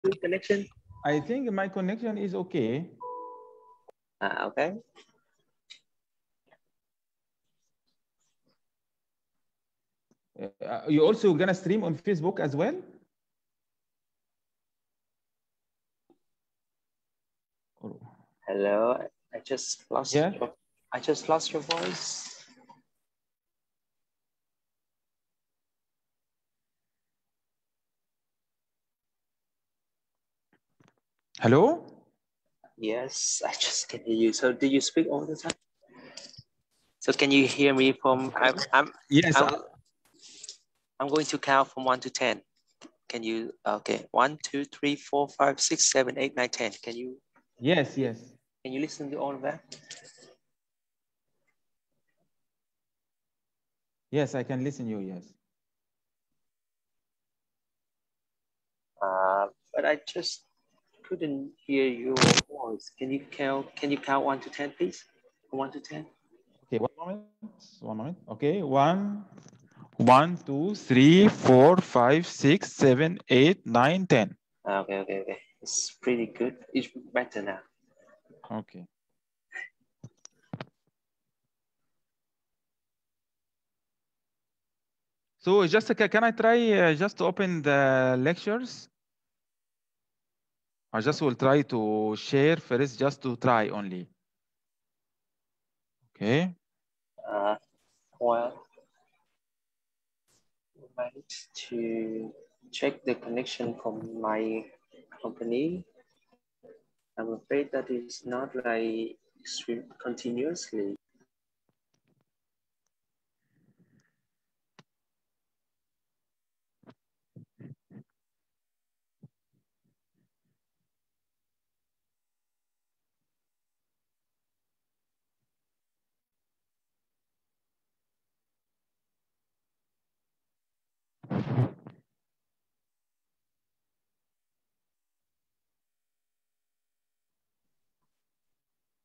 good connection? I think my connection is okay. Okay. You also gonna stream on Facebook as well? Hello. I just lost Yeah. your. I just lost your voice. Hello? Yes, I just can hear you. So, do you speak all the time? So, can you hear me from? Yes. I'm going to count from 1 to 10. Can you? Okay, 1, 2, 3, 4, 5, 6, 7, 8, 9, 10. Can you? Yes, yes. Can you listen to all of that? Yes, I can listen you, yes. But I just couldn't hear your voice. Can you count? Can you count 1 to 10, please? 1 to 10. Okay, one moment. One moment. Okay, 1, 2, 3, 4, 5, 6, 7, 8, 9, 10. Okay. It's pretty good. It's better now. Okay. So just can I try just to open the lectures? I just will try to share first, just to try only. Okay. Well, I need to check the connection from my company. I'm afraid that it's not like continuously.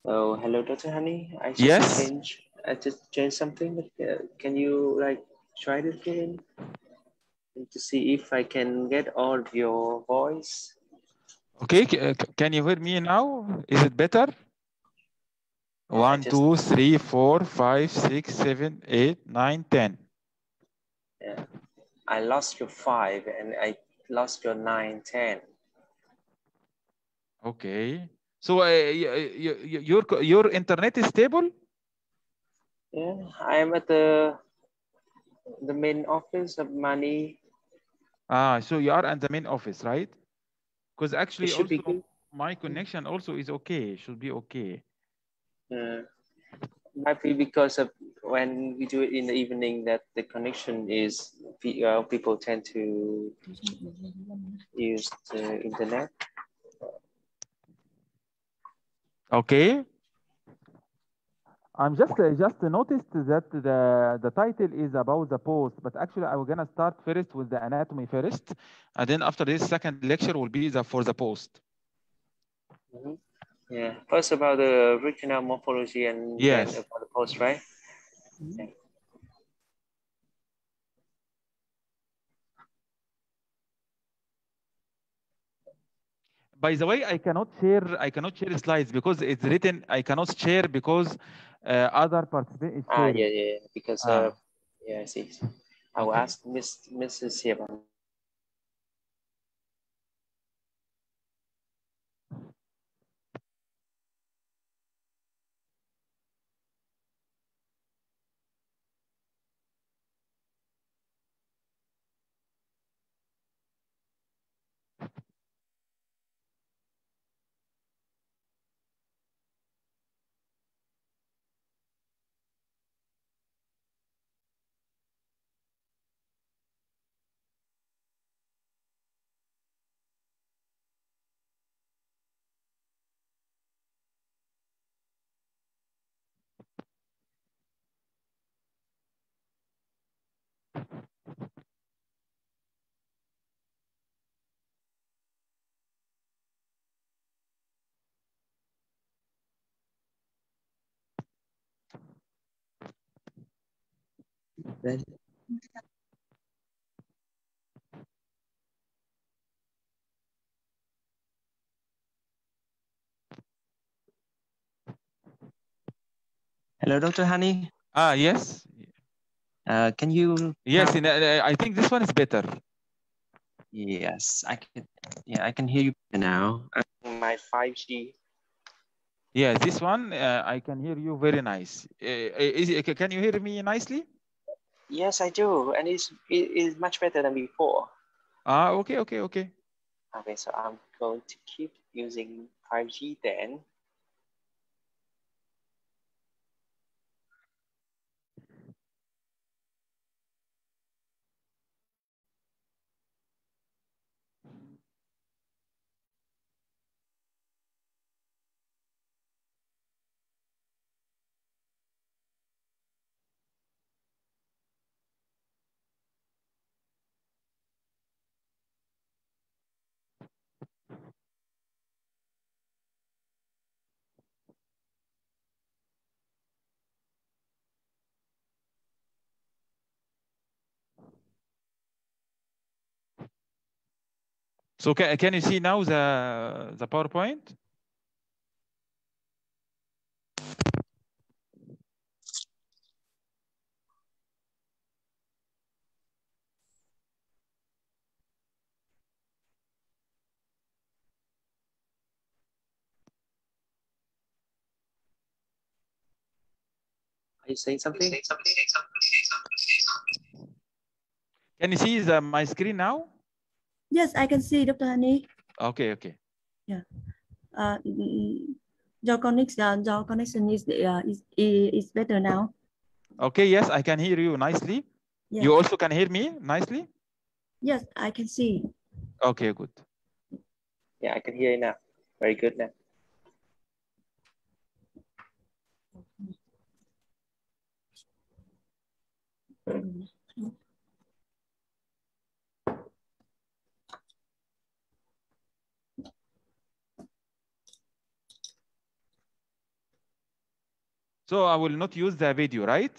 So, hello, Dr. Honey. Yes. I just changed something. Can you like try it again to see if I can get all of your voice? Okay. Can you hear me now? Is it better? I 1, just 2, 3, 4, 5, 6, 7, 8, 9, 10. yeah, I lost your 5 and I lost your 9, 10. Okay. So your internet is stable? Yeah, I am at the main office of money. So you are at the main office, right? Because It actually should be also good. my connection also is okay. Should be okay. Might be because of when we do it in the evening that the connection is people tend to use the internet. Okay. I'm just noticed that the title is about the post, but actually I was gonna start first with the anatomy first, and then after this second lecture will be the for the post. Yeah. First about the regional morphology and then Yes. about the post, right? Okay. By the way, I cannot share slides because it's written. I cannot share because other participant is sharing. Yeah. Because Ah, yeah, I see. I will okay. ask Mrs. here. Hello, Dr. Hany. Yes. Can you? Yes, I think this one is better. Yes, I can. Yeah, I can hear you now. My 5G. Yeah, this one I can hear you very nice. Can you hear me nicely? Yes, I do, and it is much better than before. Okay. Okay, so I'm going to keep using 5G then. So can you see now the PowerPoint? Are you saying something? Can you see my screen now? Yes, I can see, Dr. Hany. Okay. Yeah. Your connection is better now. Okay, yes, I can hear you nicely. Yes. You also can hear me nicely? Yes, I can see. Okay, good. Yeah, I can hear you now. Very good now. So I will not use the video, right?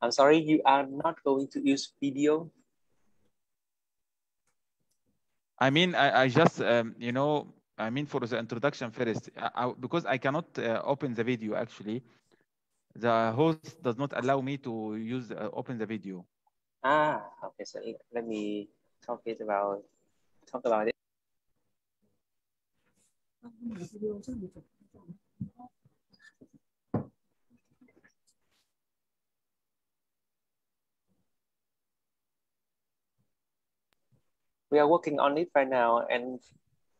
I'm sorry, you are not going to use video? I mean, I just, I mean for the introduction first, because I cannot open the video actually. The host does not allow me to use open the video. Okay, so let me talk about it. We are working on it right now, and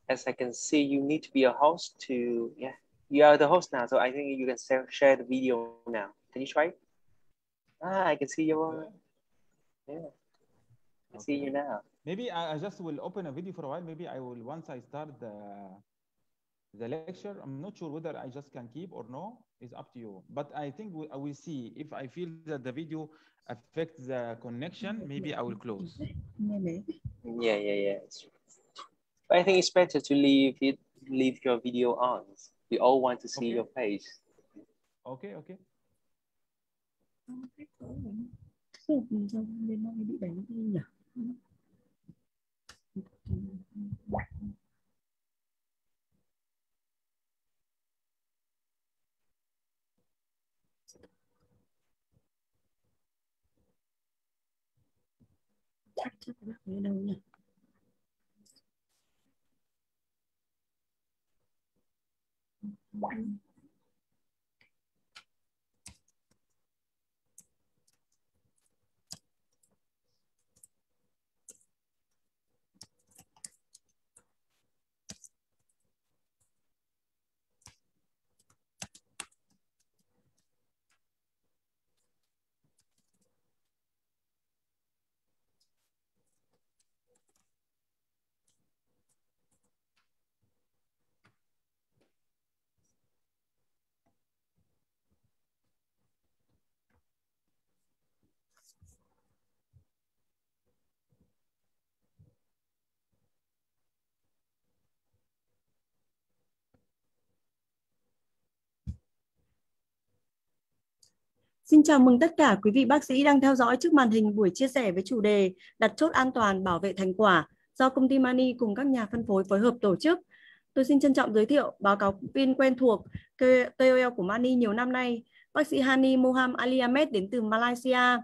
as I can see, you need to be a host to, yeah, you are the host now, so I think you can share the video now. Can you try it? I can see your, yeah, I see you now. Maybe I just will open a video for a while. Maybe I will, once I start the lecture, I'm not sure whether I just can keep or no, it's up to you. But I think I will see if I feel that the video affects the connection, maybe I will close. Yeah. But I think it's better to leave your video on. We all want to see your face. Okay. Xin chào mừng tất cả quý vị bác sĩ đang theo dõi trước màn hình buổi chia sẻ với chủ đề đặt chốt an toàn bảo vệ thành quả do công ty Mani cùng các nhà phân phối phối hợp tổ chức. Tôi xin trân trọng giới thiệu báo cáo viên quen thuộc KOL của Mani nhiều năm nay, bác sĩ Hany Moham Ali Ahmed đến từ Malaysia.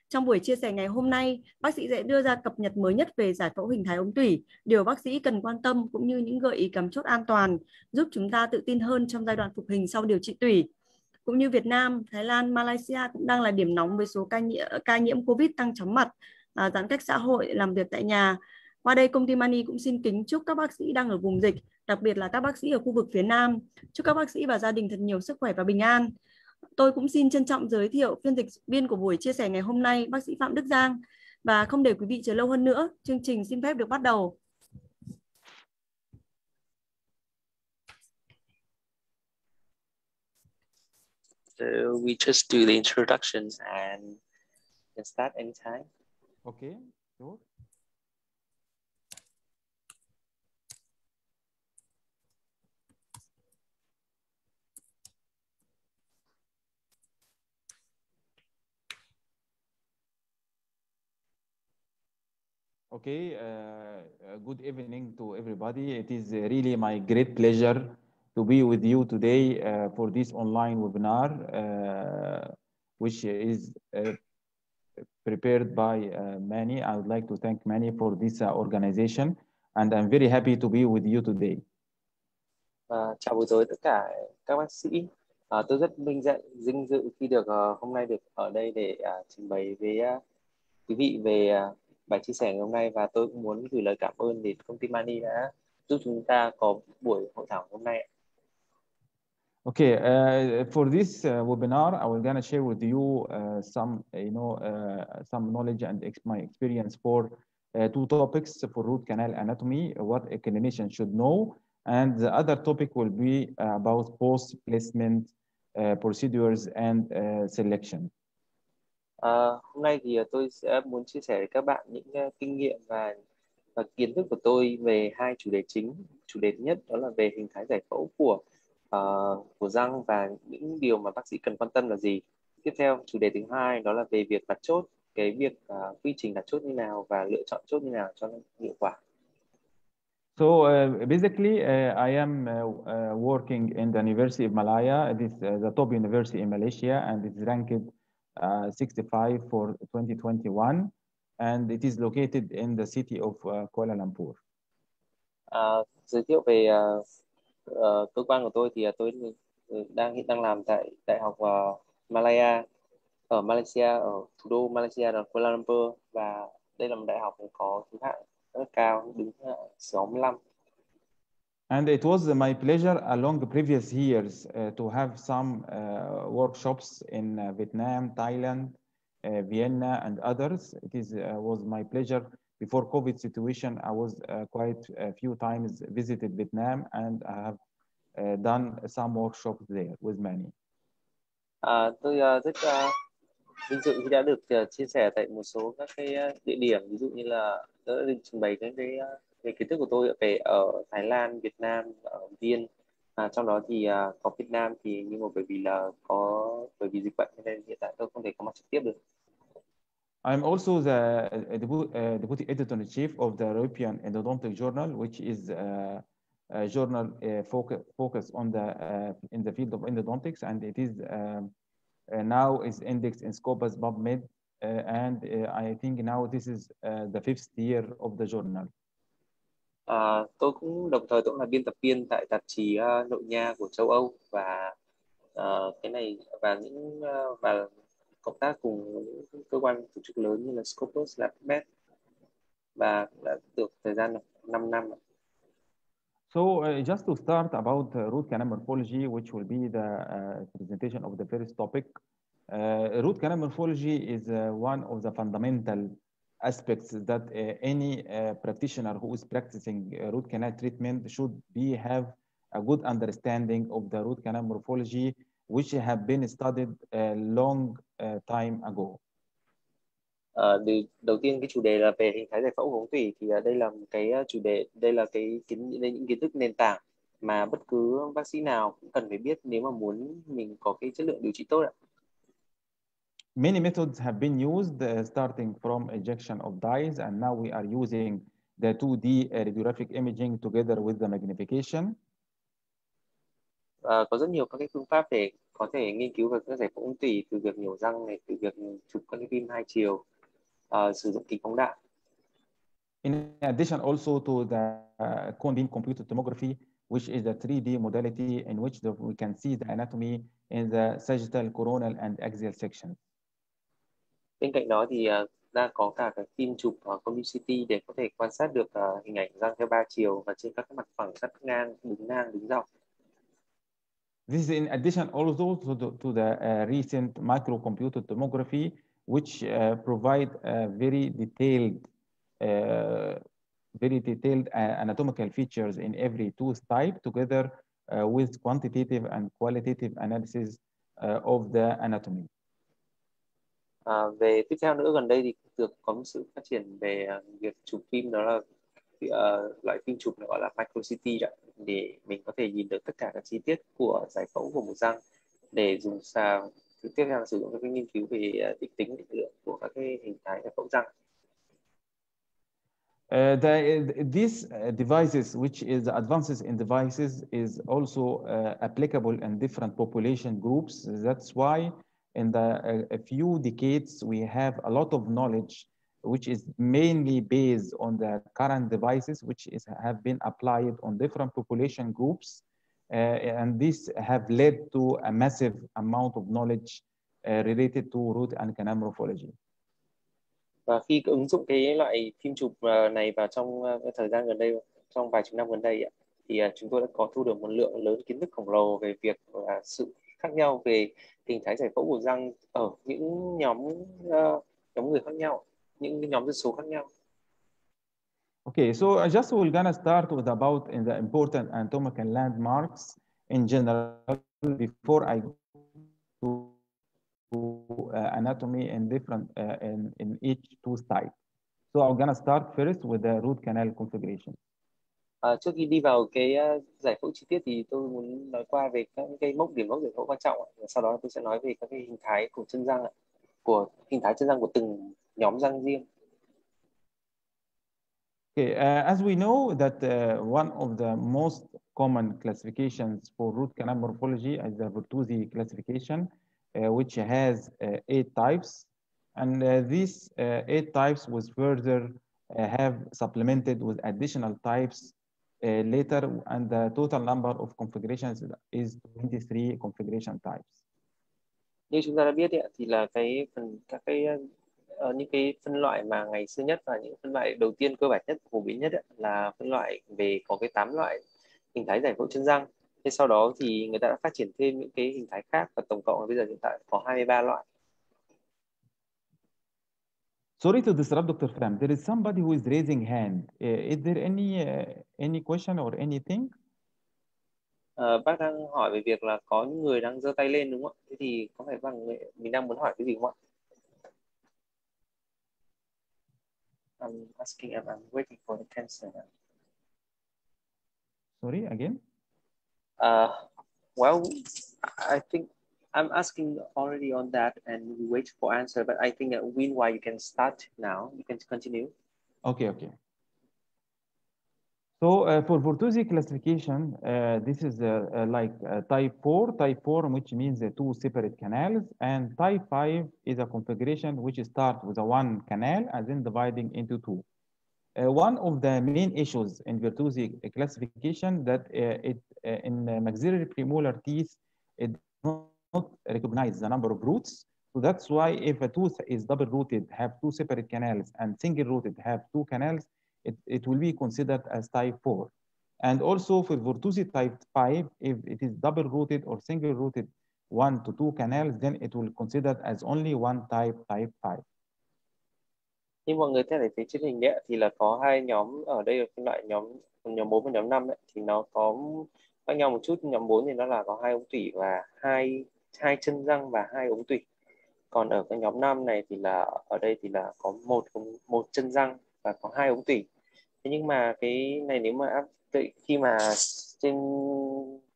Trong buổi chia sẻ ngày hôm nay, bác sĩ sẽ đưa ra cập nhật mới nhất về giải phẫu hình thái ống tủy, điều bác sĩ cần quan tâm cũng như những gợi ý cắm chốt an toàn, giúp chúng ta tự tin hơn trong giai đoạn phục hình sau điều trị tủy. Cũng như Việt Nam, Thái Lan, Malaysia cũng đang là điểm nóng với số ca nhiễm COVID tăng chóng mặt, giãn cách xã hội, làm việc tại nhà. Qua đây, công ty Mani cũng xin kính chúc các bác sĩ đang ở vùng dịch, đặc biệt là các bác sĩ ở khu vực phía Nam. Chúc các bác sĩ và gia đình thật nhiều sức khỏe và bình an. Tôi cũng xin trân trọng giới thiệu phiên dịch viên của buổi chia sẻ ngày hôm nay, bác sĩ Phạm Đức Giang. Và không để quý vị chờ lâu hơn nữa, chương trình xin phép được bắt đầu. So we just do the introduction and can start anytime. Okay, sure. Okay, good evening to everybody. It is really my great pleasure to be with you today for this online webinar, which is prepared by Mani. I would like to thank Mani for this organization, and I'm very happy to be with you today. Chào buổi tối tất cả các bác sĩ. Tôi rất vinh dự khi được hôm nay được ở đây để trình bày với quý vị về bài chia sẻ ngày hôm nay, và tôi cũng muốn gửi lời cảm ơn đến công ty Mani đã giúp chúng ta có buổi hội thảo hôm nay. Okay, for this webinar, I was gonna share with you some, some knowledge and my experience for two topics for root canal anatomy, what a clinician should know, and the other topic will be about post placement procedures and selection. Hôm nay thì tôi sẽ muốn chia sẻ với các bạn những kinh nghiệm và kiến thức của tôi về hai chủ đề chính. Chủ đề thứ nhất đó là về hình thái giải phẫu của răng và những điều mà bác sĩ cần quan tâm là gì. Tiếp theo, chủ đề thứ hai đó là về việc đặt chốt, cái việc quy trình đặt chốt như nào và lựa chọn chốt như nào cho nó hiệu quả. So basically, I am working in the University of Malaya. It is the top university in Malaysia, and it's ranked 65 for 2021, and it is located in the city of Kuala Lumpur. Giới thiệu về cơ quan của tôi thì tôi hiện đang làm tại Đại học Malaya ở Malaysia, ở thủ đô Malaysia là Kuala Lumpur, và đây là một đại học có thứ hạng rất cao, đứng hạng 65. And it was my pleasure along the previous years to have some workshops in Vietnam, Thailand, Vienna, and others. It was my pleasure. Before COVID situation, I was quite a few times visited Vietnam, and I have done some workshops there with many. Tôi rất vinh dự khi đã được chia sẻ tại một số các cái địa điểm, ví dụ như là tôi đã trình bày cái kiến thức của tôi ở Thái Lan, Việt Nam, ở Viên. Trong đó thì có Việt Nam thì nhưng mà bởi vì dịch bệnh nên hiện tại tôi không thể có mặt trực tiếp được. I'm also the deputy editor-in-chief of the European Endodontic Journal, which is a journal focused on in the field of endodontics, and it is now is indexed in Scopus PubMed, and I think now this is the 5th year of the journal. Tôi cũng đồng thời là biên tập viên tại tạp chí nội nha của châu Âu, và cái này và cộng tác cùng những cơ quan tổ chức lớn như là Scopus, PubMed, và đã được thời gian 5 năm. So just to start about root canal morphology, which will be the presentation of the first topic. Root canal morphology is one of the fundamental aspects that any practitioner who is practicing root canal treatment should have a good understanding of the root canal morphology, which have been studied a long time ago. Đầu tiên cái chủ đề là về hình thái giải phẫu của ống tủy, thì đây là một cái chủ đề, đây là những kiến thức nền tảng mà bất cứ bác sĩ nào cũng cần phải biết nếu mà muốn mình có cái chất lượng điều trị tốt ạ. Many methods have been used, starting from ejection of dyes, and now we are using the 2D radiographic imaging together with the magnification. Có rất nhiều các cái phương pháp để có thể nghiên cứu về các giải phẫu ống tủy, từ việc nhổ răng này, từ việc chụp các cái phim hai chiều, sử dụng kính phóng đại. In addition also to the cone beam computed tomography, which is a 3D modality in which we can see the anatomy in the sagittal, coronal, and axial sections. Bên cạnh đó thì đã có cả cái phim chụp computer CT để có thể quan sát được hình ảnh răng theo 3 chiều và trên các cái mặt phẳng, cắt ngang, đứng dọc. This is in addition also to the recent microcomputed tomography, which provide very detailed anatomical features in every tooth type together with quantitative and qualitative analysis of the anatomy. Về tiếp theo nữa, gần đây thì được có một sự phát triển về việc chụp phim, đó là loại phim chụp gọi là micro CT để mình có thể nhìn được tất cả các chi tiết của giải phẫu của một răng, để dùng tiếp theo sử dụng các cái nghiên cứu về định tính định lượng của các cái hình thái giải phẫu răng. These devices, which is advances in devices, is also applicable in different population groups. That's why in a few decades we have a lot of knowledge, which is mainly based on the current devices, which have been applied on different population groups, and this have led to a massive amount of knowledge related to root and canal morphology. Và khi ứng dụng cái loại phim chụp này vào trong cái thời gian gần đây, trong vài chục năm gần đây, thì chúng tôi đã có thu được một lượng lớn kiến thức khổng lồ về việc và sự khác nhau về hình thái giải phẫu của răng ở những nhóm người khác nhau, những nhóm dân số khác nhau. Okay, so I just will gonna start with about in the important anatomical landmarks in general before I go to anatomy in different in each tooth type. So I'm gonna start first with the root canal configuration. Trước khi đi vào cái giải phẫu chi tiết thì tôi muốn nói qua về các cái điểm mốc giải phẫu quan trọng. Sau đó tôi sẽ nói về các cái hình thái của chân răng, của hình thái chân răng của từng nhóm răng riêng. Okay, as we know that one of the most common classifications for root canal morphology is the Bertuzzi classification, which has 8 types. And these 8 types was further have supplemented with additional types later, and the total number of configurations is 23 configuration types. Như chúng ta đã biết thì là những cái phân loại mà ngày xưa nhất và những phân loại đầu tiên cơ bản nhất, phổ biến nhất là phân loại về có cái 8 loại hình thái giải phẫu chân răng. Thế sau đó thì người ta đã phát triển thêm những cái hình thái khác, và tổng cộng bây giờ hiện tại có 23 loại. Sorry to disrupt, Dr. Fram. There is somebody who is raising hand. Is there any question or anything? Bác đang hỏi về việc là có những người đang giơ tay lên, đúng không ạ? Thế thì có phải mình đang muốn hỏi cái gì không ạ? I'm asking if I'm waiting for the answer. Sorry, again? Well, I think I'm asking already on that and we wait for answer, but I think meanwhile you can start now. You can continue. Okay. So for Bertuzzi classification, this is like type 4, which means 2 separate canals, and type 5 is a configuration which starts with a 1 canal and then dividing into 2. One of the main issues in Bertuzzi classification that in maxillary premolar teeth, it does not recognize the number of roots. So that's why if a tooth is double rooted, have 2 separate canals, and single rooted, have 2 canals, it will be considered as type 4. And also for Bertuzzi type 5, if it is double rooted or single rooted 1 to 2 canals, then it will consider as only one type 5. Như mọi người thấy thấy trên hình đấy thì là có hai nhóm ở đây, là phân loại nhóm 4 và nhóm 5 ấy, thì nó có khác nhau một chút. Nhóm 4 thì nó là có 2 ống tủy và hai chân răng và 2 ống tủy. Còn ở cái nhóm 5 này thì là ở đây thì là có một chân răng và có 2 ống tủy. Thế nhưng mà cái này nếu mà khi mà trên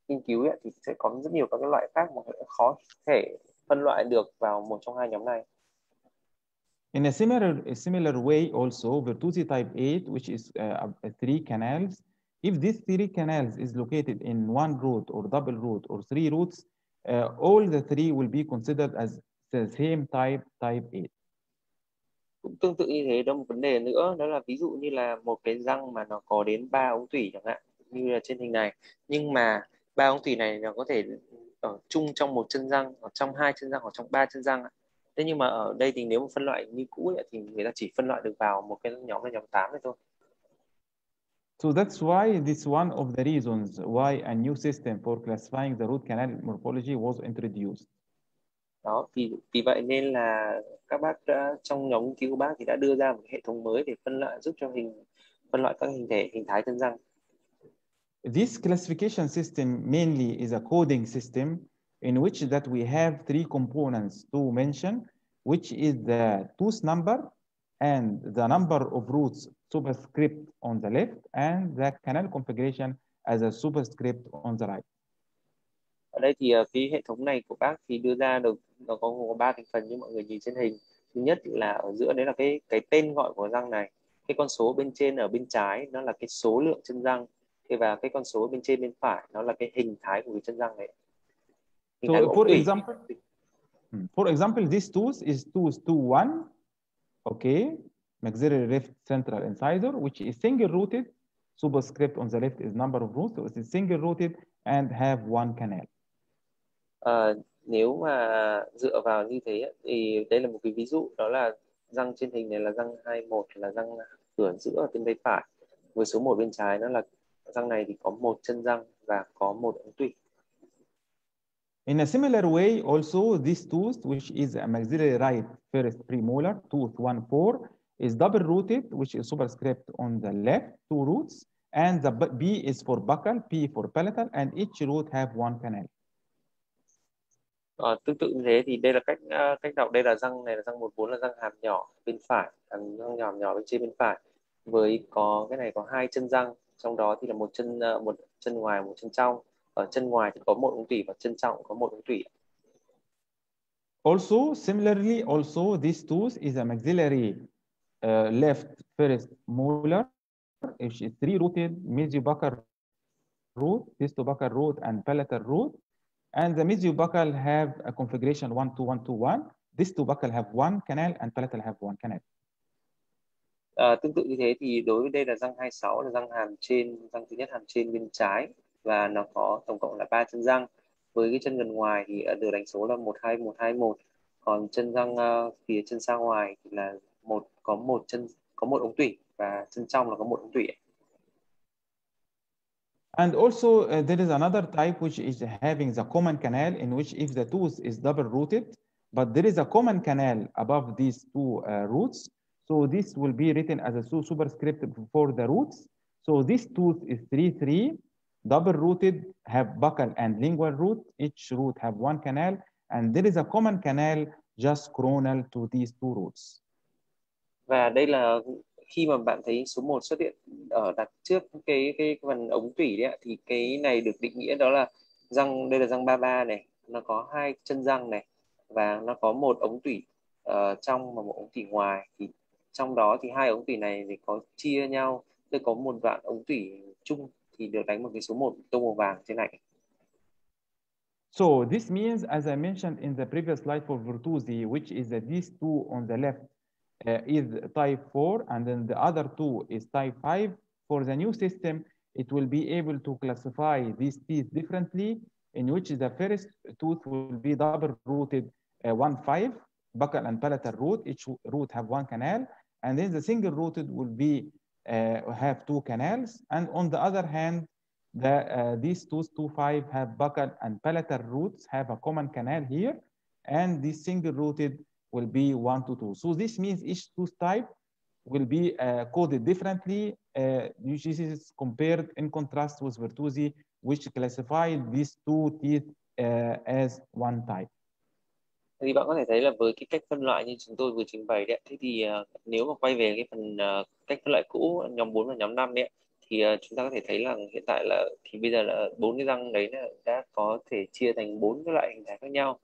nghiên cứu ấy, thì sẽ có rất nhiều các loại khác mà khó thể phân loại được vào một trong hai nhóm này. In a similar way, also Bertuzzi type 8, which is 3 canals. If these 3 canals is located in one root or double root or 3 roots, all the 3 will be considered as the same type 8. Cũng tương tự như thế, đó một vấn đề nữa, đó là ví dụ như là một cái răng mà nó có đến 3 ống tủy chẳng hạn, như là trên hình này, nhưng mà 3 ống tủy này nó có thể ở chung trong một chân răng, ở trong 2 chân răng, hoặc trong 3 chân răng. Thế nhưng mà ở đây thì nếu mà phân loại như cũ ấy, thì người ta chỉ phân loại được vào một cái nhóm là nhóm 8 này thôi. So that's why this one of the reasons why a new system for classifying the root canal morphology was introduced. Đó, vì vậy nên là các bác trong nhóm nghiên cứu của bác thì đã đưa ra một hệ thống mới để phân loại, giúp cho phân loại các hình thái chân răng. This classification system mainly is a coding system in which that we have 3 components to mention, which is the tooth number and the number of roots superscript on the left and the canal configuration as a superscript on the right. Ở đây thì cái hệ thống này của bác thì đưa ra được, nó có 3 thành phần như mọi người nhìn trên hình. Thứ nhất là ở giữa đấy là cái tên gọi của răng này. Cái con số bên trên ở bên trái nó là cái số lượng chân răng. Và cái con số bên trên bên phải nó là cái hình thái của cái chân răng này. So for example, this tooth is tooth 21, okay, maxillary left central incisor, which is single rooted. Superscript on the left is number of roots, so it's single rooted and have one canal. Nếu mà dựa vào như thế thì đây là một cái ví dụ, đó là răng trên hình này là răng 21, là răng cửa giữa ở bên tay phải. Với số 1 bên trái nó là răng này thì có 1 chân răng và có 1 ống tủy. In a similar way, also this tooth, which is a maxillary right first premolar, tooth 14, is double rooted, which is superscript on the left 2 roots, and the B is for buccal, P for palatal, and each root have one canal. Tương tự như thế thì đây là cách đọc. Đây là răng này là răng 14, là răng hàm nhỏ bên phải, răng nhỏ bên trên bên phải, với cái này có 2 chân răng, trong đó thì là một chân ngoài, một chân trong. Ở chân ngoài thì có 1 ống tủy và chân trong có 1 ống tủy. Also, similarly, also this tooth is a maxillary left first molar, which is 3-rooted mesiobuccal root, distobuccal root, and palatal root. And the mesiobuccal have a configuration 1-2-1-2-1. Distobuccal have one canal and palatal have one canal. Tương tự như thế thì đối với đây là răng 26, là răng hàm trên, răng thứ nhất hàm trên bên trái, và nó có tổng cộng là 3 chân răng. Với cái chân gần ngoài thì được đánh số là 1-2-1-2-1. Còn chân răng phía chân xa ngoài thì là có một ống tủy, và chân trong là có 1 ống tủy. And also there is another type which is having the common canal, in which if the tooth is double rooted, but there is a common canal above these 2 roots, so this will be written as a superscript for the roots. So this tooth is 3-3, double rooted, have buccal and lingual root, each root have one canal, and there is a common canal just coronal to these 2 roots. Và đây là khi mà bạn thấy số 1 xuất hiện ở đặt trước cái phần ống tủy đấy, thì cái này được định nghĩa đó là đây là răng 33 này, nó có 2 chân răng này, và nó có 1 ống tủy trong và 1 ống tủy ngoài. Thì trong đó thì 2 ống tủy này thì có chia nhau, tôi có một đoạn ống tủy chung thì được đánh một cái số 1 tô màu vàng trên này. So this means, as I mentioned in the previous slide for Bertuzzi, which is that these 2 on the left is type 4, and then the other 2 is type 5. For the new system, it will be able to classify these teeth differently, in which the first tooth will be double rooted 1-5, buccal and palatal root, each root have one canal, and then the single rooted will be have 2 canals, and on the other hand, these tooth 2-5 have buccal and palatal roots have a common canal here, and this single rooted will be 1-2. So this means each tooth type will be coded differently. This is compared in contrast with Bertuzzi, which classified these 2 teeth as one type. Thì bạn có thể thấy là với cái cách phân loại như chúng tôi vừa trình bày đấy, thế thì nếu mà quay về cái phần cách phân loại cũ, nhóm 4 và nhóm 5 đấy, thì chúng ta có thể thấy là hiện tại là thì bây giờ là 4 cái răng đấy là đã có thể chia thành 4 cái loại hình thái khác nhau.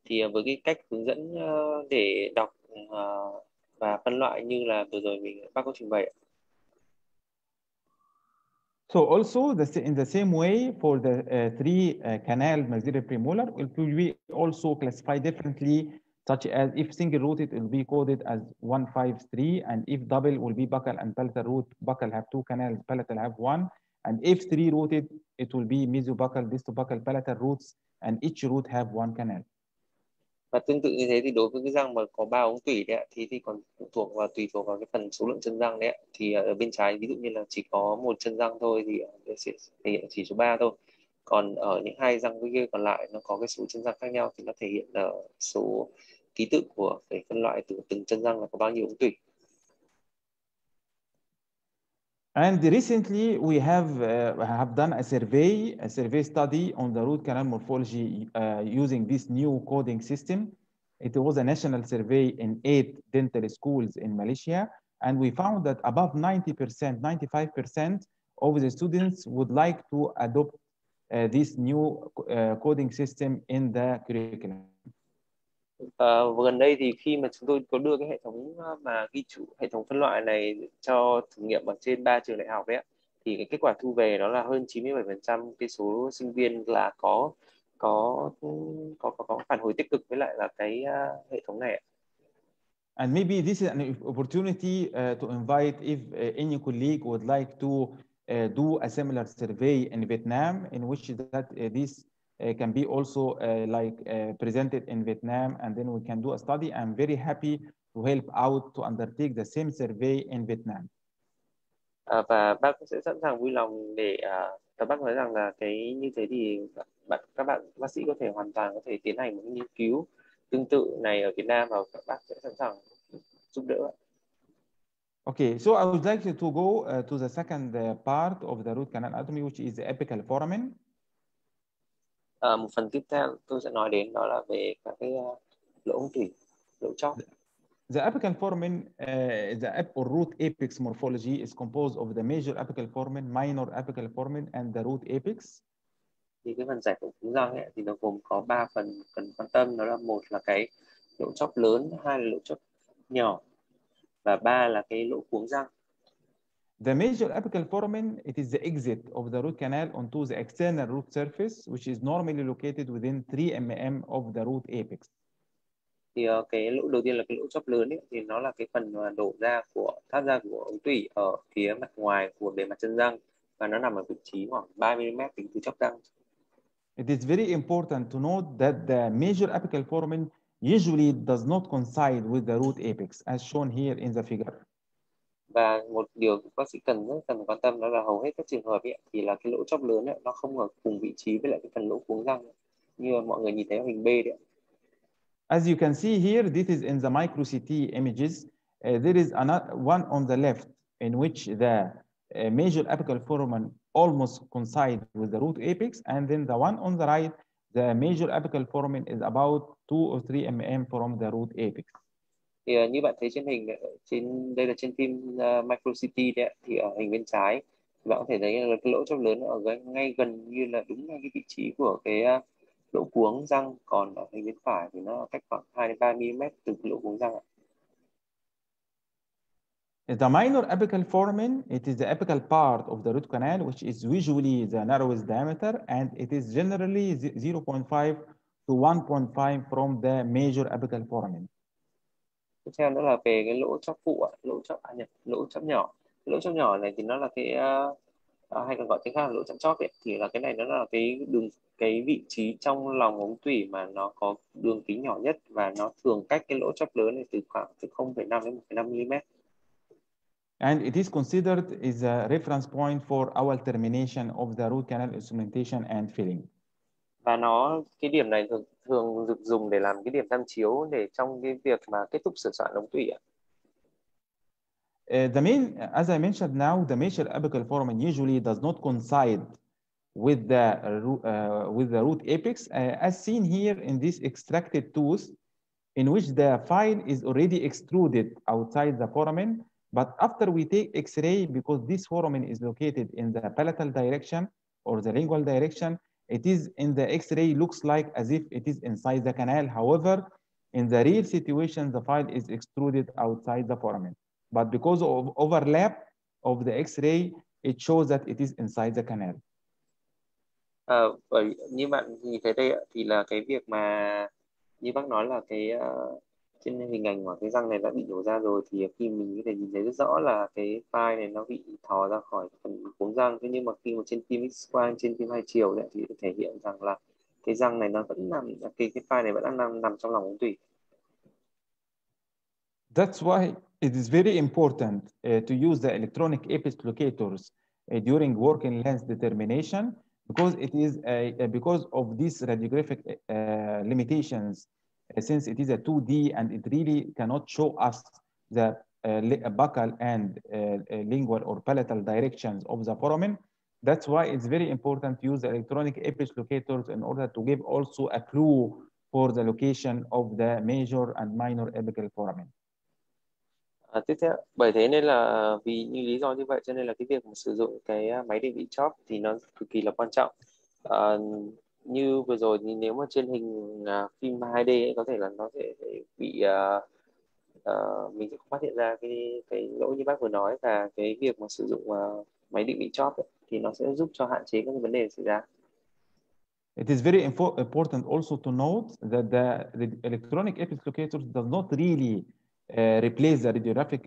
Thì với cái cách hướng dẫn để đọc và phân loại như là vừa rồi bác có trình bày ạ. So also in the same way for the three canal maxillary premolar, it will be also classified differently, such as if single rooted, it will be coded as 153, and if double will be buccal and palatal root. Buccal have two canals, palatal have one, and if three rooted, it will be mesobuccal, distobuccal, palatal roots, and each root have one canal. Và tương tự như thế thì đối với cái răng mà có 3 ống tủy đấy ạ, thì còn phụ thuộc vào tùy thuộc vào cái phần số lượng chân răng đấy ạ. Thì ở bên trái ví dụ như là chỉ có một chân răng thôi thì sẽ thể hiện chỉ số 3 thôi. Còn ở những hai răng kia còn lại nó có cái số chân răng khác nhau thì nó thể hiện ở số ký tự của cái phân loại từ từng chân răng là có bao nhiêu ống tủy. And recently we have done a survey study on the root canal morphology using this new coding system. It was a national survey in 8 dental schools in Malaysia, and we found that above 90%, 95% of the students would like to adopt this new coding system in the curriculum. Gần đây thì khi mà chúng tôi có đưa cái hệ thống mà ghi chú hệ thống phân loại này cho thử nghiệm ở trên 3 trường đại học đấy ạ, thì cái kết quả thu về đó là hơn 97% cái số sinh viên là có phản hồi tích cực với lại là cái hệ thống này ạ. And maybe this is an opportunity to invite if any colleague would like to do a similar survey in Vietnam, in which that this can be also presented in Vietnam, and then we can do a study. I'm very happy to help out to undertake the same survey in Vietnam. Và bác sẽ sẵn sàng vui lòng để và bác nói rằng là cái như thế thì các bạn bác sĩ có thể hoàn toàn có thể tiến hành một nghiên cứu tương tự này ở Việt Nam và các bác sẽ sẵn sàng giúp đỡ. Okay, so I would like to go to the second part of the root canal anatomy, which is the apical foramen. Một phần tiếp theo tôi sẽ nói đến đó là về các cái lỗ ống tủy, lỗ chóp. The apical foramen, or root apex morphology is composed of the major apical foramen, minor apical foramen, and the root apex. Thì cái phần giải phẫu cuống răng ấy, thì nó gồm có 3 phần cần quan tâm, đó là một là cái lỗ chóp lớn, hai là lỗ chóp nhỏ và ba là cái lỗ cuống răng. The major apical foramen, it is the exit of the root canal onto the external root surface, which is normally located within 3 mm of the root apex. Thì cái lỗ đầu tiên là cái lỗ chóp lớn ấy, thì nó là cái phần mà đổ ra thoát ra của ống tủy ở phía mặt ngoài của bề mặt chân răng, và nó nằm ở vị trí khoảng 3 mm tính từ chóp răng. It is very important to note that the major apical foramen usually does not coincide with the root apex, as shown here in the figure. Và một điều bác sĩ rất cần quan tâm đó là hầu hết các trường hợp ấy, thì là cái lỗ chóp lớn ấy, nó không ở cùng vị trí với lại cái phần lỗ cuống răng như mọi người nhìn thấy ở hình B đấy. As you can see here, this is in the micro CT images. There is one on the left in which the major apical foramen almost coincide with the root apex, and then the one on the right, the major apical foramen is about 2 or 3 mm from the root apex. Thì như bạn thấy trên hình, đây là trên phim micro CT đấy, thì ở hình bên trái thì bạn có thể thấy là cái lỗ chóp lớn ở ngay gần như là đúng ngay cái vị trí của cái lỗ cuống răng, còn ở hình bên phải thì nó cách khoảng 2 đến 3 mm từ cái lỗ cuống răng ạ. The minor apical foramen, it is the apical part of the root canal, which is usually the narrowest diameter, and it is generally 0.5 to 1.5 from the major apical foramen. Tiếp theo nữa là về cái lỗ chóp phụ ạ, lỗ chóp nhỏ. Cái lỗ chóp nhỏ này thì nó là cái hay còn gọi tiếng khác là lỗ chạm chóp ấy, thì là cái này nó là cái vị trí trong lòng ống tủy mà nó có đường kính nhỏ nhất, và nó thường cách cái lỗ chóp lớn này từ khoảng từ 0,5 đến 1,5 mm. And it is considered as a reference point for our termination of the root canal instrumentation and filling. Và cái điểm này thường được dùng để làm cái điểm tham chiếu để trong cái việc mà kết thúc sửa soạn ống tủy ạ. As I mentioned now, the major apical foramen usually does not coincide with the root apex, as seen here in this extracted tooth, in which the file is already extruded outside the foramen. But after we take X-ray, because this foramen is located in the palatal direction or the lingual direction, it is in the X-ray looks like as if it is inside the canal. However, In the real situation, the file is extruded outside the foramen. But because of overlap of the X-ray, it shows that it is inside the canal. Bởi như bạn nhìn thấy đây ạ, thì là cái việc mà như bác nói là cái trên hình ảnh mà cái răng này đã bị nhổ ra rồi, thì khi mình có thể nhìn thấy rất rõ là cái file này nó bị thò ra khỏi phần cuống răng. Thế nhưng mà khi mà trên phim X-quang, trên phim hai chiều này, thì thể hiện rằng là cái răng này nó vẫn nằm, cái file này vẫn đang nằm trong lòng ống tủy. That's why it is very important to use the electronic apex locators during working length determination, because it is because of these radiographic limitations, since it is a 2D and it really cannot show us the buccal and lingual or palatal directions of the foramen. That's why it's very important to use the electronic apex locators in order to give also a clue for the location of the major and minor apical foramen. Tiếp theo, bởi thế nên là vì như lý do như vậy cho nên là cái việc mà sử dụng cái máy định vị chóp thì nó cực kỳ là quan trọng. Như vừa rồi thì nếu mà trên hình phim 2D ấy, có thể là nó sẽ bị mình sẽ không phát hiện ra cái lỗi như bác vừa nói, và cái việc mà sử dụng máy định vị chóp ấy, thì nó sẽ giúp cho hạn chế các vấn đề xảy ra. It is very important also to note that the electronic apex locators does not really replace the radiographic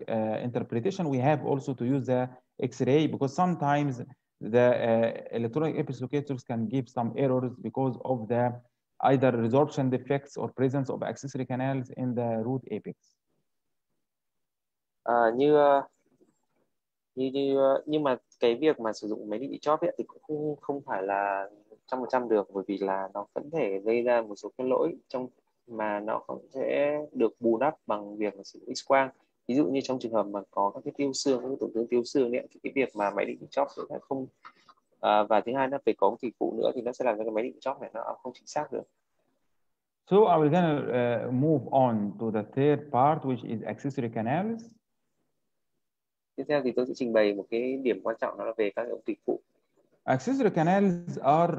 interpretation. We have also to use the X-ray, because sometimes the electronic apex locators can give some errors because of the either resorption defects or presence of accessory canals in the root apex. Nhưng mà cái việc mà sử dụng máy định vị chóp ấy, thì cũng không phải là 100% được, bởi vì là nó vẫn thể gây ra một số cái lỗi trong mà nó cũng sẽ được bù đắp bằng việc sử dụng X-quang. Ví dụ như trong trường hợp mà có các cái tiêu xương, các tổn thương tiêu xương ấy, thì cái việc mà máy định vị chóp sẽ không và thứ hai nó phải có một tỷ phụ nữa thì nó sẽ làm cho cái máy định vị chóp này nó không chính xác được. So I will gonna move on to the third part, which is accessory canals. Tiếp theo thì tôi sẽ trình bày một cái điểm quan trọng, đó là về các ống tủy phụ. Accessory canals are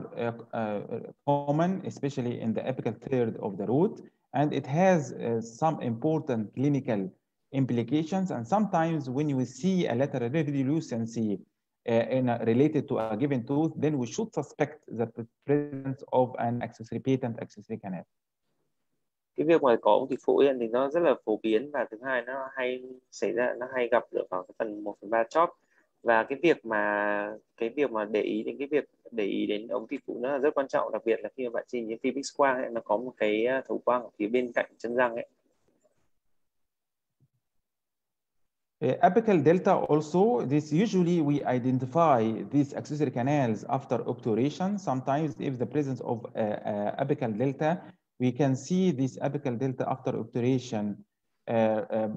common, especially in the apical third of the root, and it has some important clinical implications. And sometimes when you see a lateral radiolucency related to a given tooth, then we should suspect the presence of an accessory patent accessory canal. Cái việc mà có ống tủy phụ thì nó rất là phổ biến, và thứ hai nó hay xảy ra, nó hay gặp được vào cái phần 1/3 chóp. Và cái việc mà để ý đến ống tủy phụ nó là rất quan trọng, đặc biệt là khi mà bạn nhìn những phim X-quang ấy, nó có một cái thấu quang ở phía bên cạnh chân răng ấy. Apical delta also, this usually we identify these accessory canals after obturation. Sometimes if the presence of apical delta, we can see this apical delta after obturation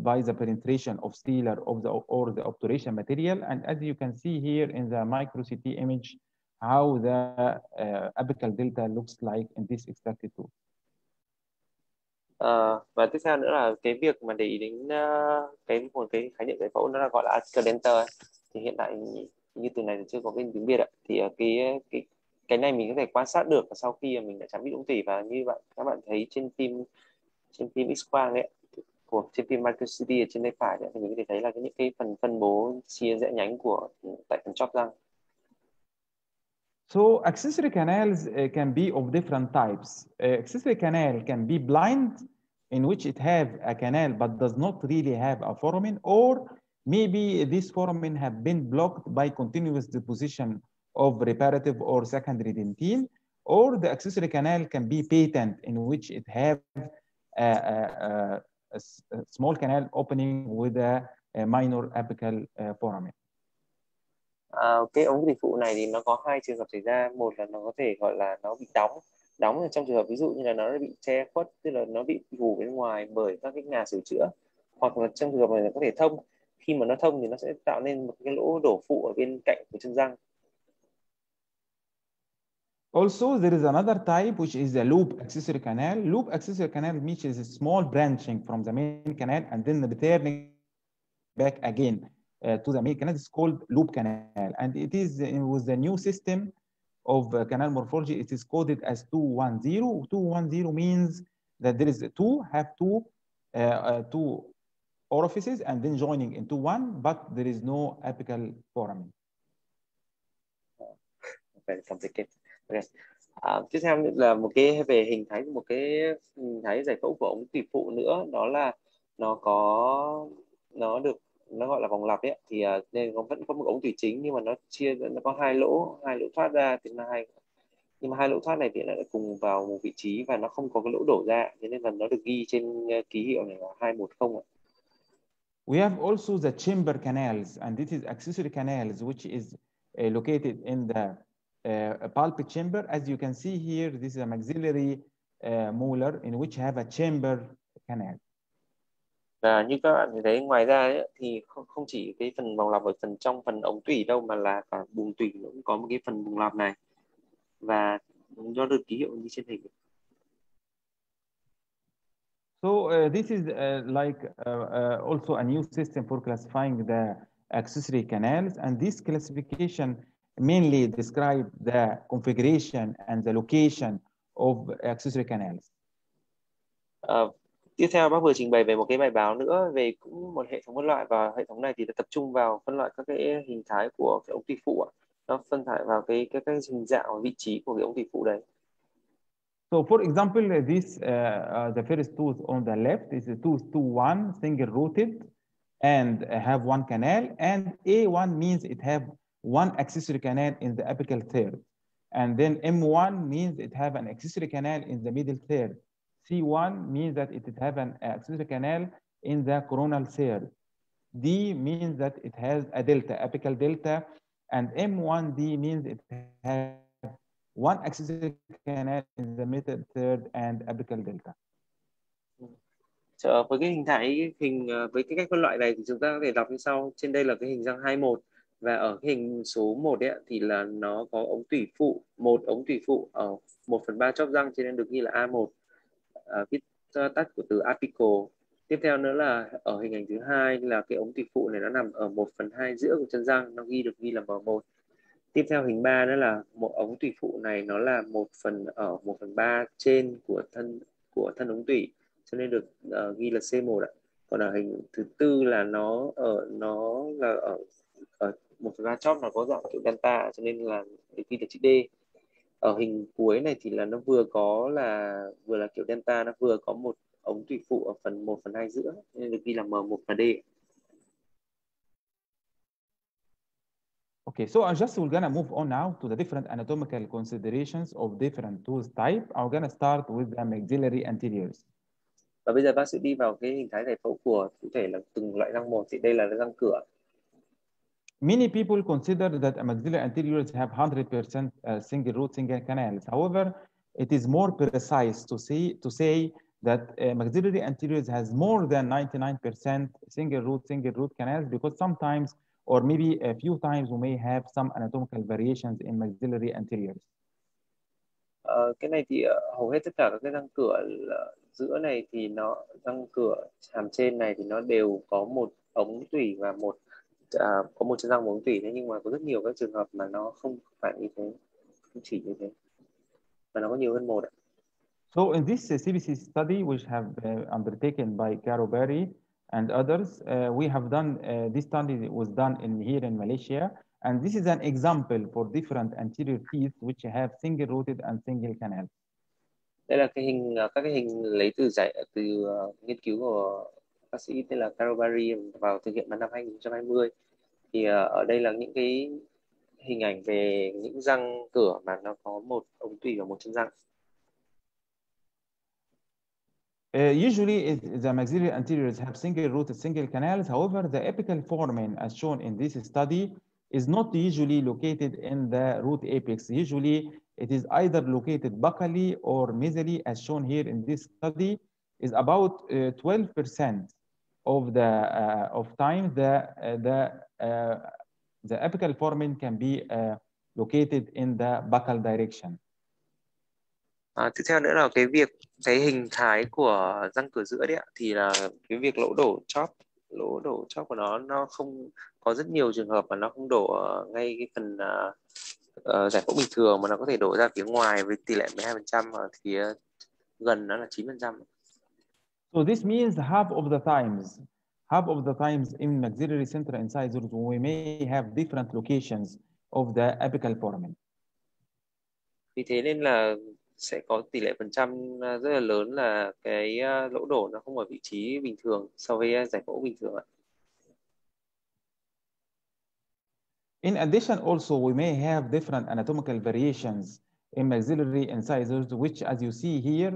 by the penetration of stellar or the obturation material. And as you can see here in the micro CT image, how the apical delta looks like in this extracted tooth. Và tiếp theo nữa là cái việc mà để ý đến một cái khái niệm giải phẫu nó là gọi là apical delta. Thì hiện tại như từ này thì chưa có cái tiếng Việt ạ. Thì cái này mình có thể quan sát được sau khi mình đã chám bị ống tủy, và như các bạn thấy trên phim X-quang ấy, trên phim micro CT ở trên tay phải ấy, thì mình có thể thấy là những cái phần phân bố chia rẽ nhánh tại phần chóp răng. So accessory canals can be of different types. Accessory canal can be blind, in which it have a canal but does not really have a foramen, or maybe this foramen have been blocked by continuous deposition of reparative or secondary dentine, or the accessory canal can be patent, in which it have a small canal opening with a minor apical foramen. Cái ống tủy phụ này thì nó có hai trường hợp xảy ra. Một là nó có thể gọi là nó bị đóng trong trường hợp ví dụ như là nó bị che khuất, tức là nó bị phủ bên ngoài bởi các cái nhà sửa chữa, hoặc là trong trường hợp này nó có thể thông. Khi mà nó thông thì nó sẽ tạo nên một cái lỗ đổ phụ ở bên cạnh của chân răng. Also, there is another type, which is the loop accessory canal. Loop accessory canal means is a small branching from the main canal and then returning back again to the main canal. It's called loop canal, and it is with the new system of canal morphology. It is coded as 210. 210 means that there is two orifices and then joining into one, but there is no apical foramen. Very complicated. Okay. Tiếp theo là một cái về hình thái, một cái hình thái giải phẫu của ống tủy phụ nữa, đó là nó gọi là vòng lặp ấy, thì nên nó vẫn có một ống tủy chính, nhưng mà nó có hai lỗ thoát ra, thì nhưng mà hai lỗ thoát này thì lại cùng vào một vị trí và nó không có cái lỗ đổ ra, thế nên là nó được ghi trên ký hiệu này là 210 ạ. We have also the chamber canals, and this is accessory canals, which is located in the pulpit chamber. As you can see here, this is a maxillary molar in which have a chamber canal. Và như các bạn thấy ngoài ra ấy, thì không chỉ cái phần vòng lặp ở trong phần ống tủy đâu, mà là cả buồng tủy cũng có một cái phần buồng lặp này, và nó được ký hiệu như trên hình. So this is also a new system for classifying the accessory canals, and this classification mainly describe the configuration and the location of accessory canals. Tiếp theo bác vừa trình bày về một cái bài báo nữa về cũng một hệ thống phân loại, và hệ thống này thì tập trung vào phân loại các cái hình thái của cái ống tủy phụ. Nó phân loại vào cái hình dạng và vị trí của cái ống tủy phụ đấy. So for example, this the first tooth on the left is a tooth 2-1 single rooted and have one canal, and A1 means it have one accessory canal in the apical third, and then M1 means it have an accessory canal in the middle third. C1 means that it have an accessory canal in the coronal third. D means that it has a delta, apical delta, and M1D means it has one accessory canal in the middle third and apical delta. Với cái với cái cách phân loại này thì chúng ta có thể đọc như sau. Trên đây là cái hình răng 21, và ở cái hình số 1 ấy, thì là nó có ống tủy phụ, một ống tủy phụ ở 1/3 chóp răng, cho nên được ghi là A1, viết tắt của từ apical. Tiếp theo nữa là ở hình ảnh thứ hai là cái ống tủy phụ này nó nằm ở 1/2 giữa của chân răng, nó được ghi là M1. Tiếp theo hình 3 nữa là một ống tủy phụ này nó là 1/3 trên của thân ống tủy, cho nên được ghi là C1 ạ. Còn ở hình thứ tư là nó là ở 1/3 chóp, nó có dạng kiểu delta, cho nên là được ghi là chữ D. Ở hình cuối này thì là nó vừa là kiểu delta, nó vừa có một ống tủy phụ ở phần 1/2 giữa, nên được ghi là M1 và D. Okay, so we're gonna move on now to the different anatomical considerations of different tooth type. I'm gonna start with the maxillary anteriors. Và bây giờ bác sẽ đi vào cái hình thái giải phẫu của cụ thể là từng loại răng một. Thì đây là răng cửa. Many people consider that maxillary anteriors have 100% single root, single canals. However, it is more precise to say that maxillary anteriors has more than 99% single root canals, because sometimes, or maybe a few times, we may have some anatomical variations in maxillary anteriors. Cái này thì hầu hết tất cả các cái răng cửa giữa này thì răng cửa hàm trên này thì nó đều có một ống tủy và có một chân răng, một ống tủy. Thế nhưng mà có rất nhiều các trường hợp mà nó không phải như thế, không chỉ như thế, mà nó có nhiều hơn một ạ. So in this CBC study, which have undertaken by Caro Berry and others, we have done this study was done here in Malaysia, and this is an example for different anterior teeth which have single rooted and single canal. Đây là các cái hình lấy từ nghiên cứu của bác sĩ tên là Caro Berry vào thực hiện vào năm 2020. Thì ở đây là những cái hình ảnh về những răng cửa mà nó có một ống tủy và một chân răng. Usually, the maxillary anteriors have single rooted, single canals. However, the apical foramen, as shown in this study, is not usually located in the root apex. Usually, it is either located buccally or mesially, as shown here in this study. Is about 12% of time the apical foramen can be located in the buccal direction. Tiếp theo nữa là cái hình thái của răng cửa giữa đấy ạ, thì là cái việc lỗ đổ chóp của nó không có rất nhiều trường hợp mà nó không đổ ngay cái phần giải phẫu bình thường, mà nó có thể đổ ra phía ngoài với tỷ lệ 12% ở phía gần nó là 9%. So this means half of the times in maxillary central incisors we may have different locations of the apical foramen. Vì thế nên là sẽ có tỷ lệ phần trăm rất là lớn là cái lỗ đổ nó không ở vị trí bình thường so với giải phẫu bình thường ạ. In addition, also we may have different anatomical variations in maxillary incisors, which, as you see here,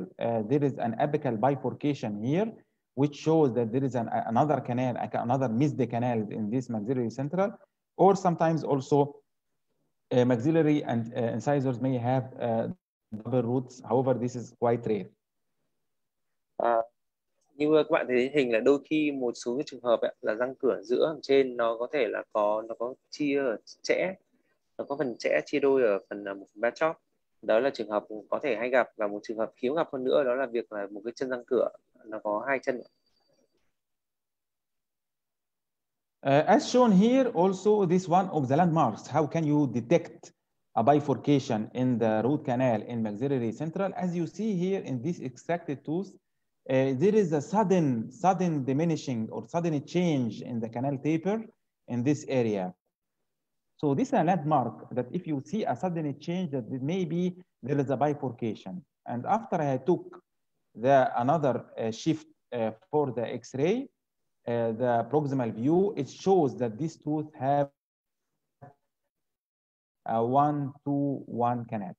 there is an apical bifurcation here, which shows that there is another canal, another missed canal in this maxillary central, or sometimes also maxillary and incisors may have double roots. However, this is quite rare. Như các bạn thấy hình là đôi khi một số cái trường hợp ấy, là răng cửa giữa ở trên nó có thể là nó có chia ở chẽ, nó có phần chẽ chia đôi ở phần 1/3 chóp. Đó là trường hợp có thể hay gặp, và một trường hợp hiếm gặp hơn nữa đó là việc là một cái chân răng cửa nó có hai chân. As shown here, also this one of the landmarks. How can you detect a bifurcation in the root canal in maxillary central? As you see here in this extracted tooth, there is a sudden diminishing or sudden change in the canal taper in this area. So this is a landmark that if you see a sudden change, that maybe there is a bifurcation. And after I took another shift for the X-ray, the proximal view, it shows that this tooth have a 1-2-1 canal.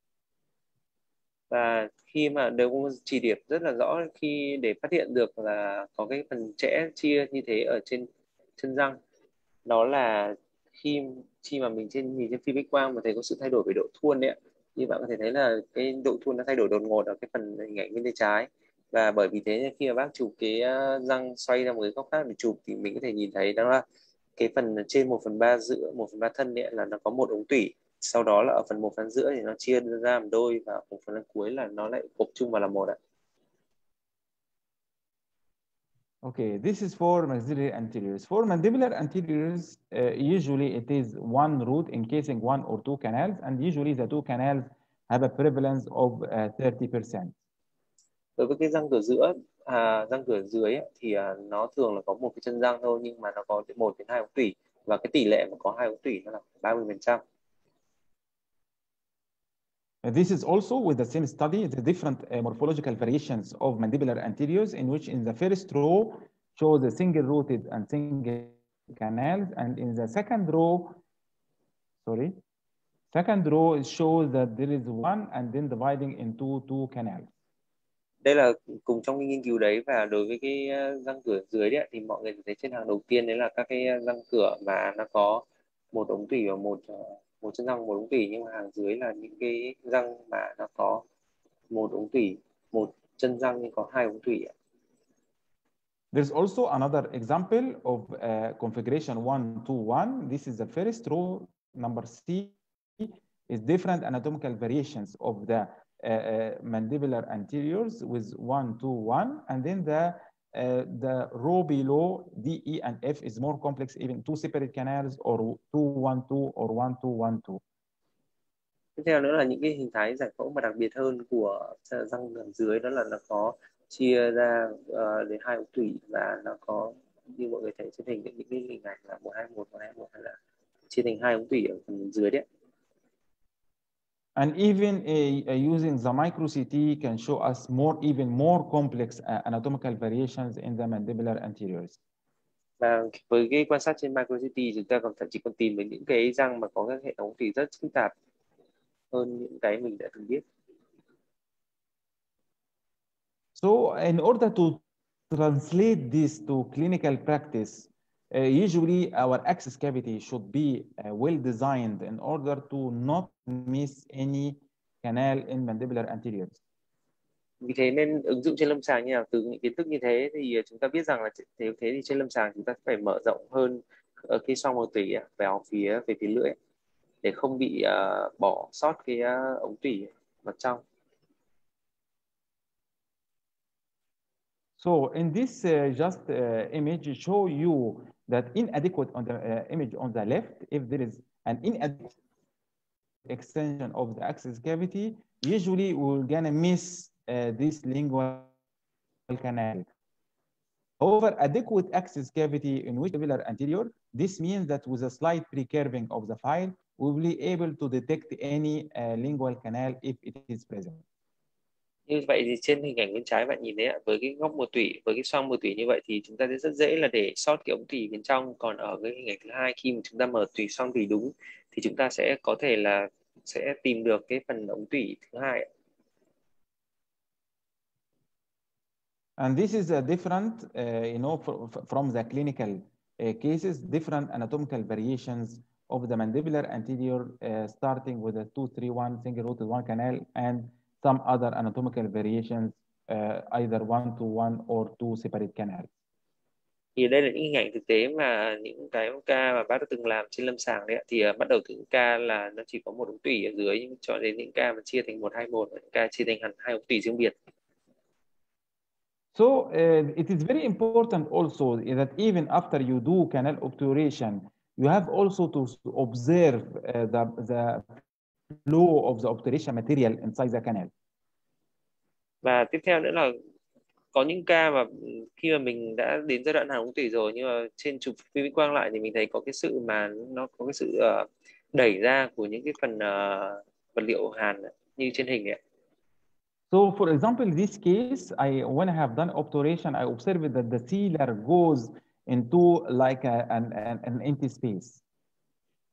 Và khi mà đều có chỉ điểm rất là rõ khi để phát hiện được là có cái phần chẽ chia như thế ở trên chân răng, đó là khi mà mình nhìn trên phim X quang mà thấy có sự thay đổi về độ thuôn đấy, thì bạn có thể thấy là cái độ thuôn nó thay đổi đột ngột ở cái phần hình ảnh bên tay trái. Và bởi vì thế khi mà bác chụp cái răng xoay ra một cái góc khác để chụp thì mình có thể nhìn thấy đó là cái phần trên 1/3 giữa 1/3 thân ấy là nó có một ống tủy, sau đó là ở phần 1/2 giữa thì nó chia ra làm đôi, và ở phần cuối là nó lại gộp chung vào là một ạ. Okay, this is for maxillary anteriors. For mandibular anteriors, usually it is one root encasing one or two canals, and usually the two canals have a prevalence of 30%. Đối với cái răng cửa giữa, răng cửa dưới ấy, thì nó thường là có một cái chân răng thôi, nhưng mà nó có 1 đến 2 ống tủy, và cái tỷ lệ mà có 2 ống tủy nó là 30%. This is also with the same study, the different morphological variations of mandibular anteriors, in which in the first row shows the single rooted and single canals, and in the second row shows that there is one and then dividing into two canals. Đây là cùng trong cái nghiên cứu đấy, và đối với cái răng cửa dưới đấy thì mọi người thấy trên hàng đầu tiên đấy là các cái răng cửa mà nó có một ống tủy và một chân răng một ống tủy, nhưng mà hàng dưới là những cái răng mà nó có một ống tủy, một chân răng nhưng có hai ống tủy. There's also another example of configuration 1-2-1. This is the first row. Number C is different anatomical variations of the mandibular anteriors with 1-2-1, and then the row below D, E, and F is more complex, even two separate canals or 2-1-2 or 1-2-1-2. Tiếp theo nữa là những cái hình thái giải phẫu mà đặc biệt hơn của răng dưới, đó là nó có chia ra đến hai ống tủy, và nó có như mọi người thấy trên hình những cái hình ảnh là 1-2-1, 1-2-1, hay là chia thành hai ống tủy ở phần dưới đấy. And even using the micro CT can show us even more complex anatomical variations in the mandibular anteriors. Và với cái quan sát trên micro CT, chúng ta thậm chí còn tìm được những cái răng mà có các hệ thống tủy rất phức tạp hơn những cái mình đã từng biết. So in order to translate this to clinical practice, usually our access cavity should be well designed in order to not miss any canal in mandibular anteriors. Vì thế nên ứng dụng trên lâm sàng như nào, từ những kiến thức như thế thì chúng ta biết rằng là thế thì trên lâm sàng chúng ta phải mở rộng hơn ở cái xoang màu tủy về phía lưỡi để không bị bỏ sót cái ống tủy vào trong. So in this image show you that inadequate on the image on the left, if there is an inadequate extension of the access cavity, usually we're gonna miss this lingual canal. However, adequate access cavity in which vestibular anterior, this means that with a slight pre-curving of the file, we will be able to detect any lingual canal if it is present. Như vậy thì trên hình ảnh bên trái bạn nhìn thấy ạ, với cái góc mùa tủy, với cái xoang mùa tủy như vậy thì chúng ta sẽ rất dễ là để sót cái ống tủy bên trong. Còn ở cái hình ảnh thứ hai, khi mà chúng ta mở tủy xoang tủy đúng thì chúng ta sẽ có thể là sẽ tìm được cái phần ống tủy thứ hai ạ. And this is a different, from the clinical cases, different anatomical variations of the mandibular anterior, starting with a 2-3-1 single-rooted one canal and some other anatomical variations, either 1-1 or 2 separate canals. Thì đây là những hình ảnh thực tế mà những cái ca mà bác đã từng làm trên lâm sàng đấy ạ. Thì bắt đầu từ những ca là nó chỉ có một ống tủy ở dưới, nhưng cho đến những ca mà chia thành 1-2-1, những ca chia thành hẳn 2 ống tủy riêng biệt. So it is very important also that even after you do canal obturation, you have also to observe the flow of the obturation material inside the canal. Và tiếp theo nữa là có những ca mà khi mà mình đã đến giai đoạn hàn ống tủy rồi, nhưng mà trên chụp phim X quang lại thì mình thấy có cái sự mà nó có cái sự đẩy ra của những cái phần vật liệu hàn như trên hình ấy. So for example, in this case, when I have done obturation, I observed that the sealer goes into like an empty space.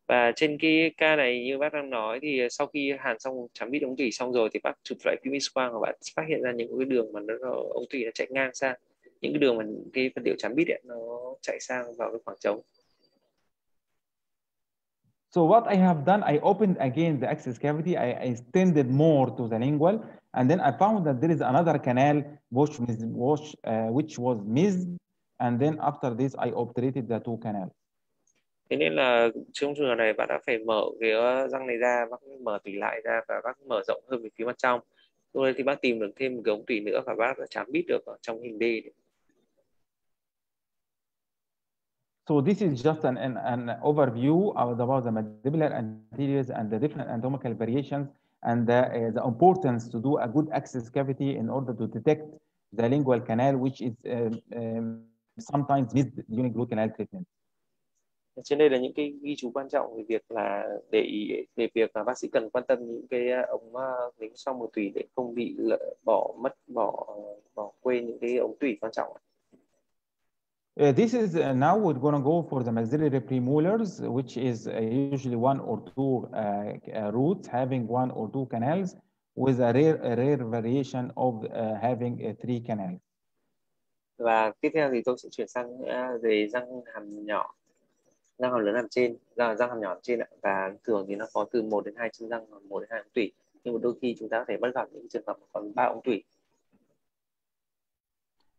Và trên cái ca này như bác đang nói thì sau khi hàn xong chấm bít ống tủy xong rồi thì bác chụp lại phim X quang và bạn phát hiện ra những cái đường mà ống tủy nó chạy ngang sang, những cái đường mà cái vật liệu chấm bít ấy, nó chạy sang vào cái khoảng trống. So what I have done, I opened again the access cavity, I extended more to the lingual, and then I found that there is another canal which was missed, and then after this I obturated the two canals. Thế nên là trong trường hợp này bạn đã phải mở cái răng này ra, bác mở tủy lại ra và bác mở rộng hơn về phía mặt trong. Lúc đấy thì bác tìm được thêm một cái ống tủy nữa và bác đã chám bít được ở trong hình D. So this is just an overview about the mandibular anteriors and the different anatomical variations and the importance to do a good access cavity in order to detect the lingual canal, which is sometimes missed during root canal treatment. Trên đây là những cái ghi chú quan trọng về việc là để ý về việc là bác sĩ cần quan tâm những cái ống dính xoang mùa tủy để không bị bỏ quên những cái ống tủy quan trọng. This is now we're going to go for the maxillary premolars, which is usually 1 or 2 roots having 1 or 2 canals, with a rare variation of having 3 canals. Và tiếp theo thì tôi sẽ chuyển sang về răng hàm nhỏ, răng hàm lớn hàm trên, răng hàm nhỏ hàm trên ạ. Và thường thì nó có từ 1 đến 2 chân răng, 1 đến 2 ống tủy. Nhưng mà đôi khi chúng ta có thể bắt gặp những trường hợp còn 3 ống tủy.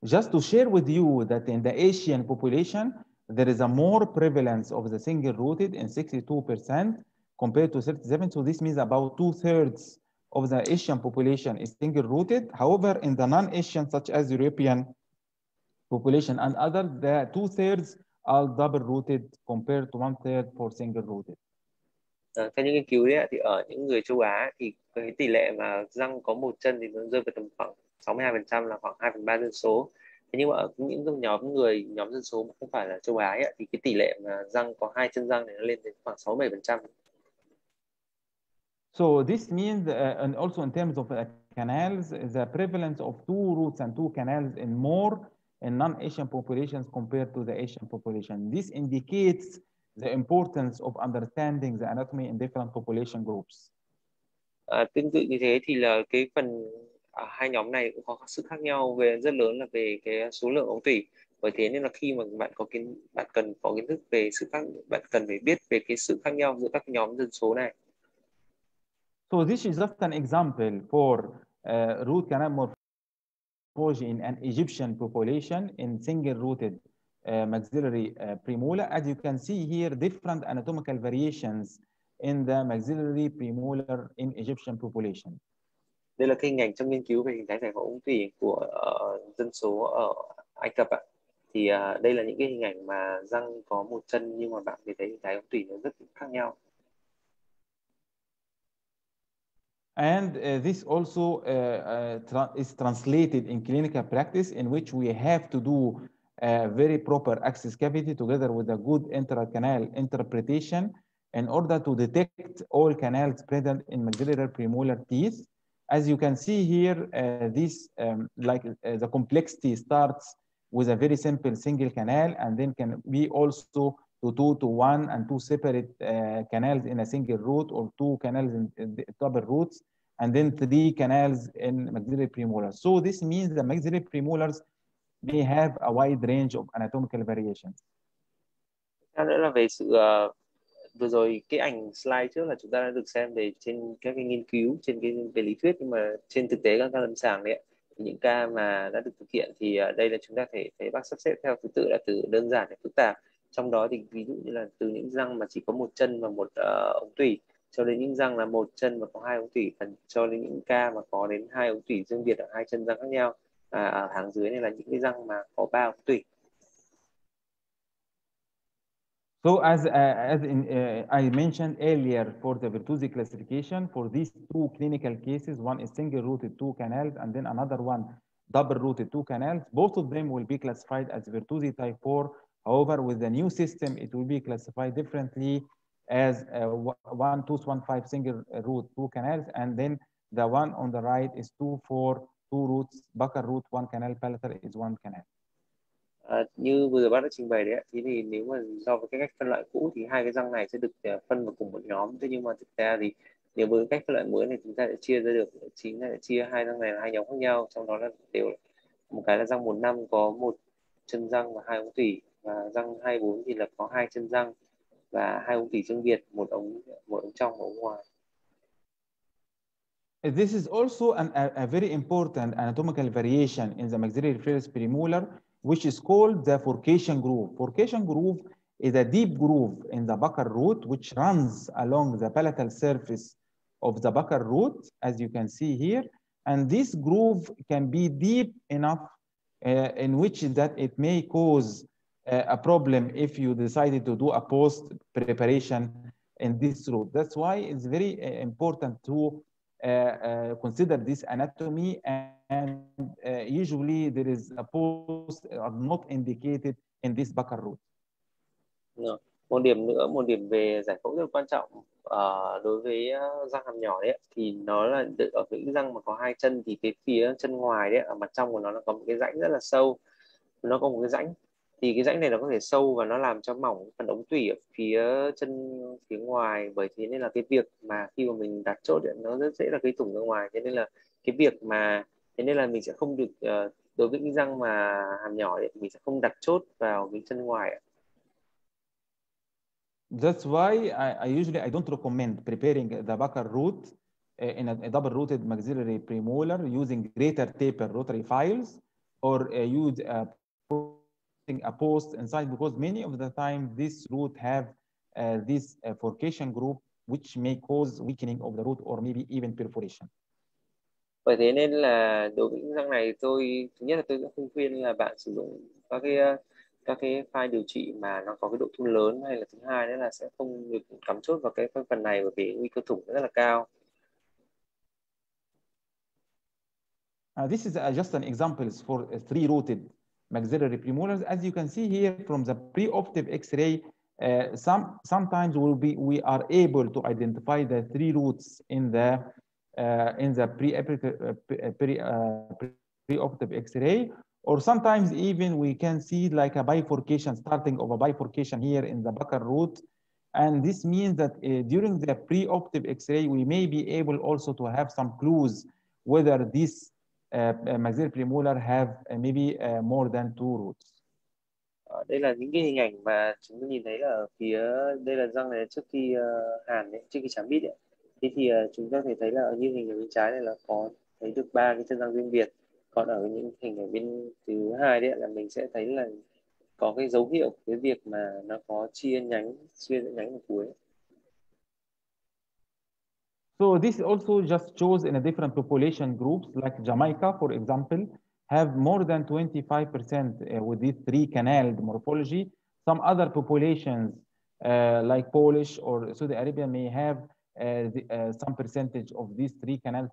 Just to share with you that in the Asian population, there is a more prevalence of the single-rooted in 62% compared to 37. So this means about 2/3 of the Asian population is single-rooted. However, in the non-Asian, such as European population and others, the 2/3 are double-rooted compared to 1/3 for single-rooted. Theo những nghiên cứu đấy, thì ở những người châu Á thì cái tỷ lệ mà răng có một chân thì nó rơi vào tầm khoảng 62%, là khoảng 2/3 dân số. Thế nhưng mà ở những nhóm dân số mà không phải là châu Á ấy, thì cái tỷ lệ mà răng có 2 chân răng này nó lên đến khoảng 67%. So this means, and also in terms of canals, the prevalence of 2 roots and 2 canals in more in non-Asian populations compared to the Asian population. This indicates the importance of understanding the anatomy in different population groups. Tương tự như thế thì là cái phần hai nhóm này cũng có sự khác nhau rất lớn là về cái số lượng ống tủy. Bởi thế nên là khi mà bạn cần có kiến thức về bạn cần phải biết về cái sự khác nhau giữa các nhóm dân số này. So this is just an example for root canal morphology in an Egyptian population in single-rooted maxillary premolar. As you can see here, different anatomical variations in the maxillary premolar in Egyptian population. Đây là cái hình ảnh trong nghiên cứu về hình thái giải phẫu ống tủy của dân số ở Ai Cập ạ. Thì đây là những cái hình ảnh mà răng có một chân nhưng mà bạn thấy hình thái ống tủy nó rất khác nhau. And this also is translated in clinical practice, in which we have to do very proper access cavity together with a good intracanal interpretation in order to detect all canals present in maxillary premolar teeth. As you can see here, the complexity starts with a very simple single canal, and then can be also to 2 to 1 and 2 separate canals in a single root, or 2 canals in double roots, and then 3 canals in maxillary premolars. So this means the maxillary premolars may have a wide range of anatomical variations. Theo nữa là về sự vừa rồi cái ảnh slide trước là chúng ta đã được xem về trên các cái nghiên cứu trên cái về lý thuyết, nhưng mà trên thực tế các ca lâm sàng đấy, những ca mà đã được thực hiện thì đây là chúng ta thấy bác sắp xếp theo thứ tự là từ đơn giản đến phức tạp. Trong đó thì ví dụ như là từ những răng mà chỉ có một chân và một ống tủy, cho đến những răng là một chân và có 2 ống tủy, cho đến những ca mà có đến 2 ống tủy riêng biệt ở 2 chân răng khác nhau. Ở hàng dưới này là những cái răng mà có 3 ống tủy. So as I mentioned earlier, for the Bertuzzi classification, for these 2 clinical cases, one is single-rooted 2 canals, and then another one double-rooted 2 canals. Both of them will be classified as Bertuzzi type 4. However, with the new system, it will be classified differently as 1 tooth 1 5 single-root 2 canals, and then the one on the right is 2 4 2 roots, buccal root 1 canal, palatal is 1 canal. Như vừa rồi bác đã trình bày đấy, thì nếu mà so với cái cách phân loại cũ thì 2 cái răng này sẽ được phân vào cùng một nhóm. Thế nhưng mà thực ra thì nếu với cách phân loại mới này, chúng ta sẽ chia ra được, chính là chia 2 răng này là 2 nhóm khác nhau. Trong đó là đều một cái là răng 15 có 1 chân răng và 2 ống tủy, và răng 24 thì là có 2 chân răng và 2 ống tủy riêng biệt, một ống trong và ống ngoài. This is also a very important anatomical variation in the maxillary reflex premolar, which is called the forcation groove. Forcation groove is a deep groove in the buccal root, which runs along the palatal surface of the buccal root, as you can see here. And this groove can be deep enough in which that it may cause a problem if you decided to do a post preparation in this root. That's why it's very important to consider this anatomy, and usually there is a post are not indicated in this buccal root. Một điểm nữa, một điểm về giải phẫu rất là quan trọng đối với răng hàm nhỏ đấy, thì nó là ở những răng mà có 2 chân thì cái phía chân ngoài đấy, ở mặt trong của nó có một cái rãnh rất là sâu, nó có một cái rãnh, thì cái rãnh này nó có thể sâu và nó làm cho mỏng phần ống tủy ở phía chân phía ngoài. Bởi thế nên là cái việc mà khi mà mình đặt chốt ấy, nó rất dễ là gây thủng ra ngoài. Thế nên là cái việc mà mình sẽ không được đối với những răng mà hàm nhỏ ấy, mình sẽ không đặt chốt vào cái chân ngoài ấy. That's why I don't recommend preparing the buccal root in a double-rooted maxillary premolar using greater taper rotary files, or use putting a post inside, because many of the time this root have this forcation groove, which may cause weakening of the root or maybe even perforation. Bởi thế nên là đối với những răng này, thứ nhất là tôi sẽ không khuyên là bạn sử dụng các cái file điều trị mà nó có cái độ thun lớn, hay là thứ hai nữa là sẽ không được cắm chốt vào cái phần này, bởi vì nguy cơ thủng rất là cao. This is just an example for 3-rooted maxillary premolars. As you can see here from the preoperative X-ray, sometimes we are able to identify the 3 roots in the preoperative X-ray, or sometimes even we can see like a bifurcation, starting of a bifurcation here in the buccal root. And this means that during the preoperative X-ray, we may be able also to have some clues whether this maxillary premolar have maybe more than 2 roots. Đây là những cái hình ảnh mà chúng ta nhìn thấy là ở phía đây là răng này trước khi hàn đấy, trước khi trám bít ấy. Thế thì chúng ta thể thấy là như hình ở bên trái này là có thấy được 3 cái chân răng riêng biệt. Còn ở những hình ở bên thứ hai đấy là mình sẽ thấy là có cái dấu hiệu cái việc mà nó có chia nhánh ở cuối. So this also just shows in a different population groups, like Jamaica, for example, have more than 25% with these 3 canaled morphology. Some other populations like Polish or Saudi Arabia may have some percentage of these three canal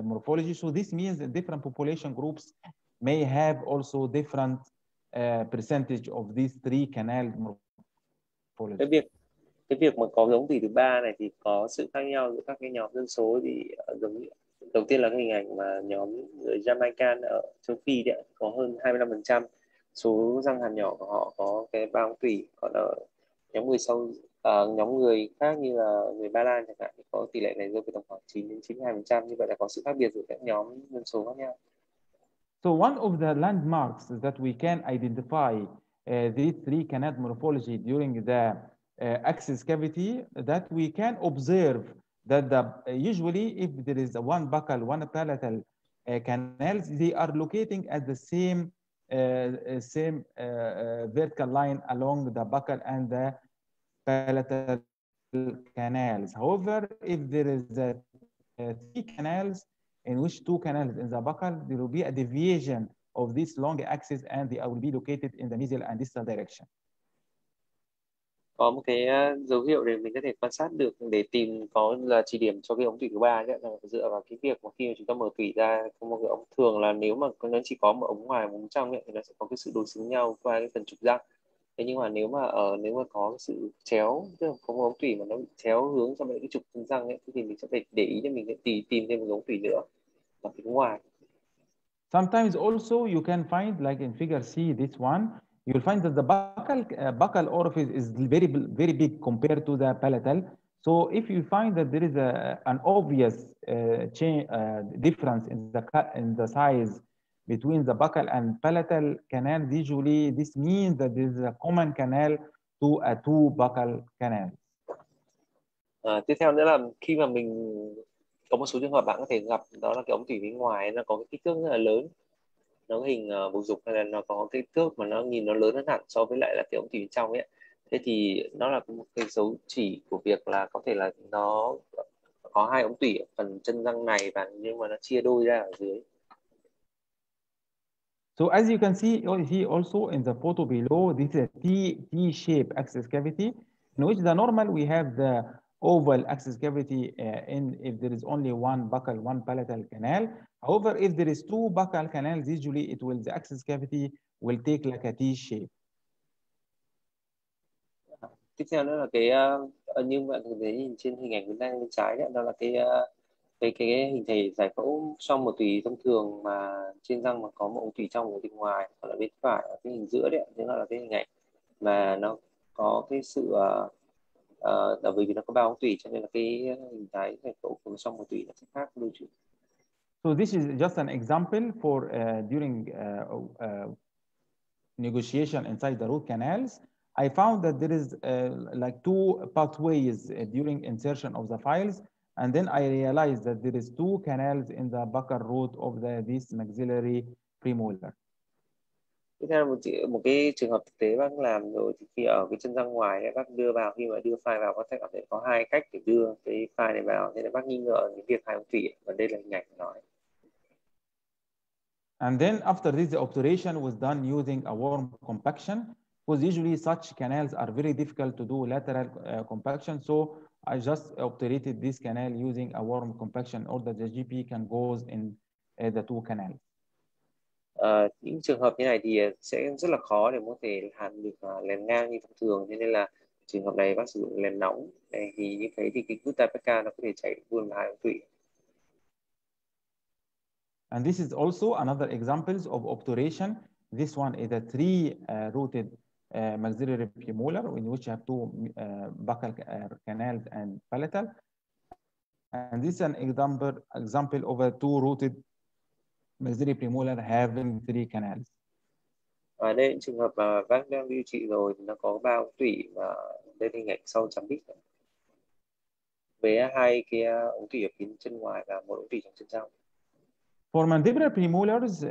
morphology. So this means that different population groups may have also different percentage of these three canal morphology. Cái việc mà có giống tùy thứ ba này thì có sự khác nhau giữa các cái nhóm dân số. Thì giống như đầu tiên là cái hình ảnh mà nhóm người Jamaican ở châu Phi đấy, có hơn 25% số răng hàm nhỏ của họ có cái bao ống tủy. Còn ở nhóm người nhóm người khác như là người Ba Lan chẳng hạn thì có tỷ lệ này rơi vào tầm khoảng 9 đến 92%. Như vậy là có sự khác biệt giữa các nhóm dân số khác nhau. So one of the landmarks that we can identify these three canal morphology during the axis cavity, that we can observe that usually if there is one buccal, one palatal canals, they are locating at the same vertical line along the buccal and the palatal canals. However, if there is three canals, in which two canals in the buccal, there will be a deviation of this long axis and they will be located in the mesial and distal direction. Có một cái dấu hiệu để mình có thể quan sát được để tìm có là chỉ điểm cho cái ống tủy thứ ba là dựa vào cái việc mà khi mà chúng ta mở tủy ra có một cái ống, thường là nếu mà nó chỉ có một ống ngoài một ống trong ấy, thì nó sẽ có cái sự đối xứng nhau qua cái phần trục răng. Thế nhưng mà nếu mà có cái sự chéo, tức là có một ống tủy mà nó bị chéo hướng sang cái trục chân răng ấy, thì mình sẽ phải để ý để mình sẽ tìm thêm một ống tủy nữa ở phía ngoài. Sometimes also you can find, like in figure C, this one, you'll find that the buccal orifice is very big compared to the palatal. So if you find that there is an obvious difference in the size between the buccal and palatal canal, usually this means that there is a common canal to a two buccal canal. Tiếp theo nữa là khi mà mình có một số trường hợp bạn có thể gặp đó là cái ống tủy bên ngoài nó có cái kích thước rất là lớn, nó có hình bầu dục, hay là nó có kích thước mà nó nhìn nó lớn hơn hẳn so với lại là cái ống tủy bên trong ấy. Thế thì nó là một cái dấu chỉ của việc là có thể là nó có hai ống tủy ở phần chân răng này và nhưng mà nó chia đôi ra ở dưới. So as you can see here also in the photo below, this is a T-shaped axis cavity, in which the normal we have the oval axis cavity if there is only one buccal, one palatal canal. However, if there is two buccal canals, usually the axis cavity will take like a T shape. Tiếp theo nữa là cái như bạn thấy nhìn trên hình ảnh bên trái đấy, đó là cái hình thể giải phẫu xoong một tủy thông thường mà trên răng mà có một ống tủy trong và bên ngoài. Còn là bên phải ở cái hình giữa đấy, thế là cái hình ảnh mà nó có cái sự bởi vì nó có ba ống tủy cho nên là cái hình thái giải phẫu của xoong một tủy nó sẽ khác đôi chút. So this is just an example for during negotiation inside the root canals. I found that there is like two pathways during insertion of the files, and then I realized that there is two canals in the buccal root of this maxillary premolar. Tiếp theo một cái trường hợp thực tế bác làm rồi thì khi ở cái chân răng ngoài bác đưa vào, khi mà đưa file vào có thể cảm thấy có hai cách để đưa cái file này vào, nên là bác nghi ngờ cái việc hai ống tủy, và đây là hình ảnh nói. And then after this, the obturation was done using a worm compaction, because usually such canals are very difficult to do lateral compaction. So I just obturated this canal using a worm compaction, or that the GP can go in the two canals. Những trường hợp như này thì sẽ rất là khó để có thể hàn được lèn ngang như thông thường, thế nên là trường hợp này bác sử dụng lèn nóng. Thì như thế thì cái Gutapeka nó có thể chảy luôn vào hai ống tủy. And this is also another examples of obturation. This one is a three-rooted maxillary premolar, in which you have two buccal canals and palatal. And this is an example of a two-rooted maxillary premolar having three canals. Đây là trường hợp mà bác đang điều trị rồi thì nó có ba ống tủy, và đây là hình ảnh sau chấm đích với hai cái ống tủy ở phía chân ngoài và một ống tủy trong chân trong. For mandibular premolars,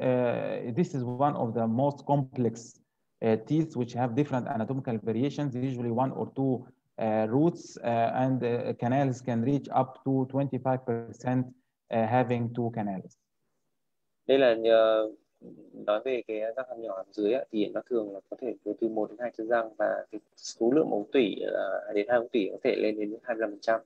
this is one of the most complex teeth which have different anatomical variations, usually one or two roots, and canals can reach up to 25% having two canals. Đây là nói về cái răng hàm nhỏ hàm dưới thì nó thường là có thể từ 1 đến 2 chân răng, và cái số lượng ống tủy đến 2 ống tủy có thể lên đến 25%.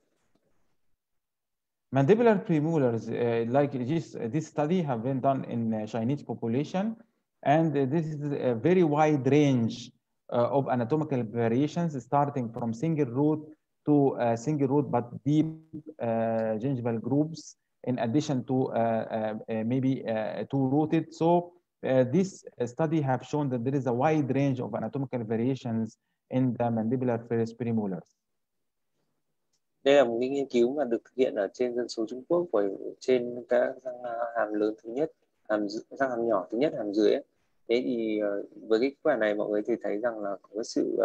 Mandibular premolars, like this study have been done in Chinese population, and this is a very wide range of anatomical variations, starting from single root to single root but deep gingival grooves, in addition to maybe two-rooted. So this study have shown that there is a wide range of anatomical variations in the mandibular premolars. Đây là một cái nghiên cứu mà được thực hiện ở trên dân số Trung Quốc, trên các răng hàm lớn thứ nhất, răng hàm nhỏ thứ nhất, hàm dưới ấy. Thế thì với cái kết quả này mọi người thì thấy rằng là có sự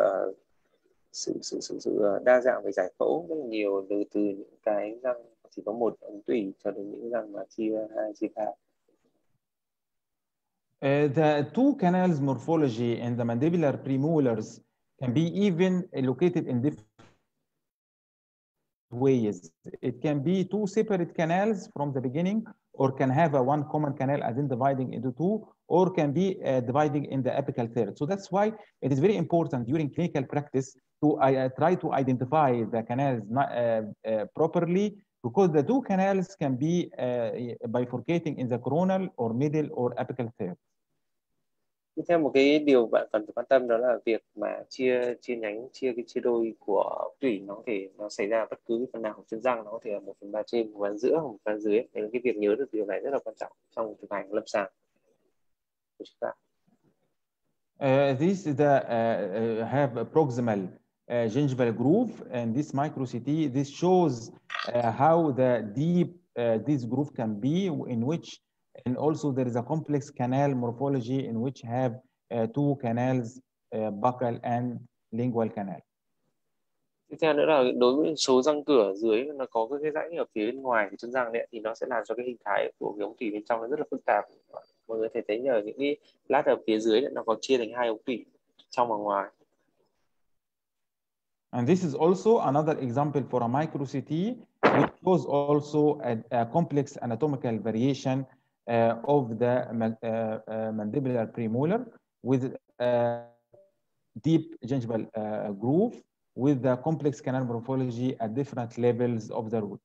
đa dạng về giải phẫu rất là nhiều, từ những cái răng chỉ có một ống tủy cho đến những răng mà chia 2, chia 3. The two canals morphology in the mandibular premolars can be even located in different ways. It can be two separate canals from the beginning, or can have a one common canal and then dividing into two, or can be dividing in the apical third. So that's why it is very important during clinical practice to try to identify the canals properly, because the two canals can be bifurcating in the coronal or middle or apical third. Tiếp theo một cái điều bạn cần phải quan tâm đó là việc mà chia đôi của ống tủy nó xảy ra bất cứ phần nào của chân răng, nó có thể là 1/3 trên, 1/3 giữa, 1/3 dưới. Nên cái việc nhớ được điều này rất là quan trọng trong thực hành lâm sàng của chúng ta. This is the have a proximal gingival groove, and this micro CT, this shows how the deep this groove can be, in which, and also there is a complex canal morphology in which have two canals, buccal and lingual canal. Tiếp theo nữa là đối với số răng cửa ở dưới, nó có cái rãnh ở phía bên ngoài của chân răng đấy, thì nó sẽ làm cho cái hình thái của cái ống tủy bên trong nó rất là phức tạp. Mọi người thể thấy nhờ những cái lát ở phía dưới nó có chia thành hai ống tủy, trong và ngoài. And this is also another example for a micro CT, which shows also a complex anatomical variation of the mandibular premolar with deep gingival groove with the complex canal morphology at different levels of the root.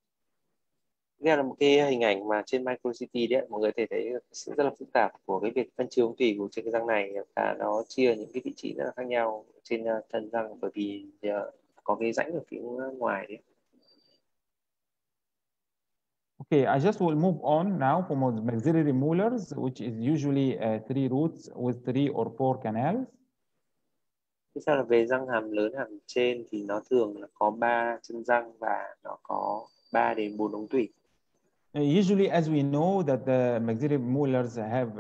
Đây là một cái hình ảnh mà trên micro CT đấy, mọi người thể thấy sự rất là phức tạp của cái việc phân chia ống tủy của trên cái răng này, và nó chia những cái vị trí rất là khác nhau trên thân răng, bởi vì có cái rãnh ở phía ngoài đấy. Okay, I just will move on now for maxillary molars, which is usually 3 roots with 3 or 4 canals. Tiếp theo là về răng hàm lớn hàm trên, thì nó thường là có 3 chân răng và nó có 3 đến 4 ống tủy. Usually, as we know, that the maxillary molars have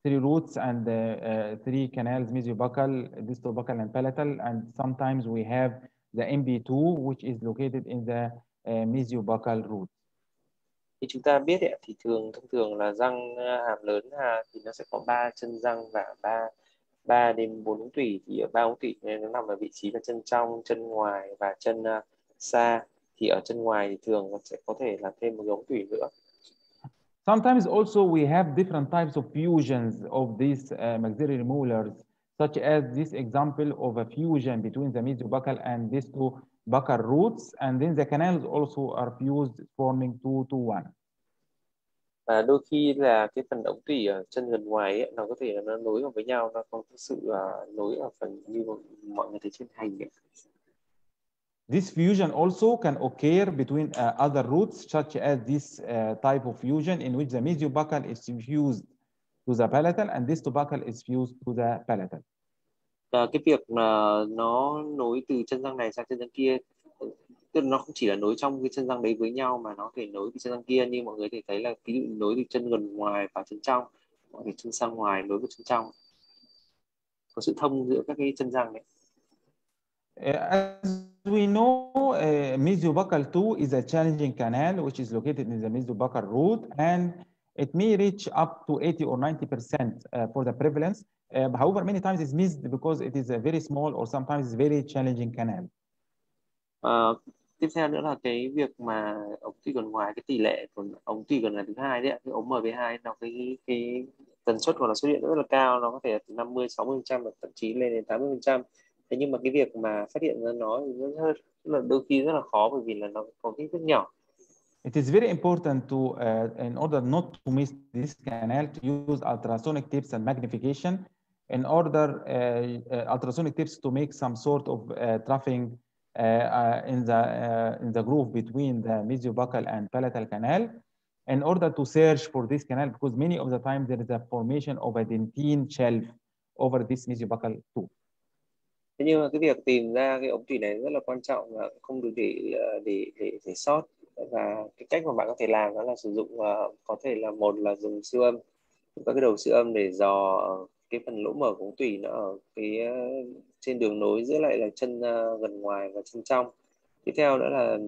3 roots and 3 canals, mesiobuccal, distobuccal, and palatal, and sometimes we have the MB2, which is located in the mesiobuccal root. Thì chúng ta biết ấy, thì thông thường là răng hàm lớn thì nó sẽ có 3 chân răng và 3 đến 4 ống tủy. Thì ở 3 ống tủy nó nằm ở vị trí là chân trong, chân ngoài và chân xa. Thì ở chân ngoài thì thường sẽ có thể là thêm một ống tủy nữa. Sometimes also we have different types of fusions of these maxillary molars, such as this example of a fusion between the mesiobuccal and distobuccal roots, and then the canals also are fused, forming 2 to 1. Và đôi khi là cái phần ống tủy ở chân gần ngoài ấy, nó có thể là nó nối vào với nhau, nó có sự nối ở phần như mọi người thấy trên hình ấy. This fusion also can occur between other roots, such as this type of fusion in which the mesiobuccal is fused to the palatal and distobuccal is fused to the palatal. Và cái việc mà nó nối từ chân răng này sang chân răng kia, tức là nó không chỉ là nối trong cái chân răng đấy với nhau, mà nó có thể nối từ chân răng kia, như mọi người thể thấy là ví dụ nối từ chân gần ngoài vào chân trong, hoặc từ chân sang ngoài nối vào chân trong, có sự thông giữa các cái chân răng đấy. As we know, mesiobuccal 2 is a challenging canal which is located in the mesiobuccal root, and it may reach up to 80 or 90% for the prevalence. However, many times it's missed because it is a very small or sometimes it's very challenging canal. Tiếp theo nữa là cái việc mà ống tủy gần ngoài, cái tỷ lệ của ống tủy gần là thứ hai đấy, cái ống MB2 nó cái tần suất của nó xuất hiện rất là cao, nó có thể là từ 50-60%, thậm chí lên đến 80%. Thế nhưng mà cái việc mà phát hiện ra nó thì nó là đôi khi rất là khó, bởi vì là nó có kích thước nhỏ. It is very important to, in order not to miss this canal, to use ultrasonic tips and magnification in order ultrasonic tips to make some sort of troughing in the groove between the mesiobuccal and palatal canal in order to search for this canal, because many of the time there is a formation of a dentine shelf over this mesiobuccal tooth. Thế nhưng mà cái việc tìm ra cái ống tủy này rất là quan trọng và không được để sót. Và cái cách mà bạn có thể làm đó là sử dụng có thể là một là dùng siêu âm, các cái đầu siêu âm để dò cái phần lỗ mở của ống tủy nó ở cái trên đường nối giữa lại là chân gần ngoài và chân trong. Tiếp theo nữa là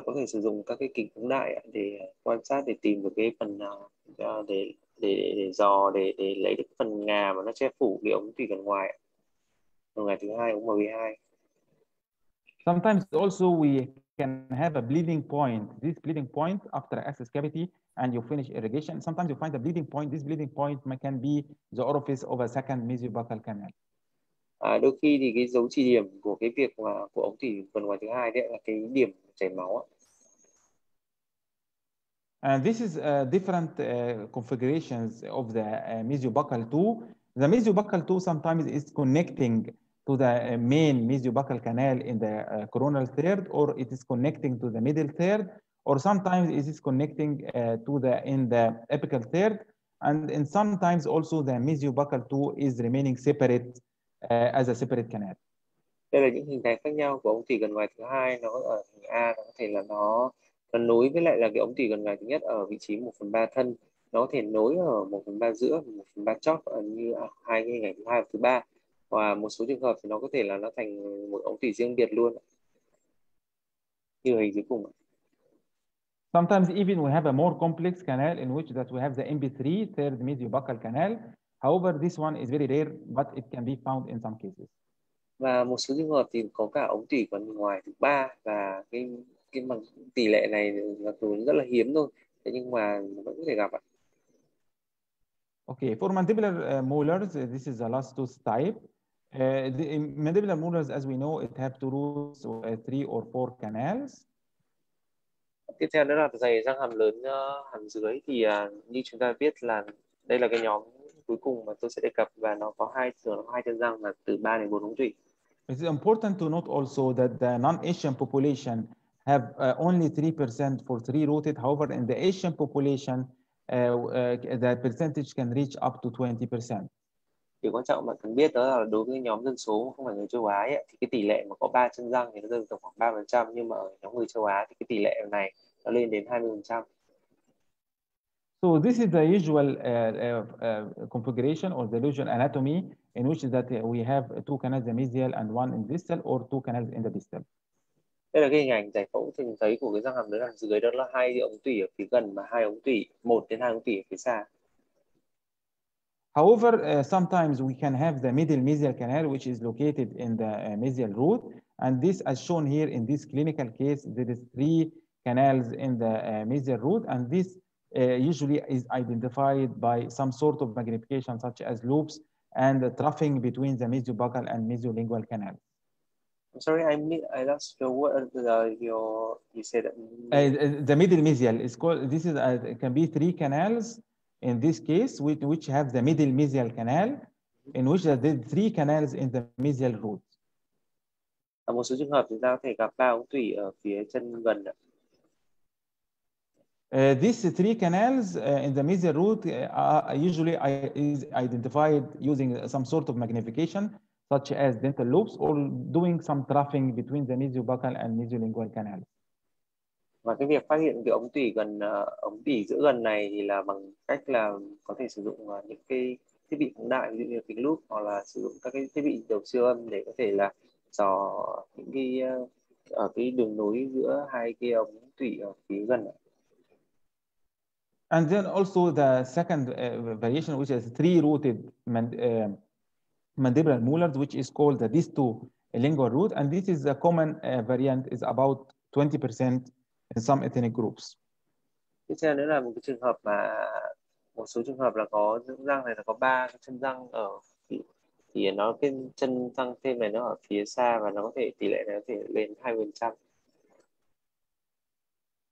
có thể sử dụng các cái kính phóng đại để quan sát, để tìm được cái phần để dò để lấy được phần ngà mà nó che phủ cái ống tủy gần ngoài, ống ngoài thứ hai, ống MB2. Sometimes also we can have a bleeding point. This bleeding point after access cavity and you finish irrigation. Sometimes you find a bleeding point. This bleeding point can be the orifice of a second mesiobuccal canal. Đôi khi thì cái dấu chỉ điểm của cái việc mà của ống tủy phần ngoài thứ hai đấy là cái điểm chảy máu. And this is different configurations of the mesiobuccal tooth. The mesiobuccal tooth sometimes is connecting to the main mesiobuccal canal in the coronal third, or it is connecting to the middle third, or sometimes it is connecting in the apical third, and sometimes also the mesiobuccal tooth is remaining separate as a separate canal. Đây là những hình thái khác nhau của ống tủy gần ngoài thứ hai. Nó ở hình A, nó có thể là nó nối với lại là cái ống tủy gần ngoài thứ nhất ở vị trí 1/3 thân. Nó có thể nối ở 1/3 giữa, 1/3 chót như hai cái hình ảnh thứ hai và thứ ba. Và một số trường hợp thì nó có thể là nó thành một ống tủy riêng biệt luôn, như hình dưới cùng. Sometimes even we have a more complex canal in which that we have the MP3 third mesiobuccal canal. However, this one is very rare, but it can be found in some cases. Và một số trường hợp thì có cả ống tủy gần ngoài thứ ba, và cái bằng tỷ lệ này là rất là hiếm thôi, thế nhưng mà vẫn có thể gặp ạ. Okay, for mandibular molars, this is the last tooth type. The mandibular molars, as we know, it have two roots, 3 or 4 canals. Tiếp theo đó là dày răng hàm lớn hàm dưới, thì như chúng ta biết là đây là cái nhóm cuối cùng mà tôi sẽ đề cập, và nó có hai chân răng và từ 3 đến 4 ống tủy. It's important to note also that the non-Asian population have only 3% for 3-rooted. However, in the Asian population, the percentage can reach up to 20%. Điều quan trọng bạn cần biết đó là đối với nhóm dân số không phải người châu Á ấy, thì cái tỷ lệ mà có 3 chân răng thì nó rơi vào khoảng 3%, nhưng mà ở nhóm người châu Á thì cái tỷ lệ này nó lên đến 20%. So this is the usual configuration or the usual anatomy in which that we have 2 canals, the mesial and 1 in distal, or 2 canals in the distal. Đây là cái hình ảnh giải phẫu thường thấy của cái răng hàm lớn hàm dưới, đó là 2 ống tủy ở phía gần và 1 đến 2 ống tủy ở phía xa. However, sometimes we can have the middle mesial canal, which is located in the mesial root, and this, as shown here in this clinical case, there is 3 canals in the mesial root, and this usually is identified by some sort of magnification, such as loops and troughing between the mesiobuccal and mesiolingual canals. I'm sorry, I lost your word. You said the middle mesial is called. This is it can be 3 canals in this case, which have the middle mesial canal, in which there are 3 canals in the mesial root. Ở một số trường hợp chúng ta có thể gặp 3 ống tủy ở phía chân gần. These 3 canals in the mesial root usually is identified using some sort of magnification, such as dental loops, or doing some troughing between the mesiobuccal and mesiolingual canals. Và cái việc phát hiện cái ống tủy giữa gần này thì là bằng cách là có thể sử dụng những cái thiết bị phóng đại, ví dụ như kính lúp, hoặc là sử dụng các cái thiết bị đầu siêu âm để có thể là dò những cái ở cái đường nối giữa 2 cái ống tủy ở phía gần. And then also the second variation, which is 3-rooted mandibular molars, which is called the distolingual root, and this is a common variant, is about 20% in some ethnic groups. Tiếp theo nữa là một số trường hợp là có răng này là có 3 chân răng ở thì nó cái chân răng thêm này nó ở phía xa, và nó có thể tỷ lệ này có thể lên 20%.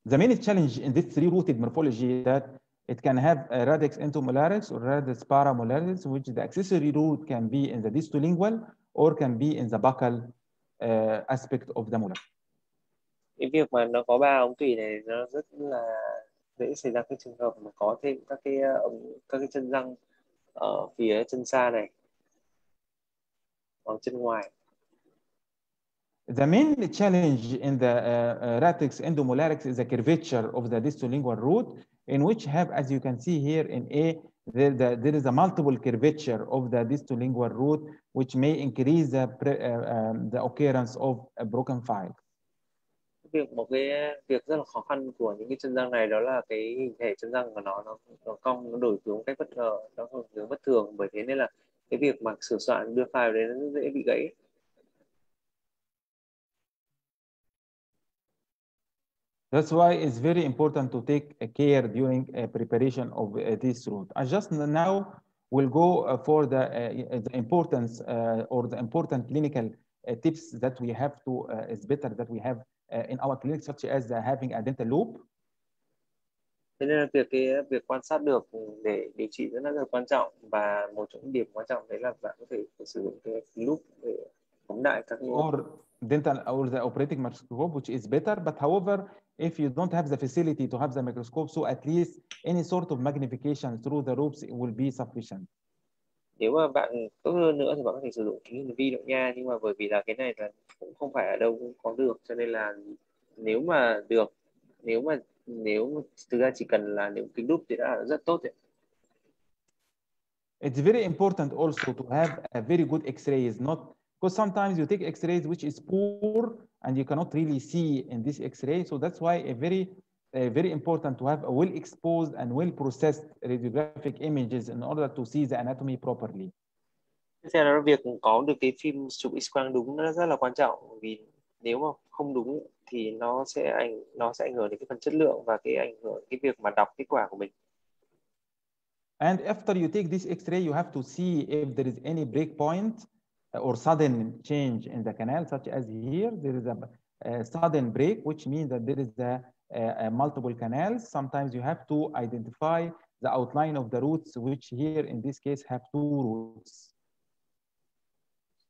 The main challenge in this three-rooted morphology that it can have a radix entomolaris or radix paramolaris, which the accessory root can be in the distolingual or can be in the buccal aspect of the molar. Cái việc mà nó có ba ống tủy này nó rất là dễ xảy ra cái trường hợp mà có thêm các cái chân răng ở phía chân xa này hoặc chân ngoài. The main challenge in the radix endomolaris is the curvature of the distolingual root, in which have, as you can see here in A, there is a multiple curvature of the distolingual root, which may increase the occurrence of a broken file. Một cái việc rất là khó khăn của những cái chân răng này đó là cái hình thể chân răng của nó cong, nó đổi hướng cách bất ngờ, nó đổi hướng bất thường, bởi thế nên là cái việc mà sửa soạn đưa file đấy nó rất dễ bị gãy. That's why it's very important to take care during preparation of this root. I just now will go for the importance or the important clinical tips that we have to, is better that we have in our clinic, such as having a dental loop. Thế nên là việc quan sát được để điều trị rất là quan trọng, và một trong những điểm quan trọng đấy là bạn có thể sử dụng cái loop để phóng đại các cái or dental or the operating microscope, which is better. But however, if you don't have the facility to have the microscope, so at least any sort of magnification through the loops will be sufficient. Nếu mà bạn tốt hơn nữa thì bạn có thể sử dụng kính hiển vi động nha, nhưng mà bởi vì là cái này là cũng không phải ở đâu cũng có được, cho nên là nếu mà được, nếu thực ra chỉ cần là nếu kính đúp thì đã là rất tốt rồi. It's very important also to have a very good X-rays, not because sometimes you take X-rays which is poor and you cannot really see in this X-ray. So that's why very important to have a well-exposed and well-processed radiographic images in order to see the anatomy properly. Tiếp theo là việc có được cái phim chụp X-quang đúng nó rất là quan trọng, vì nếu mà không đúng thì nó sẽ ảnh hưởng đến cái phần chất lượng và cái ảnh hưởng cái việc mà đọc kết quả của mình. And after you take this X-ray, you have to see if there is any break point or sudden change in the canal, such as here, there is a sudden break, which means that there is a multiple canals. Sometimes you have to identify the outline of the roots, which here in this case have two roots.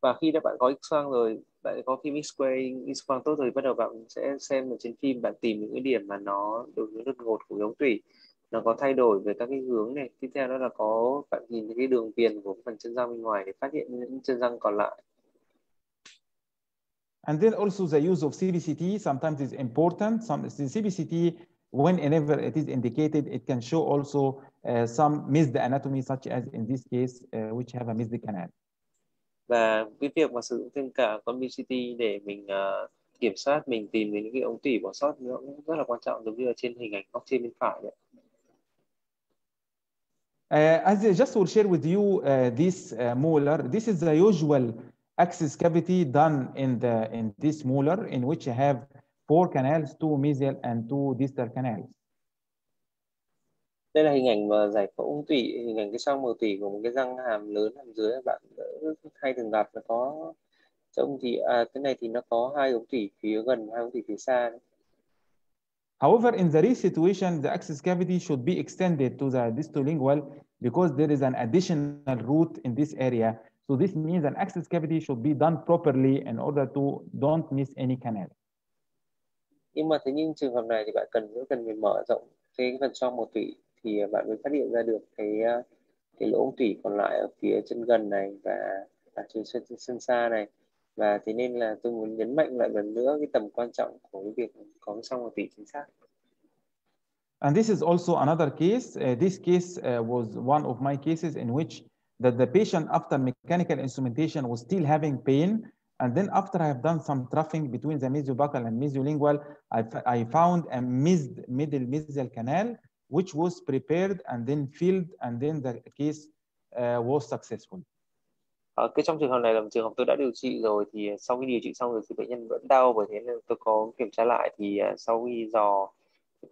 Và khi đã bạn có X-quang rồi, bạn có phim X-quang tốt rồi, bắt đầu bạn sẽ xem ở trên phim, bạn tìm những cái điểm mà nó đổi hướng đột ngột của ống tủy, nó có thay đổi về các cái hướng này. Tiếp theo đó là bạn nhìn thấy cái đường viền của phần chân răng bên ngoài để phát hiện những chân răng còn lại. And then also the use of CBCT sometimes is important. The CBCT, whenever it is indicated, it can show also some missed anatomy, such as in this case, which have a missed canal. Và cái việc mà sử dụng thêm cả con BCT để mình kiểm soát, mình tìm những cái ống tủy bỏ sót nó cũng rất là quan trọng, giống như là trên hình ảnh góc trên bên phải đấy. As I just will share with you this molar, this is the usual axis cavity done in this molar, in which I have 4 canals, 2 mesial and 2 distal canals. Đây là hình ảnh mà giải phẫu ống tủy, hình ảnh cái xoang màu tủy của một cái răng hàm lớn hàm dưới, bạn hay thường gặp là có trông thì cái này thì nó có 2 ống tủy phía gần, 2 ống tủy phía xa đấy. However, in the resituation, the axis cavity should be extended to the distolingual because there is an additional root in this area. So this means an axis cavity should be done properly in order to don't miss any canal. Nhưng mà thế nhưng trường hợp này thì bạn cần phải mở rộng cái phần xoang màu tủy thì bạn mới phát hiện ra được cái lỗ ống tủy còn lại ở phía chân gần này và trên chân xa này. Và thế nên là tôi muốn nhấn mạnh lại lần nữa cái tầm quan trọng của cái việc có cái xoang màu tủy chính xác. And this is also another case. This case was one of my cases in which the patient, after mechanical instrumentation, was still having pain. And then after I have done some troughing between the mesiobuccal and mesiolingual, I found a missed middle mesial canal, which was prepared and then filled, and then the case was successful. Cái trong trường hợp này là một trường hợp tôi đã điều trị rồi, thì sau khi điều trị xong rồi thì bệnh nhân vẫn đau, bởi thế nên tôi có kiểm tra lại, thì sau khi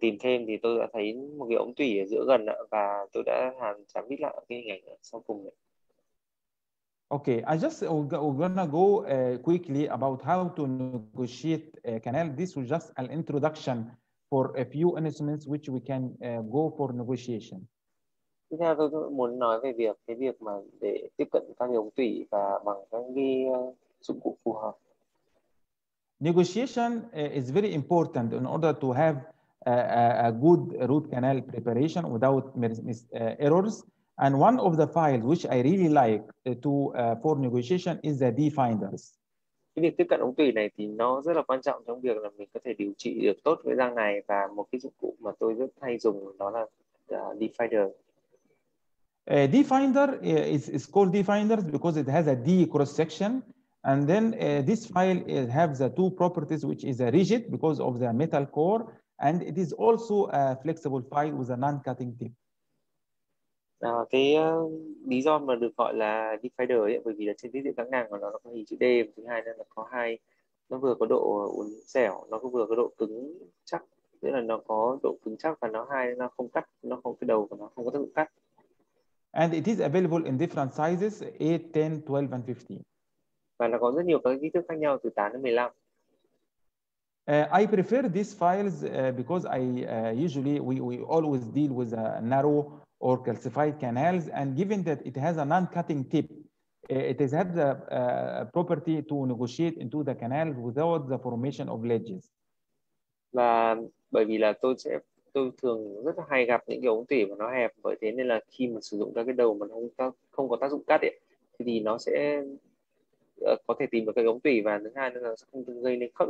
tìm thêm thì tôi đã thấy một cái ống tủy ở giữa gần, và tôi đã chám đít lại cái hình ảnh sau cùng này. Okay, I just gonna go quickly about how to negotiate a canal. This was just an introduction for a few instruments which we can go for negotiation. Tiếp theo tôi cũng muốn nói về cái việc mà để tiếp cận các cái ống tủy và bằng các cái dụng cụ phù hợp. Negotiation is very important in order to have a good root canal preparation without errors. And one of the files which I really like for negotiation is the definders. Cái việc tiếp cận ống tủy này thì nó rất là quan trọng trong việc là mình có thể điều trị được tốt với răng này, và một cái dụng cụ mà tôi rất hay dùng đó là definder. Definder is called definders because it has a D cross section, and then this file has the two properties, which is a rigid because of the metal core, and it is also a flexible file with a non-cutting tip. Cái lý do mà được gọi là definder ấy, bởi vì là trên tiết diện các ngang của nó có hình chữ D, và thứ hai là có nó vừa có độ uốn dẻo, nó vừa có độ cứng chắc, tức là nó có độ cứng chắc, và nó không cắt, nó không, cái đầu của nó không có tác dụng cắt. And it is available in different sizes, 8, 10, 12, and 15. Và nó có rất nhiều các kích thước khác nhau từ 8 đến 15. I prefer these files because usually we always deal with narrow or calcified canals, and given that it has a non-cutting tip, it has the property to negotiate into the canal without the formation of ledges. Và bởi vì là tôi thường rất là hay gặp những cái ống tủy mà nó hẹp, bởi thế nên là khi mà sử dụng các cái đầu mà không có tác dụng cắt ấy, thì nó sẽ có thể tìm được cái ống tủy, và thứ hai là sẽ không gây nên khớp.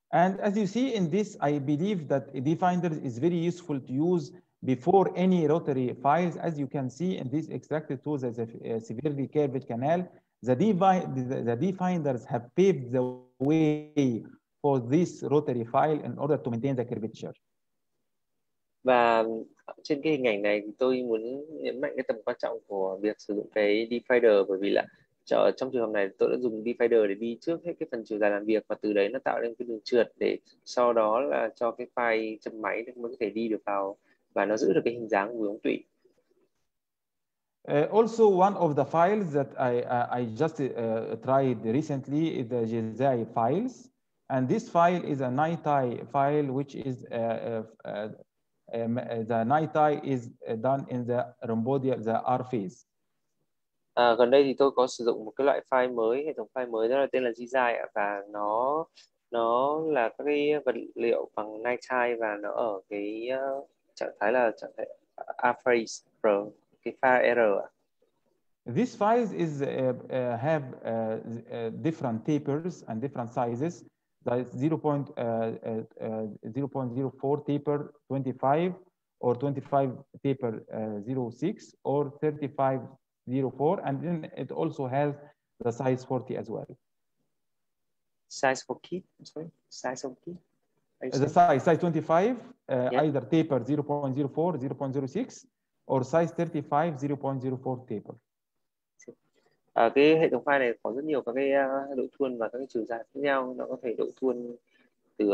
And as you see in this, I believe that a definder is very useful to use before any rotary files. As you can see in this extracted tools as a severely curved canal, the definders have paved the way for this rotary file in order to maintain the curvature. Và trên cái hình ảnh này thì tôi muốn nhấn mạnh cái tầm quan trọng của việc sử dụng cái definder, bởi vì là trong trường hợp này tôi đã dùng definder để đi trước hết cái phần chiều dài làm việc, và từ đấy nó tạo nên cái đường trượt để sau đó là cho cái file châm máy mới có thể đi được vào và nó giữ được cái hình dáng của ống tủy. Also, one of the files that I just tried recently is the Jizai files, and this file is a NiTi file, which is the NiTi is done in the rhomboidal, the R phase. Gần đây thì tôi có sử dụng một cái loại file mới, hệ thống file mới, đó là tên là Jizai, và nó là các cái vật liệu bằng NiTi, và nó ở cái trạng thái R phase, cái file R. These files have different tapers and different sizes. That is 0.04 taper 25, or 25 taper 06, or 35 04, and then it also has the size 40 as well. Size for key? Sorry, size of key? The size 25, either taper 0.04, 0.06, or size 35, 0.04 taper. Cái hệ thống file này có rất nhiều các cái độ thuôn và các cái chiều dài khác nhau. Nó có thể độ thuôn từ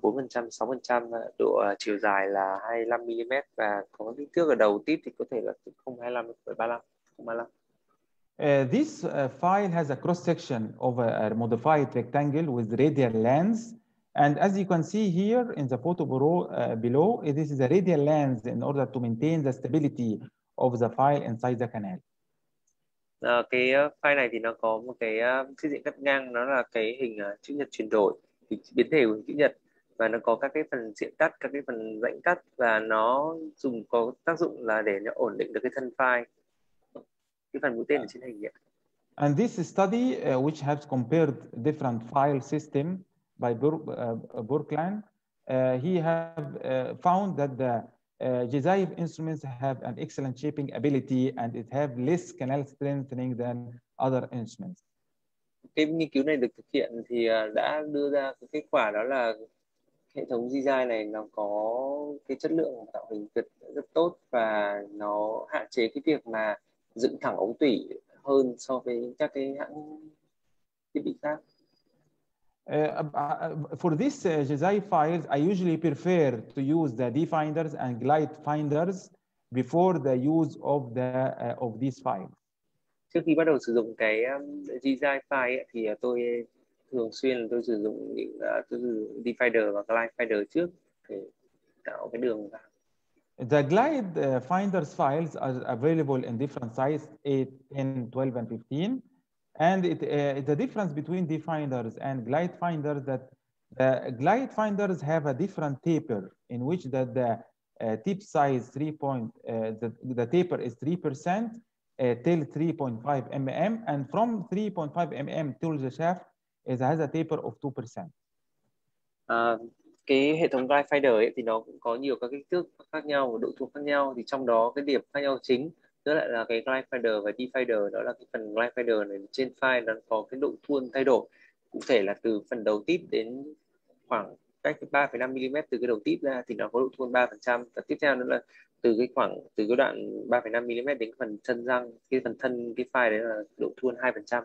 4%, 6%, độ chiều dài là 25 mm, và có kích thước ở đầu tip thì có thể là từ 0,25 đến 0,35. This file has a cross section of a modified rectangle with radial lens, and as you can see here in the photo below, this is a radial lens in order to maintain the stability of the file inside the canal. Cái file này thì nó có một cái chiếc diện cắt ngang, nó là cái hình chữ nhật chuyển đổi, biến thể của hình chữ nhật, và nó có các cái phần diện cắt, các cái phần rãnh cắt, và nó có tác dụng là để nó ổn định được cái thân file, cái phần mũi tên ở trên hình vậy. And this study, which has compared different file system by Burkland, he have found that the Jizai instruments have an excellent shaping ability, and it have less canal strengthening than other instruments. Cái nghiên cứu này được thực hiện thì đã đưa ra cái kết quả, đó là hệ thống Jizai này nó có cái chất lượng tạo hình rất tốt, và nó hạn chế cái việc mà dựng thẳng ống tủy hơn so với các cái hãng thiết bị khác. For these Jizai files, I usually prefer to use the definders and glide finders before the use of these files. Trước khi bắt đầu sử dụng cái Jizai file ấy, thì tôi thường xuyên là tôi sử dụng những tôi sử dụng divider và glide finder trước để tạo cái đường vào. The glide finders files are available in different sizes, 8, 10, 12, and 15. And the difference between definders and glide finders that the glide finders have a different taper in which the tip size the taper is 3% till 3.5 mm, and from 3.5 mm till the shaft has a taper of 2%. Cái hệ thống glide finder ấy thì nó cũng có nhiều các kích thước khác nhau và độ thuộc khác nhau, thì trong đó cái điểm khác nhau chính đó lại là cái glide finder và divider. Đó là cái phần glide finder này trên file nó có cái độ thuôn thay đổi, cụ thể là từ phần đầu tip đến khoảng cách 3,5 mm từ cái đầu tip ra thì nó có độ thuôn 3%, và tiếp theo nữa là từ cái đoạn 3,5 mm đến phần thân răng, cái phần thân cái file đấy là độ thuôn 2%.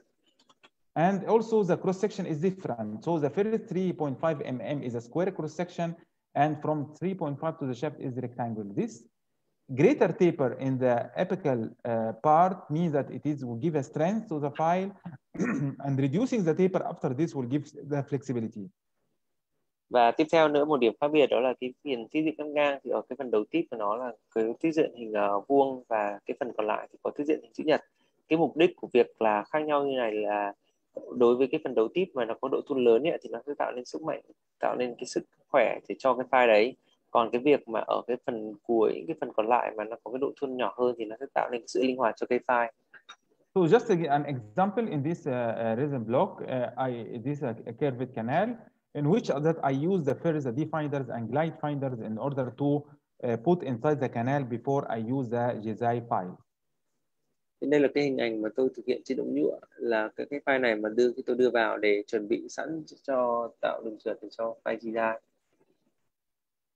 And also the cross section is different. So the first 3.5 mm is a square cross section, and from 3.5 to the shaft is rectangle. This greater taper in the apical part means that will give a strength to the file, and reducing the taper after this will give the flexibility. Và tiếp theo nữa, một điểm khác biệt đó là cái phần tiết diện cắt ngang, thì ở cái phần đầu tip của nó là cái tiết diện hình vuông, và cái phần còn lại thì có tiết diện hình chữ nhật. Cái mục đích của việc là khác nhau như này là đối với cái phần đầu tip mà nó có độ thuôn lớn ấy, thì nó sẽ tạo nên sức mạnh, tạo nên cái sức khỏe để cho cái file đấy. Còn cái việc mà ở cái phần cuối, cái phần còn lại mà nó có cái độ thuôn nhỏ hơn thì nó sẽ tạo nên cái sự linh hoạt cho cái file. So just an example in this resin block, this a curved canal in which that I use the first definders and glide finders in order to put inside the canal before I use the GZI file. Đây là cái hình ảnh mà tôi thực hiện trên ống nhựa, là cái file này mà tôi đưa vào để chuẩn bị sẵn cho tạo đường trượt để cho file GZI.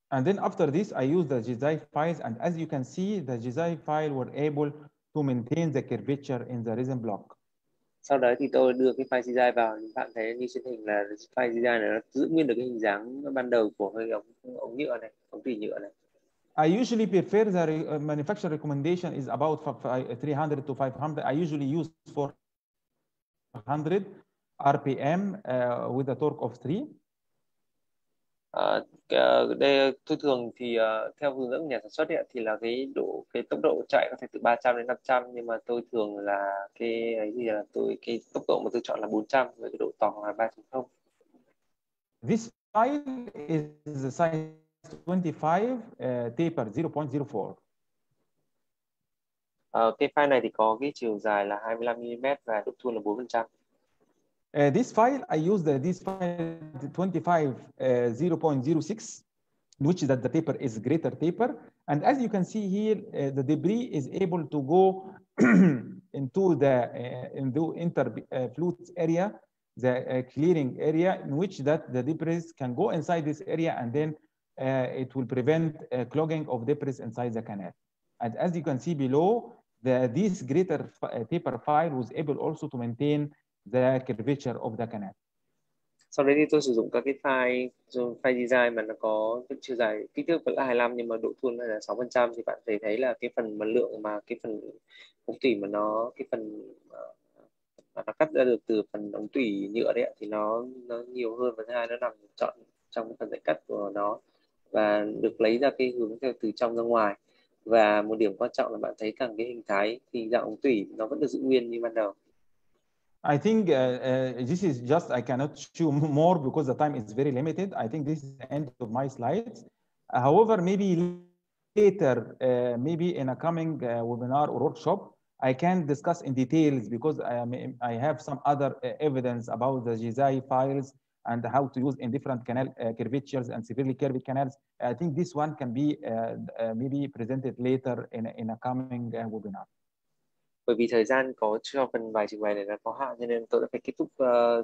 And then after this, I use the GZI files, and as you can see, the GZI file were able to maintain the curvature in the resin block. Sau đó thì tôi đưa cái file GZI vào, bạn thấy như trên hình là file GZI này nó giữ nguyên được cái hình dáng ban đầu của cái ống nhựa này, ống tủy nhựa này. I usually prefer the manufacturer recommendation is about 300 to 500. I usually use 400 RPM with a torque of 3. Đây tôi thường thì theo hướng dẫn nhà sản xuất ấy, thì là cái tốc độ chạy có thể từ 300 đến 500, nhưng mà tôi thường là cái tốc độ mà tôi chọn là 400 với cái độ tòng là 3.0. This file is the size 25 taper 0.04. Cái file này thì có cái chiều dài là 25 mm và độ thuôn là 4%. This file I use this file 25 0.06, which that the taper is greater taper, and as you can see here, the debris is able to go into the interfluence area, the clearing area, in which that the debris can go inside this area, and then it will prevent clogging of debris inside the canal. And as you can see below, this greater taper file was able also to maintain the curvature of the canal. Sau đấy thì tôi sử dụng các cái file design mà nó có cái chiều dài kích thước vẫn là 25 nhưng mà độ thuôn là 6%, thì bạn thấy là cái phần mà lượng mà cái phần ống tủy mà nó cái phần mà nó cắt ra được từ phần ống tủy nhựa đấy thì nó nhiều hơn, và thứ hai nó nằm trọn trong cái phần dãy cắt của nó và được lấy ra cái hướng theo từ trong ra ngoài. Và một điểm quan trọng là bạn thấy càng cái hình thái thì dạng ống tủy nó vẫn được giữ nguyên như ban đầu. I think this is just, I cannot show more because the time is very limited. I think this is the end of my slides. However, maybe later, maybe in a coming webinar or workshop, I can discuss in details because I have some other evidence about the GZI files and how to use in different canal curvatures and severely curved canals. I think this one can be maybe presented later in a coming webinar. Bởi vì thời gian có cho phần bài trình bày này là có hạn, cho nên tôi đã phải kết thúc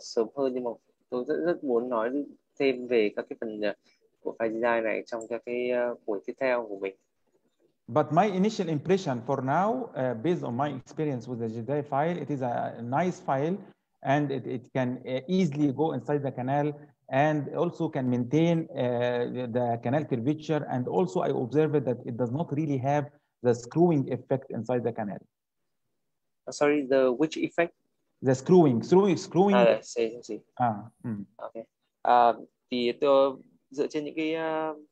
sớm hơn, nhưng mà tôi rất muốn nói thêm về các cái phần của file design này trong các cái buổi tiếp theo của mình. But my initial impression for now, based on my experience with the GZI file, it is a nice file, and it can easily go inside the canal and also can maintain the canal curvature. And also I observed that it does not really have the screwing effect inside the canal. Sorry, the which effect? The screwing. See. Okay. Thì tôi dựa trên những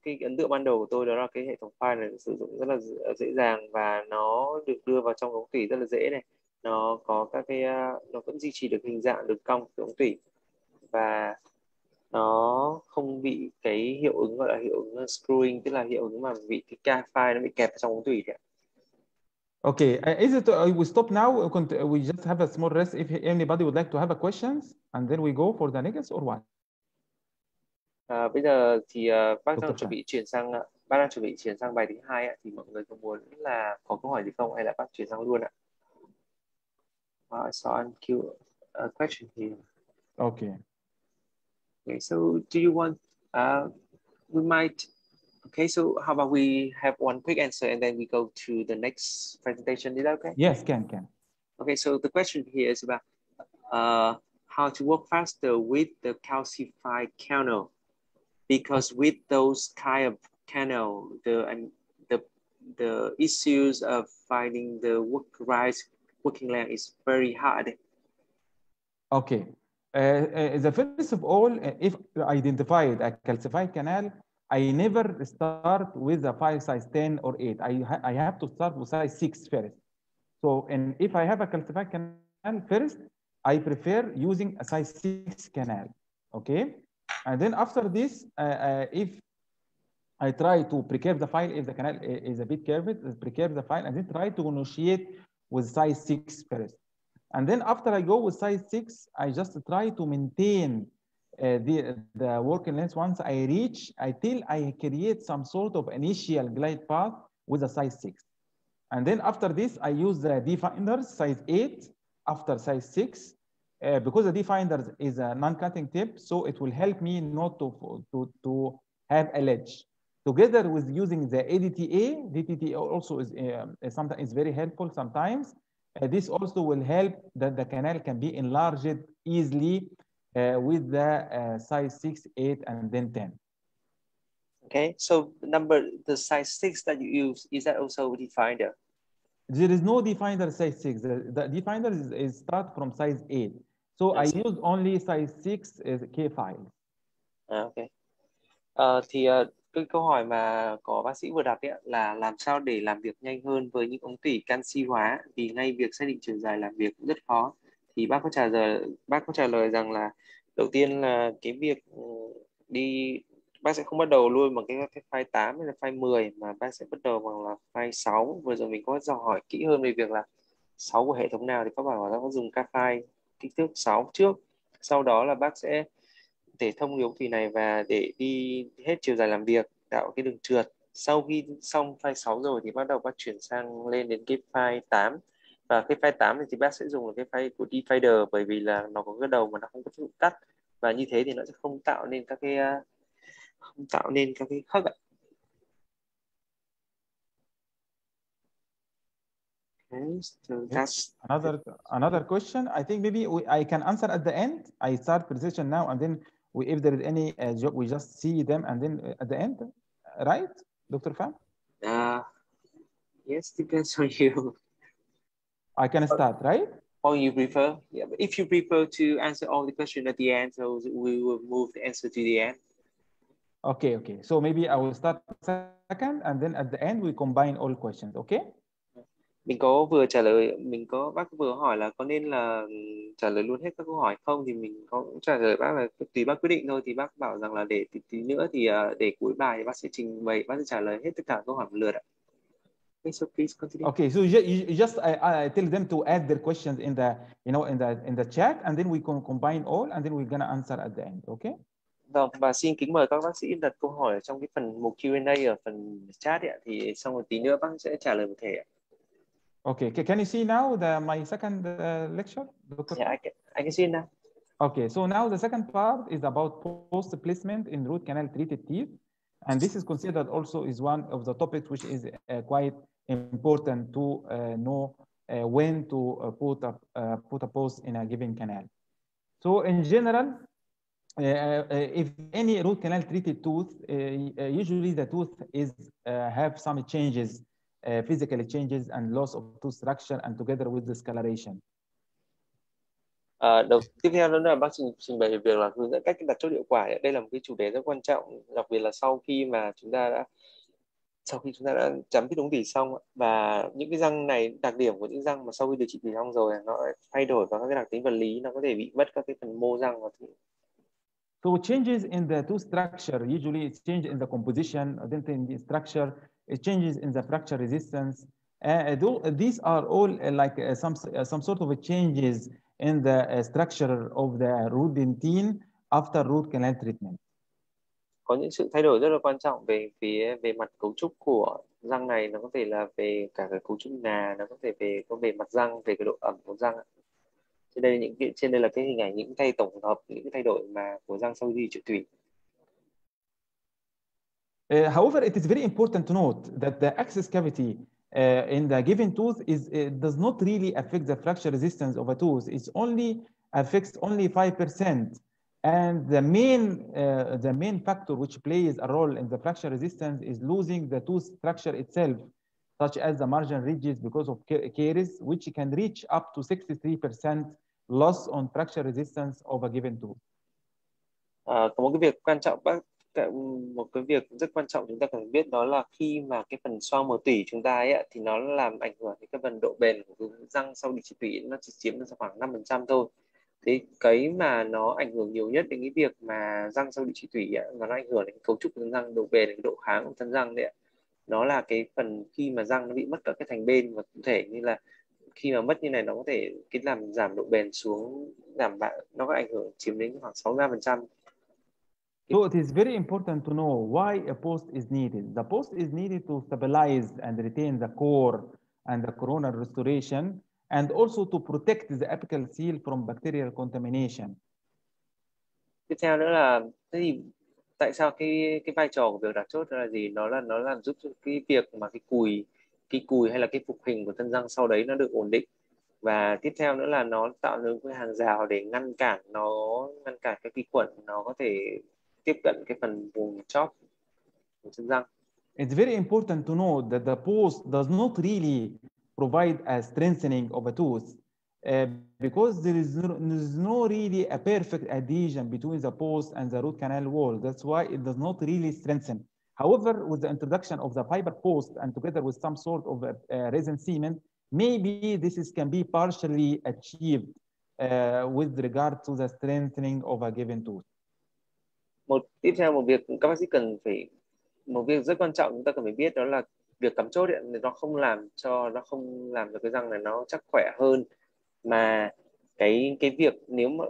cái ấn tượng ban đầu của tôi, đó là cái hệ thống file này sử dụng rất là dễ dàng và nó được đưa vào trong ống tủy rất là dễ này. Nó có các cái nó vẫn duy trì được hình dạng đường cong của ống tủy và nó không bị cái hiệu ứng gọi là hiệu ứng screwing, tức là hiệu ứng mà bị cái file nó bị kẹp trong ống tủy đấy. Okay, is it we stop now? We just have a small rest if anybody would like to have a questions, and then we go for the next or what? Bây giờ thì bác đang chuẩn bị chuyển sang bài thứ hai ạ. Thì mọi người có muốn là có câu hỏi gì không hay là bác chuyển sang luôn ạ? I saw a question here. Okay. Okay, so do you want? We might. Okay, so how about we have one quick answer and then we go to the next presentation? Is that okay? Yes, can. Okay, so the question here is about how to work faster with the calcified kernel, because with those kind of kernel, the issues of finding the right working length is very hard. Okay. The first of all, if identified a calcified canal, I never start with a file size 10 or 8. I have to start with size 6 first. So, and if I have a calcified canal first, I prefer using a size 6 canal. Okay. And then after this, if I try to precurve the file, if the canal is a bit curved, precurve the file, and then try to negotiate with size 6 first. And then after I go with size 6, I just try to maintain the working length once I reach, until I create some sort of initial glide path with a size 6. And then after this, I use the definders size 8 after size 6, because the definders is a non-cutting tip, so it will help me not to have a ledge. Together with using the DTTA also is sometimes very helpful sometimes. This also will help that the canal can be enlarged easily with the size 6, 8, and then 10. Okay, so the size 6 that you use, is that also a definer? There is no definer size 6. The definer is start from size 8. So I use only size 6 as K files. Okay. Thì cái câu hỏi mà có bác sĩ vừa đặt ấy, là làm sao để làm việc nhanh hơn với những ống tủy canxi hóa, vì ngay việc xác định chiều dài làm việc cũng rất khó. Thì bác có trả lời rằng là đầu tiên là cái việc bác sẽ không bắt đầu luôn bằng cái file 8 hay là file 10, mà bác sẽ bắt đầu bằng là file 6. Vừa rồi mình có dò hỏi kỹ hơn về việc là 6 của hệ thống nào, thì bác bảo là bác dùng các file kích thước 6 trước, sau đó là bác sẽ để thông cái ống thủy này và để đi hết chiều dài làm việc, tạo cái đường trượt. Sau khi xong file 6 rồi thì bắt đầu bác chuyển sang lên đến cái file 8, và cái file 8 thì bác sẽ dùng là cái file của divider, bởi vì là nó có cái đầu mà nó không có tác dụng cắt, và như thế thì nó sẽ không tạo nên các cái khớp ạ. Okay, so that's another question. I think maybe I can answer at the end. I start presentation now, and then if there is any we just see them, and then at the end, right, Dr. Fan? Yes, depends on you. I can start, right? Or you prefer? Yeah, but if you prefer to answer all the questions at the end, so we will move the answer to the end. Okay. So maybe I will start second, and then at the end we combine all questions. Okay? Bác vừa hỏi là có nên là trả lời luôn hết các câu hỏi không, thì mình có trả lời bác là tùy bác quyết định thôi. Thì bác bảo rằng là để tí nữa thì để cuối bài thì bác sẽ trình bày, bác sẽ trả lời hết tất cả câu hỏi một lượt ạ. Okay, so please continue. Okay, so you just I tell them to add their questions in the in the chat, and then we can combine all, and then we're gonna answer at the end. Okay? Vâng, và xin kính mời các bác sĩ đặt câu hỏi ở trong cái phần mục Q&A ở phần chat ạ, thì xong một tí nữa bác sẽ trả lời một thể ạ. Okay, can you see now my second lecture? Yeah, I can see it now. Okay, so now the second part is about post placement in root canal treated teeth, and this is considered also is one of the topics which is quite important to know when to put a post in a given canal. So in general, if any root canal treated tooth, usually the tooth is have some changes, physical changes and loss of tooth structure, and together with discoloration. Tiếp theo đó là bác trình bày về việc là hướng dẫn cách đặt chốt hiệu quả. Đây là một cái chủ đề rất quan trọng, đặc biệt là sau khi chúng ta đã chấm thiết uống tủy xong và những cái răng này, đặc điểm của những răng mà sau khi điều trị tủy xong rồi nó thay đổi vào các cái đặc tính vật lý, nó có thể bị mất các cái phần mô răng. So changes in the tooth structure, usually it's change in the composition, dentin structure, it changes in the fracture resistance. These are all some sort of changes in the structure of the root dentin after root canal treatment. Có những sự thay đổi rất là quan trọng về mặt cấu trúc của răng này, nó có thể là về cả cái cấu trúc nà, nó có thể về mặt răng, về cái độ ẩm của răng. Trên đây là cái hình ảnh những tổng hợp những cái thay đổi của răng sau khi điều trị tủy. However, it is very important to note that the access cavity in the given tooth does not really affect the fracture resistance of a tooth. It only affects only 5%. And the main factor which plays a role in the fracture resistance is losing the tooth structure itself, such as the margin ridges because of caries, which can reach up to 63% loss on fracture resistance of a given tooth. Có một cái việc rất quan trọng chúng ta cần biết, đó là khi mà cái phần xoang mờ tủy chúng ta ấy, thì nó làm ảnh hưởng đến cái phần độ bền của răng sau điều trị tủy, nó chỉ chiếm khoảng 5% thôi. Thế cái mà nó ảnh hưởng nhiều nhất đến cái việc mà răng sau điều trị tủy ấy, và nó ảnh hưởng đến cấu trúc của răng, độ bền, độ kháng của thân răng đấy, nó là cái phần khi mà răng nó bị mất cả cái thành bên, và cụ thể như là khi mà mất như này, nó có thể làm giảm độ bền xuống, nó có ảnh hưởng chiếm đến khoảng 63%. So it is very important to know why a post is needed. The post is needed to stabilize and retain the core and the coronal restoration, and also to protect the apical seal from bacterial contamination. Tiếp theo nữa là thế thì tại sao cái vai trò của việc đặt chốt là gì? Nó làm giúp cho cái việc mà cái cùi hay là cái phục hình của thân răng sau đấy nó được ổn định. Và tiếp theo nữa là nó tạo nên cái hàng rào để ngăn cản các vi khuẩn nó có thể tiếp cận cái phần vùng chóp của chân răng. It's very important to note that the post does not really provide a strengthening of a tooth because there is no really a perfect adhesion between the post and the root canal wall. That's why it does not really strengthen. However, with the introduction of the fiber post and together with some sort of resin cement, maybe this can be partially achieved with regard to the strengthening of a given tooth. Tiếp theo một việc các bác sĩ một việc rất quan trọng chúng ta cần phải biết, đó là việc cắm chốt ấy, nó không làm cho cái răng này nó chắc khỏe hơn, mà cái việc nếu mà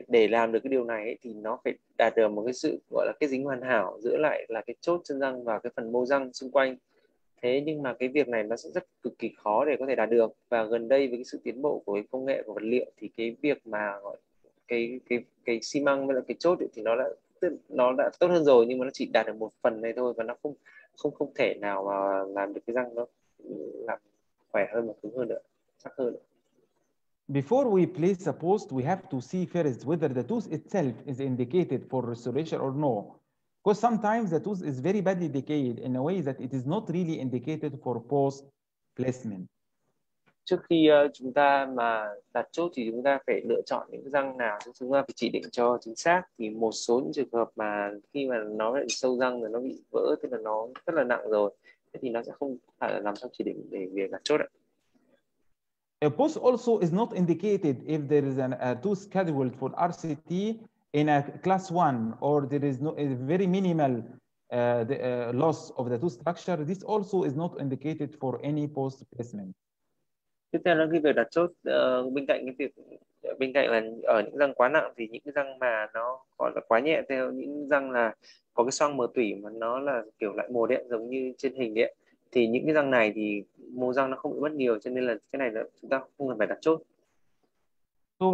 để làm được cái điều này ấy, thì nó phải đạt được một cái sự gọi là cái dính hoàn hảo giữa lại là cái chốt chân răng và cái phần mô răng xung quanh. Thế nhưng mà cái việc này nó sẽ cực kỳ khó để có thể đạt được, và gần đây với cái sự tiến bộ của cái công nghệ của vật liệu thì cái việc mà cái xi măng với lại cái chốt ấy, thì nó đã tốt hơn rồi, nhưng mà nó chỉ đạt được một phần này thôi, và nó không thể nào mà làm được cái răng nó làm khỏe hơn và cứng hơn nữa, chắc hơn nữa. Before we place a post, we have to see first whether the tooth itself is indicated for restoration or no. Because sometimes the tooth is very badly decayed in a way that it is not really indicated for post placement. Trước khi chúng ta mà đặt chốt thì chúng ta phải lựa chọn những cái răng nào chúng ta phải chỉ định cho chính xác. Thì một số những trường hợp mà khi mà nó bị sâu răng rồi nó bị vỡ, tức là nó rất là nặng rồi, thế thì nó sẽ không phải là nằm trong chỉ định để việc đặt chốt ạ. A post also is not indicated if there is a tooth scheduled for RCT in a class 1 or there is a very minimal loss of the tooth structure. This also is not indicated for any post placement. Tiếp theo là cái việc đặt chốt, bên cạnh là ở những răng quá nặng thì những cái răng mà nó gọi là quá nhẹ, theo những răng là có cái xoang mờ tủy mà nó là kiểu lại mồ đệm giống như trên hình đấy, thì những cái răng này thì mô răng nó không bị mất nhiều, cho nên là cái này là chúng ta không cần phải đặt chốt. So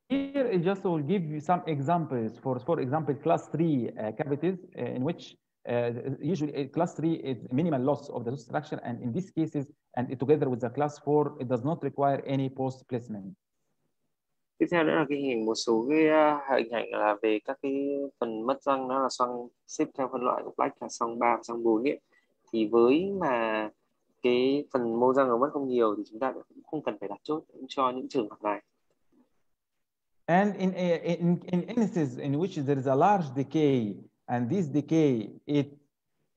here I just will give you some examples for example class 3 cavities in which usually class 3 is minimal loss of the tooth structure, and in these cases and together with the class 4 it does not require any post placement. Tiếp theo nữa là cái hình một số cái hình ảnh là về các cái phần mất răng, nó là xoang xếp theo phân loại của Black là xoang 3 và xoang 4 ấy. Thì với mà cái phần mô răng nó mất không nhiều thì chúng ta cũng không cần phải đặt chốt cho những trường hợp này. And in instances in which there is a large decay, and this decay it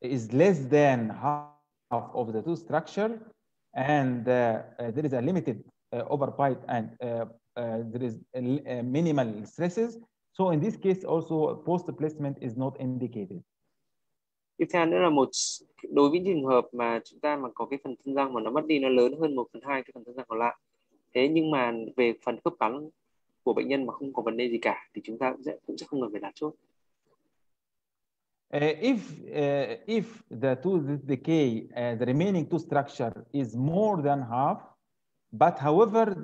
is less than half of the tooth structure, and there is a limited overbite, and there is minimal stresses. So in this case also post placement is not indicated. Tiếp theo nữa là đối với trường hợp mà chúng ta mà có cái phần thân răng mà nó mất đi, nó lớn hơn 1/2 cái phần thân răng còn lại. Thế nhưng mà về phần khớp cắn của bệnh nhân mà không có vấn đề gì cả thì chúng ta cũng sẽ không cần phải đặt chốt. If the tooth decay, the remaining tooth structure is more than half, but however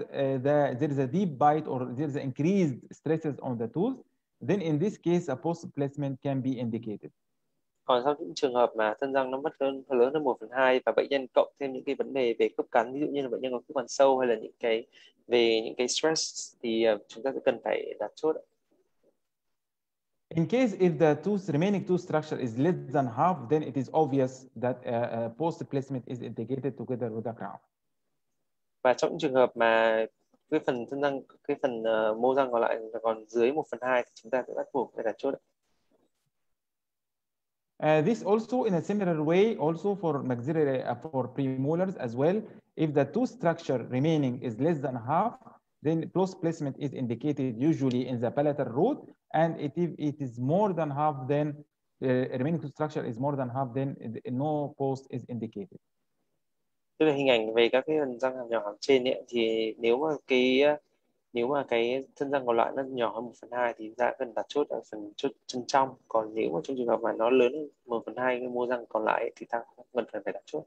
there is a deep bite or there is increased stresses on the tooth, then in this case a post placement can be indicated. Còn trong những trường hợp mà thân răng nó mất lớn hơn 1/2 và bệnh nhân cộng thêm những cái vấn đề về khớp cắn, ví dụ như là bệnh nhân có khớp cắn sâu hay là những cái stress, thì chúng ta sẽ cần phải đặt chốt. In case if the remaining tooth structure is less than half, then it is obvious that post placement is indicated together with the crown. Và trong những trường hợp mà cái phần thân răng, cái phần mô răng còn lại còn dưới 1/2 thì chúng ta sẽ bắt buộc phải đặt chốt. This also in a similar way also for maxillary for premolars as well. If the tooth structure remaining is less than half, then post placement is indicated usually in the palatal root, and if it is more than half, then the remaining tooth structure is more than half, then no post is indicated. Tức là hình ảnh về các cái phần răng hàm nhỏ hàm trên ấy, thì nếu mà cái thân răng còn lại nó nhỏ hơn 1/2 thì ta cần đặt chốt ở phần chốt chân trong. Còn nếu mà trong trường hợp mà nó lớn hơn 1/2 cái mô răng còn lại thì ta không cần phải đặt chốt.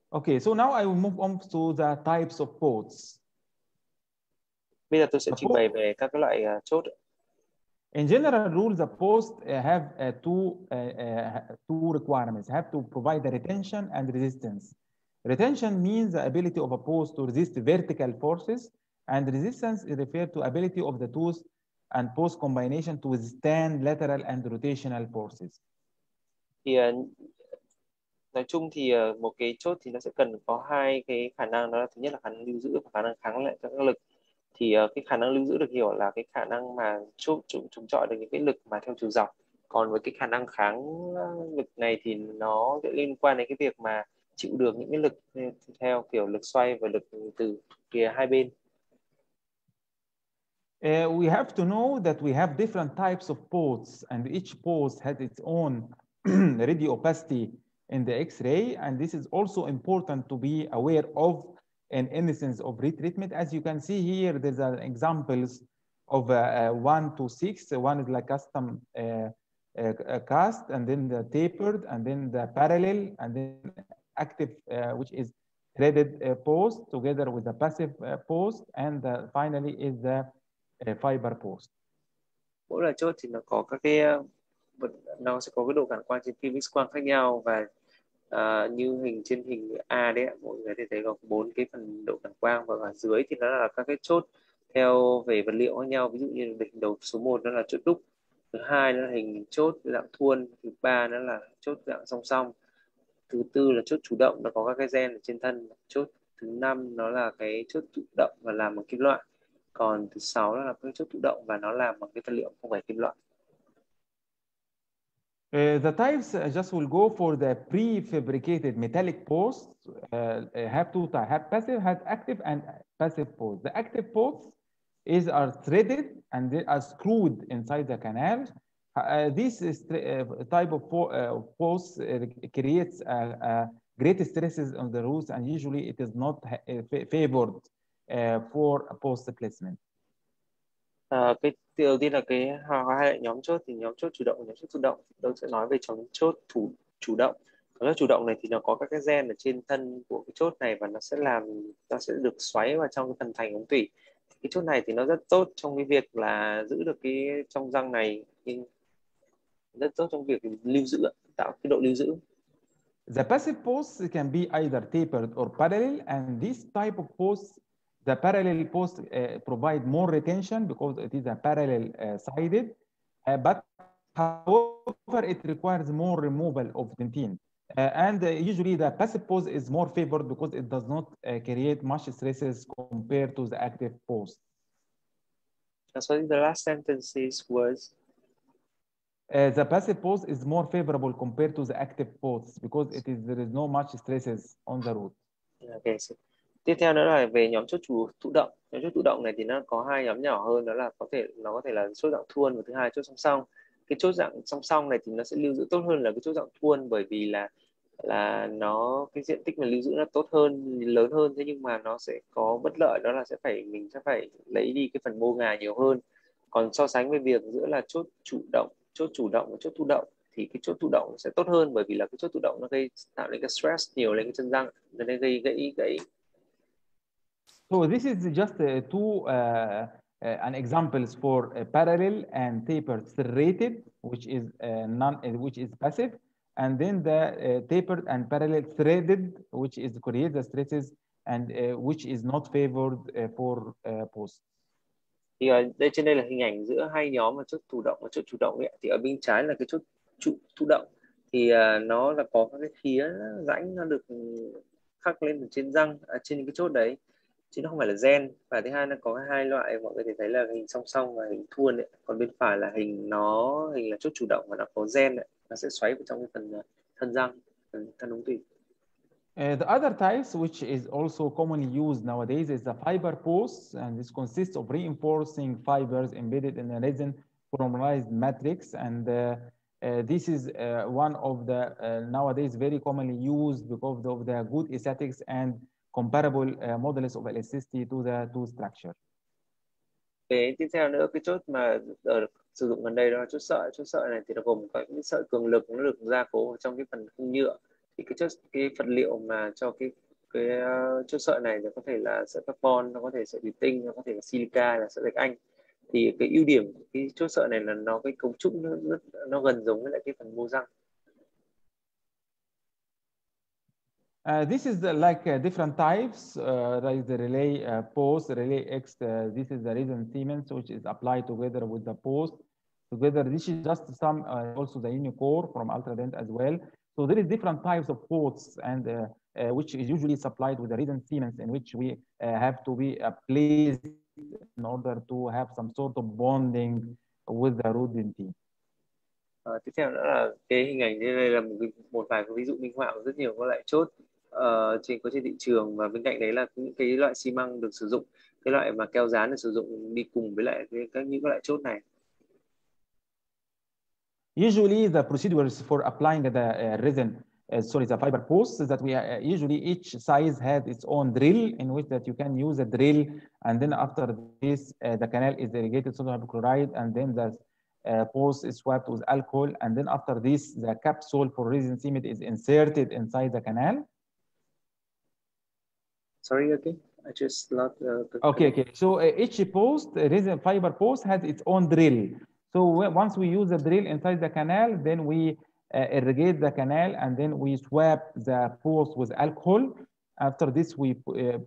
Okay, so now I will move on to the types of posts. Bây giờ tôi sẽ trình bày về các cái loại chốt. In general rules, the post have two requirements. Have to provide the retention and resistance. Retention means the ability of a post to resist vertical forces, and resistance is referred to ability of the tooth and post combination to withstand lateral and rotational forces. Thì nói chung thì một cái chốt thì nó sẽ cần có hai cái khả năng, đó là thứ nhất là khả năng lưu giữ và khả năng kháng lại các lực. Thì cái khả năng lưu giữ được hiểu là cái khả năng mà chống chọi được những cái lực mà theo chiều dọc. Còn với cái khả năng kháng lực này thì nó sẽ liên quan đến cái việc mà chịu được những cái lực theo kiểu lực xoay và lực từ phía hai bên. We have to know that we have different types of posts, and each post has its own radio opacity in the X-ray, and this is also important to be aware of in instance of retreatment. As you can see here, there's examples of 1 to 6. One is like custom cast, and then the tapered, and then the parallel, and then active, which is threaded post together with the passive post, and finally is the fiber post. Mỗi loại chốt thì nó có các cái nó sẽ có cái độ cản quang trên phim X quang khác nhau, và như trên hình A đấy, mọi người thấy có 4 cái phần độ cản quang, và ở dưới thì nó là các cái chốt theo về vật liệu khác nhau. Ví dụ như hình đầu số 1 nó là chốt đúc, thứ hai nó là hình chốt dạng thuôn, thứ ba nó là chốt dạng song song, thứ tư là chốt chủ động, nó có các cái gen ở trên thân, chốt thứ 5 nó là cái chốt tự động và làm bằng kim loại, còn thứ 6 là cái chốt tự động và nó làm bằng cái vật liệu không phải kim loại. The types just will go for the prefabricated metallic posts. Have two types: have passive, have active, and passive posts. The active posts are threaded and they are screwed inside the canal. This type of posts creates great stresses on the roots, and usually it is not favored for post placement. Cái đầu tiên là cái hai loại nhóm chốt, thì nhóm chốt chủ động và nhóm chốt thụ động. Tôi sẽ nói về nhóm chốt chủ động. Nhóm chốt chủ động này thì nó có các cái gen ở trên thân của cái chốt này, và nó sẽ được xoáy vào trong cái phần thành ống tủy. Cái chốt này thì nó rất tốt trong cái việc là giữ được cái trong răng này, nhưng rất tốt trong việc lưu giữ, tạo cái độ lưu giữ. The passive posts can be either tapered or parallel, and this type of posts, the parallel posts provide more retention because it is a parallel sided, but however it requires more removal of dentin. And usually the passive post is more favored because it does not create much stresses compared to the active post. Sorry, the last sentences was the passive pose is more favorable compared to the active pose because there is no much stresses on the root. okay. So, tiếp theo nữa là về nhóm chốt thụ động. Nhóm chốt thụ động này thì nó có hai nhóm nhỏ hơn, đó là nó có thể là chốt dạng thuôn và thứ hai chốt song song. Cái chốt dạng song song này thì nó sẽ lưu giữ tốt hơn là cái chốt dạng thuôn, bởi vì là nó cái diện tích mà lưu giữ nó tốt hơn, lớn hơn, thế nhưng mà nó sẽ có bất lợi, đó là mình sẽ phải lấy đi cái phần mô ngà nhiều hơn. Còn so sánh với việc giữa là chốt chủ động và chốt thụ động thì cái chốt thụ động sẽ tốt hơn, bởi vì là cái chốt thụ động nó tạo nên cái stress nhiều lên cái chân răng, nên gây gãy. So this is just an examples for parallel and tapered serrated, which is passive, and then the tapered and parallel threaded, which is create the stresses and which is not favored for post. Thì trên đây là hình ảnh giữa hai nhóm mà chốt thụ động và chốt chủ động ấy. Thì ở bên trái là cái chốt thụ động, thì nó là có các cái khía rãnh nó được khắc lên trên răng, trên những cái chốt đấy, chứ nó không phải là gen. Và thứ hai nó có hai loại, mọi người thể thấy là hình song song và hình thuôn đấy. Còn bên phải là hình là chốt chủ động và nó có gen đấy, nó sẽ xoáy vào trong cái phần thân răng, thân ống tủy. The other types, which is also commonly used nowadays, is the fiber posts, and this consists of reinforcing fibers embedded in a resin formalized matrix. And this is one of the nowadays very commonly used because of the good aesthetics and comparable modulus of elasticity to the two structure. Cái tiếp theo nữa, cái chốt mà sử dụng gần đây đó là chốt sợi. Chốt sợi này thì nó gồm có những sợi cường lực, nó được gia cố trong cái phần khung nhựa. Thì cái vật liệu mà cho cái chốt sợi này nó có thể là sợi carbon, nó có thể sợi thủy tinh, nó có thể là silica, là sợi thạch anh. Thì cái ưu điểm của cái chốt sợi này là cái cấu trúc nó gần giống với lại cái phần mô răng. This is like different types, like the relay post, relay X. This is the resin cement, which is applied together with the post. Together, this is just some also the unicore from Ultradent as well. So there is different types of posts, and which is usually supplied with the resin cements, in which we have to be placed in order to have some sort of bonding with the root dentine. Tiếp theo nữa là cái hình ảnh đây là một vài cái ví dụ minh họa của rất nhiều các loại chốt trên thị trường, và bên cạnh đấy là những cái loại xi măng được sử dụng, cái loại mà keo dán được sử dụng đi cùng với lại những loại chốt này. Usually the procedures for applying the resin, the fiber posts, that we usually each size has its own drill in which that you can use a drill, and then after this the canal is irrigated sodium hypochlorite, and then the post is swabbed with alcohol, and then after this the capsule for resin cement is inserted inside the canal. Sorry, okay, I just lost okay. So each post, resin fiber post, has its own drill. So once we use the drill inside the canal, then we irrigate the canal, and then we swab the post with alcohol. After this, we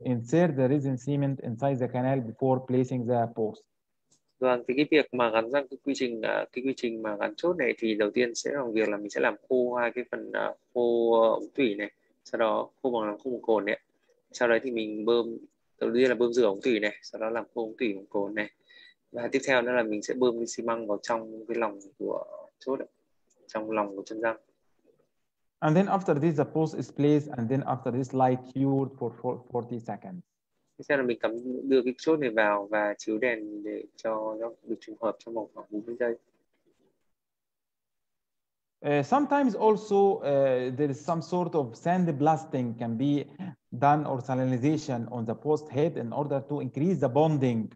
insert the resin cement inside the canal before placing the post. Vâng, thì cái việc mà gắn răng, cái quy trình mà gắn chốt này thì đầu tiên sẽ là việc là mình sẽ làm khô hai cái phần khô ống tủy này, sau đó khô bằng khô cồn này, sau đấy thì mình đầu tiên là bơm rửa ống tủy này, sau đó làm khô ống tủy bằng cồn này, và tiếp theo nữa là mình sẽ bơm cái xi măng vào trong cái lòng của chốt này, trong lòng của chân răng. And then after this the post is placed, and then after this light cured for 40 seconds. Tiếp theo là mình đưa cái chốt này vào và chiếu đèn để cho nó được trùng hợp trong vòng khoảng 40 giây. Sometimes also there is some sort of sandblasting can be done, or salinization on the post head, in order to increase the bonding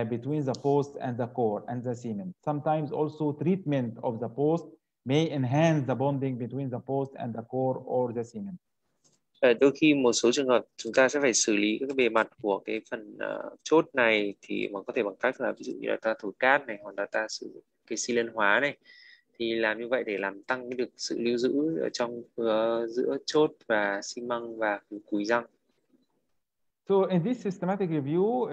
between the post and the core and the cement. Sometimes also treatment of the post may enhance the bonding between the post and the core or the cement. Đôi khi một số trường hợp chúng ta sẽ phải xử lý các cái bề mặt của cái phần chốt này, thì mà có thể bằng cách là ví dụ như là ta thổi cát này, hoặc là ta sử dụng cái xi lân hóa này, thì làm như vậy để làm tăng được sự lưu giữ ở trong giữa chốt và xi măng và cùi răng. So in this systematic review,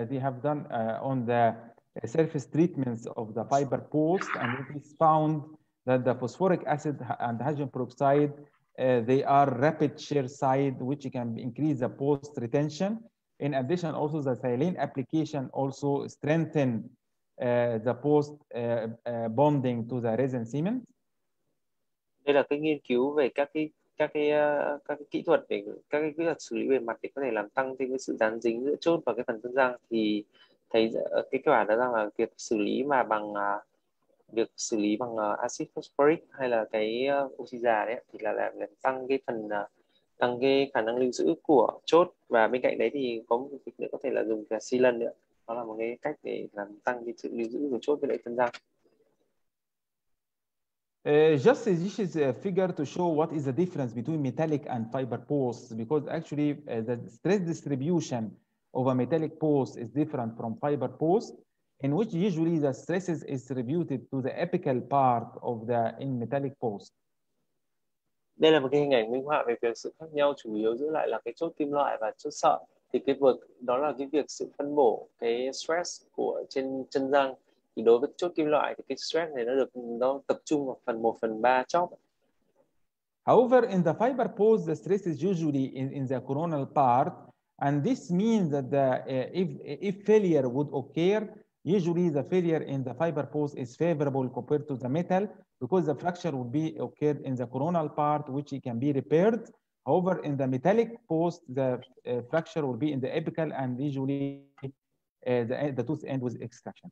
they have done on the surface treatments of the fiber post, and it is found that the phosphoric acid and hydrogen peroxide they are rapid shear side, which can increase the post retention, In addition, also the silane application also strengthen the post bonding to the resin cement. Đây là cái nghiên cứu về các cái kỹ thuật để các cái kỹ thuật xử lý bề mặt để có thể làm tăng thêm cái sự dán dính giữa chốt và cái phần thân răng, thì thấy kết quả đó rằng là việc xử lý mà bằng axit phosphoric hay là cái oxy già đấy thì là làm tăng cái phần tăng cái khả năng lưu giữ của chốt, và bên cạnh đấy thì có một việc nữa có thể là dùng cả sealant nữa, đó là một cái cách để làm tăng cái sự lưu giữ của chốt với lại thân răng. Just this is a figure to show what is the difference between metallic and fiber posts, because actually the stress distribution of a metallic post is different from fiber post, in which usually the stresses is distributed to the apical part of the in metallic post. Đây là một cái hình ảnh minh họa về việc sự khác nhau chủ yếu giữa lại là cái chốt kim loại và chốt sợi. Thì cái việc đó là cái việc sự phân bổ cái stress của trên chân răng. Thì đối với chốt kim loại thì cái stress này nó tập trung vào phần 1/3 chóp. However, in the fiber post, the stress is usually in the coronal part, and this means that if failure would occur, usually the failure in the fiber post is favorable compared to the metal, because the fracture would be occurred in the coronal part, which it can be repaired. However, in the metallic post, the fracture will be in the apical, and usually the tooth end with extraction.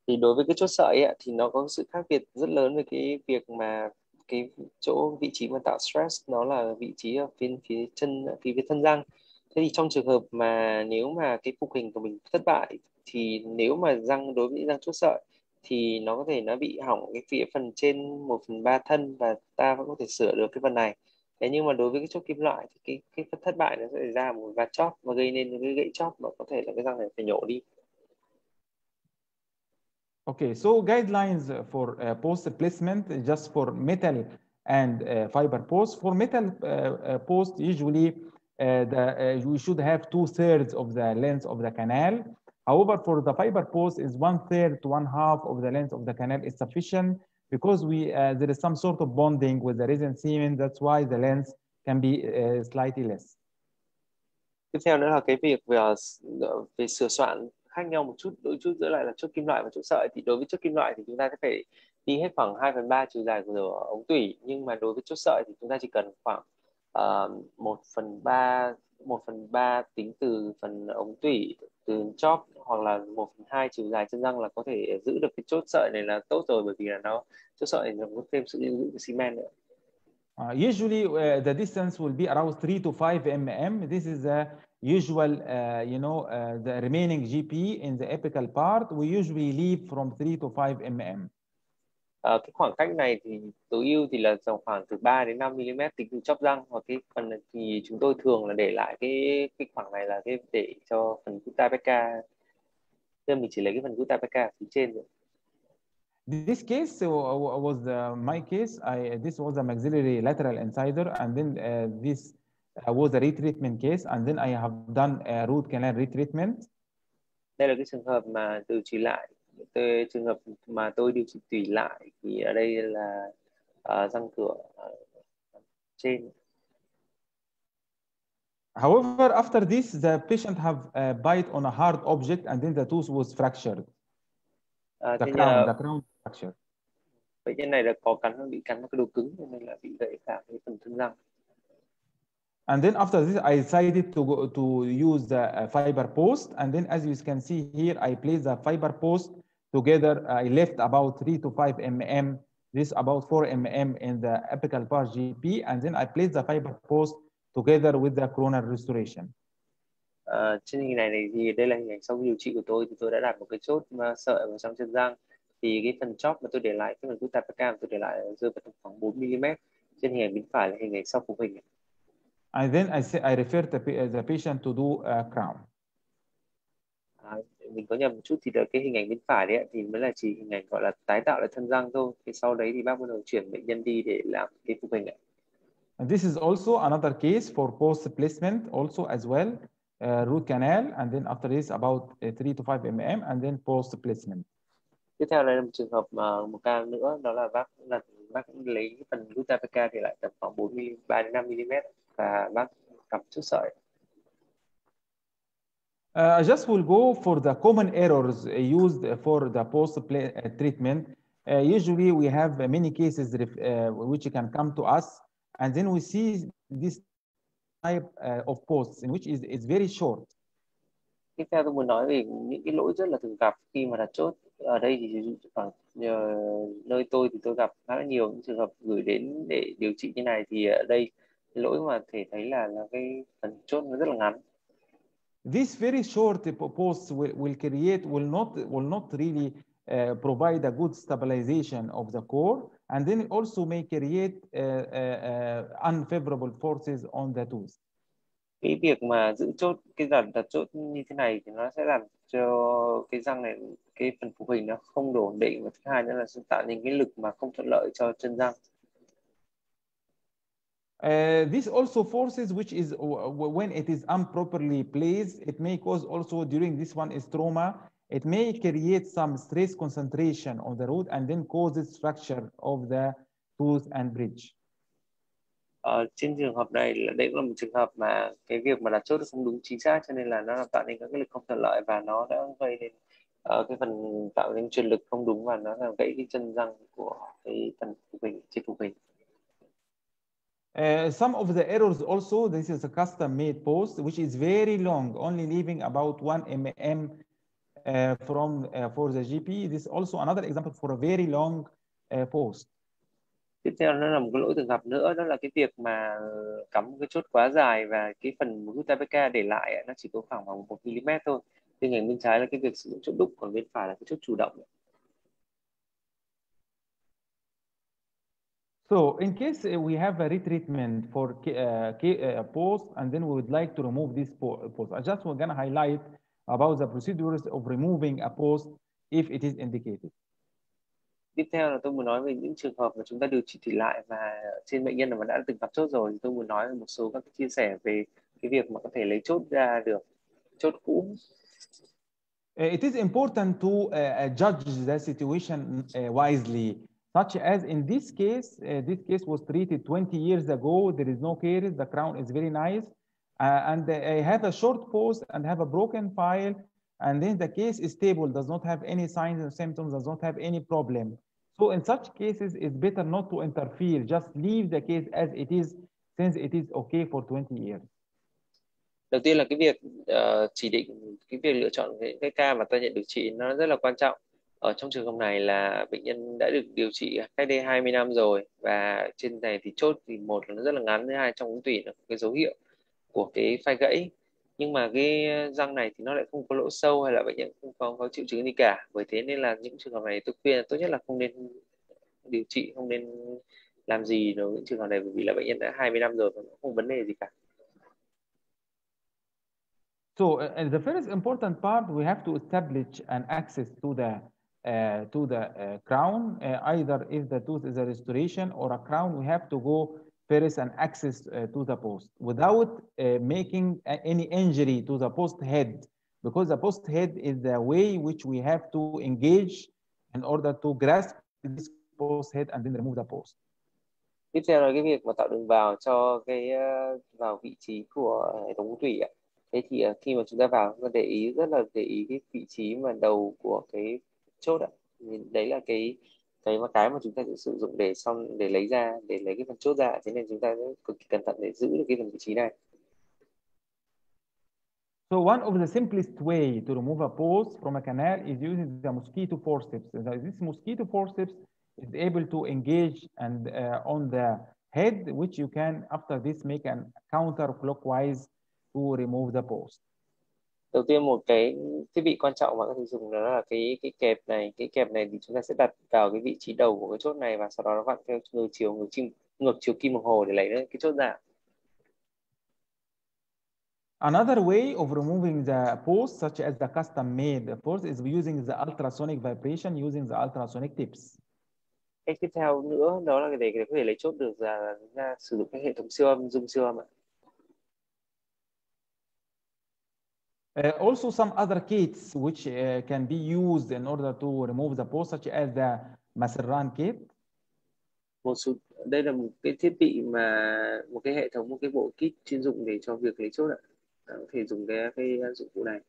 Thì đối với cái chốt sợi ấy, thì nó có sự khác biệt rất lớn với cái việc mà cái vị trí mà tạo stress nó là vị trí ở phía thân răng. Thế thì trong trường hợp mà nếu mà cái phục hình của mình thất bại, thì nếu mà đối với răng chốt sợi thì nó có thể nó bị hỏng cái phần trên 1/3 thân, và ta vẫn có thể sửa được cái phần này. Thế nhưng mà đối với cái chốt kim loại thì cái thất bại nó sẽ ra một vạt chóp và gây nên cái gãy chóp, và có thể là cái răng này phải nhổ đi. Okay, so guidelines for post placement just for metal and fiber post. For metal post, usually we should have 2/3 of the length of the canal. However, for the fiber post is 1/3 to 1/2 of the length of the canal is sufficient, because there is some sort of bonding with the resin cement. That's why the length can be slightly less. Tiếp theo nữa là cái việc về sửa soạn khác nhau một chút giữa lại là chốt kim loại và chốt sợi. Thì đối với chốt kim loại thì chúng ta sẽ phải đi hết khoảng 2/3 chiều dài của ống tủy, nhưng mà đối với chốt sợi thì chúng ta chỉ cần khoảng 1/3 tính từ phần ống tủy, từ chóp, hoặc là 1/2 chiều dài chân răng là có thể giữ được cái chốt sợi này là tốt rồi, bởi vì là chốt sợi này nó có thêm sự lưu giữ của xi men nữa. Usually the distance will be around 3 to 5 mm. This is the usual, the remaining GP in the apical part. We usually leave from 3 to 5 mm. Cái khoảng cách này thì tối ưu thì là khoảng từ 3 đến 5 mm tính từ chóp răng, hoặc cái phần này thì chúng tôi thường là để lại cái khoảng này là để cho phần gutta perca. Nên mình chỉ lấy cái phần gutta perca phía trên rồi. This case was my case. This was a maxillary lateral incisor, and then this was a retreatment case, and then I have done a root canal retreatment. Đây là cái trường hợp mà điều trị lại. Trường hợp mà tôi điều trị tủy lại thì ở đây là răng cửa trên. However, after this, the patient have a bite on a hard object, and then the tooth was fractured. The crown fracture. Bệnh nhân này là bị cắn vào cái đồ cứng, nên là bị gãy cả cái phần thân răng. And then after this, I decided to use the fiber post. And then as you can see here, I placed the fiber post together. I left about 3 to 5 mm. This about 4 mm in the apical part GP. And then I placed the fiber post together with the coronal restoration. Trên hình này thì đây là hình ảnh sau khi điều trị của tôi, thì tôi đã đặt một cái chốt sợi vào trong chân răng. Thì cái phần chóp mà tôi để lại, cái phần gutta perca tôi để lại rơi vào khoảng 4 mm. Trên hình ảnh bên phải là hình ảnh sau phục hình. And then I refer the patient to do a crown. Mình có nhầm một chút, thì cái hình ảnh bên phải đấy thì mới là chỉ hình ảnh gọi là tái tạo lại thân răng thôi. Thì sau đấy thì bác bắt đầu chuyển bệnh nhân đi để làm cái phục hình. And this is also another case for post placement also as well, root canal, and then after this about 3 to 5 mm, and then post placement. Tiếp theo là một trường hợp một ca nữa, đó là bác lấy cái phần gutta perca thì lại tầm khoảng 3 đến 5 mm và bác cặp chốt sợi. I just will go for the common errors used for the post treatment. Usually we have many cases which can come to us, and then we see this type of posts in which is very short. Tiếp theo tôi muốn nói về những cái lỗi rất là thường gặp khi mà đặt chốt. Ở đây thì ở nơi tôi thì tôi gặp khá là nhiều những trường hợp gửi đến để điều trị như này, thì ở đây cái lỗi mà thể thấy là cái phần chốt nó rất là ngắn. This very short posts will not really provide a good stabilization of the core, and then also may create unfavorable forces on the tooth. Cái việc mà giữ chốt, cái đặt chốt như thế này thì nó sẽ làm cho cái răng này, cái phần phục hình nó không đủ ổn định, và thứ hai nữa là sẽ tạo nên cái lực mà không thuận lợi cho chân răng. This also forces, which is when it is improperly placed, it may cause also during this one is trauma. It may create some stress concentration on the root and then causes fracture of the tooth and bridge. Trên trường hợp này là đấy là một trường hợp mà cái việc mà đặt chốt không đúng chính xác, cho nên là nó tạo nên các cái lực không thuận lợi, và nó đã gây nên cái phần tạo nên truyền lực không đúng, và nó làm gãy cái chân răng của cái phần phục hình trên phục hình. Some of the errors also, this is a custom made post which is very long, only leaving about 1 mm for the GP. This is also another example for a very long post. Tiếp theo nó là một cái lỗi thường gặp nữa, đó là cái việc mà cắm cái chốt quá dài và cái phần nút TPK để lại nó chỉ có khoảng 1 mm thôi. Bên cạnh bên trái là cái việc sử dụng chốt đúc, còn bên phải là cái chốt chủ động. So in case we have a retreatment for post, and then we would like to remove this post, I just want to highlight about the procedures of removing a post if it is indicated. Tiếp theo là tôi muốn nói về những trường hợp mà chúng ta điều trị thủy lại và trên bệnh nhân mà đã từng gặp chốt rồi, thì tôi muốn nói một số các chia sẻ về cái việc mà có thể lấy chốt ra được, chốt cũ. It is important to judge the situation wisely, such as in this case was treated 20 years ago. There is no caries, the crown is very nice, and I have a short post and have a broken file, and then the case is stable, does not have any signs and symptoms, does not have any problem. So in such cases, it's better not to interfere, just leave the case as it is, since it is okay for 20 years. Đầu tiên là cái việc chỉ định, cái việc lựa chọn cái ca mà ta nhận điều trị nó rất là quan trọng. Ở trong trường hợp này là bệnh nhân đã được điều trị cách đây 20 năm rồi, và trên này thì chốt thì một là nó rất là ngắn, thứ hai trong ống tủy là cái dấu hiệu của cái phai gãy, nhưng mà cái răng này thì nó lại không có lỗ sâu hay là bệnh nhân không có triệu chứng gì cả. Bởi thế nên là những trường hợp này tôi khuyên là tốt nhất là không nên điều trị, không nên làm gì đối với những trường hợp này, bởi vì là bệnh nhân đã 20 năm rồi và không vấn đề gì cả. So the first important part, we have to establish an access to the crown. Either if the tooth is a restoration or a crown, we have to go first and access to the post without making any injury to the post head, because the post head is the way which we have to engage in order to grasp this post head and then remove the post. Tiếp theo là cái việc mà tạo đường vào cho cái vào vị trí của hệ thống ống tủy ạ. Thế thì khi mà chúng ta vào, chúng ta rất là để ý cái vị trí mà đầu của cái chốt ạ. Đấy là cái mà chúng ta sẽ sử dụng để lấy cái phần chốt ra. Thế nên chúng ta cực kỳ cẩn thận để giữ được cái phần vị trí này. So one of the simplest way to remove a post from a canal is using the mosquito forceps. This mosquito forceps is able to engage and on the head, which you can after this make an counterclockwise to remove the post. Đầu tiên một cái thiết bị quan trọng mà các thầy dùng đó là cái kẹp này. Cái kẹp này thì chúng ta sẽ đặt vào cái vị trí đầu của cái chốt này, và sau đó nó vặn theo ngược chiều kim đồng hồ để lấy cái chốt ra. Another way of removing the post, such as the custom-made post, is using the ultrasonic vibration, using the ultrasonic tips. Cách tiếp theo nữa đó là để có thể lấy chốt được là chúng ta sử dụng cái hệ thống siêu âm, dung siêu âm ạ. Also some other kits which can be used in order to remove the post, such as the Maserran kit. Đây là một cái thiết bị một cái hệ thống, một cái bộ kit chuyên dụng để cho việc lấy chốt ạ. Có thể dùng cái dụng cụ này.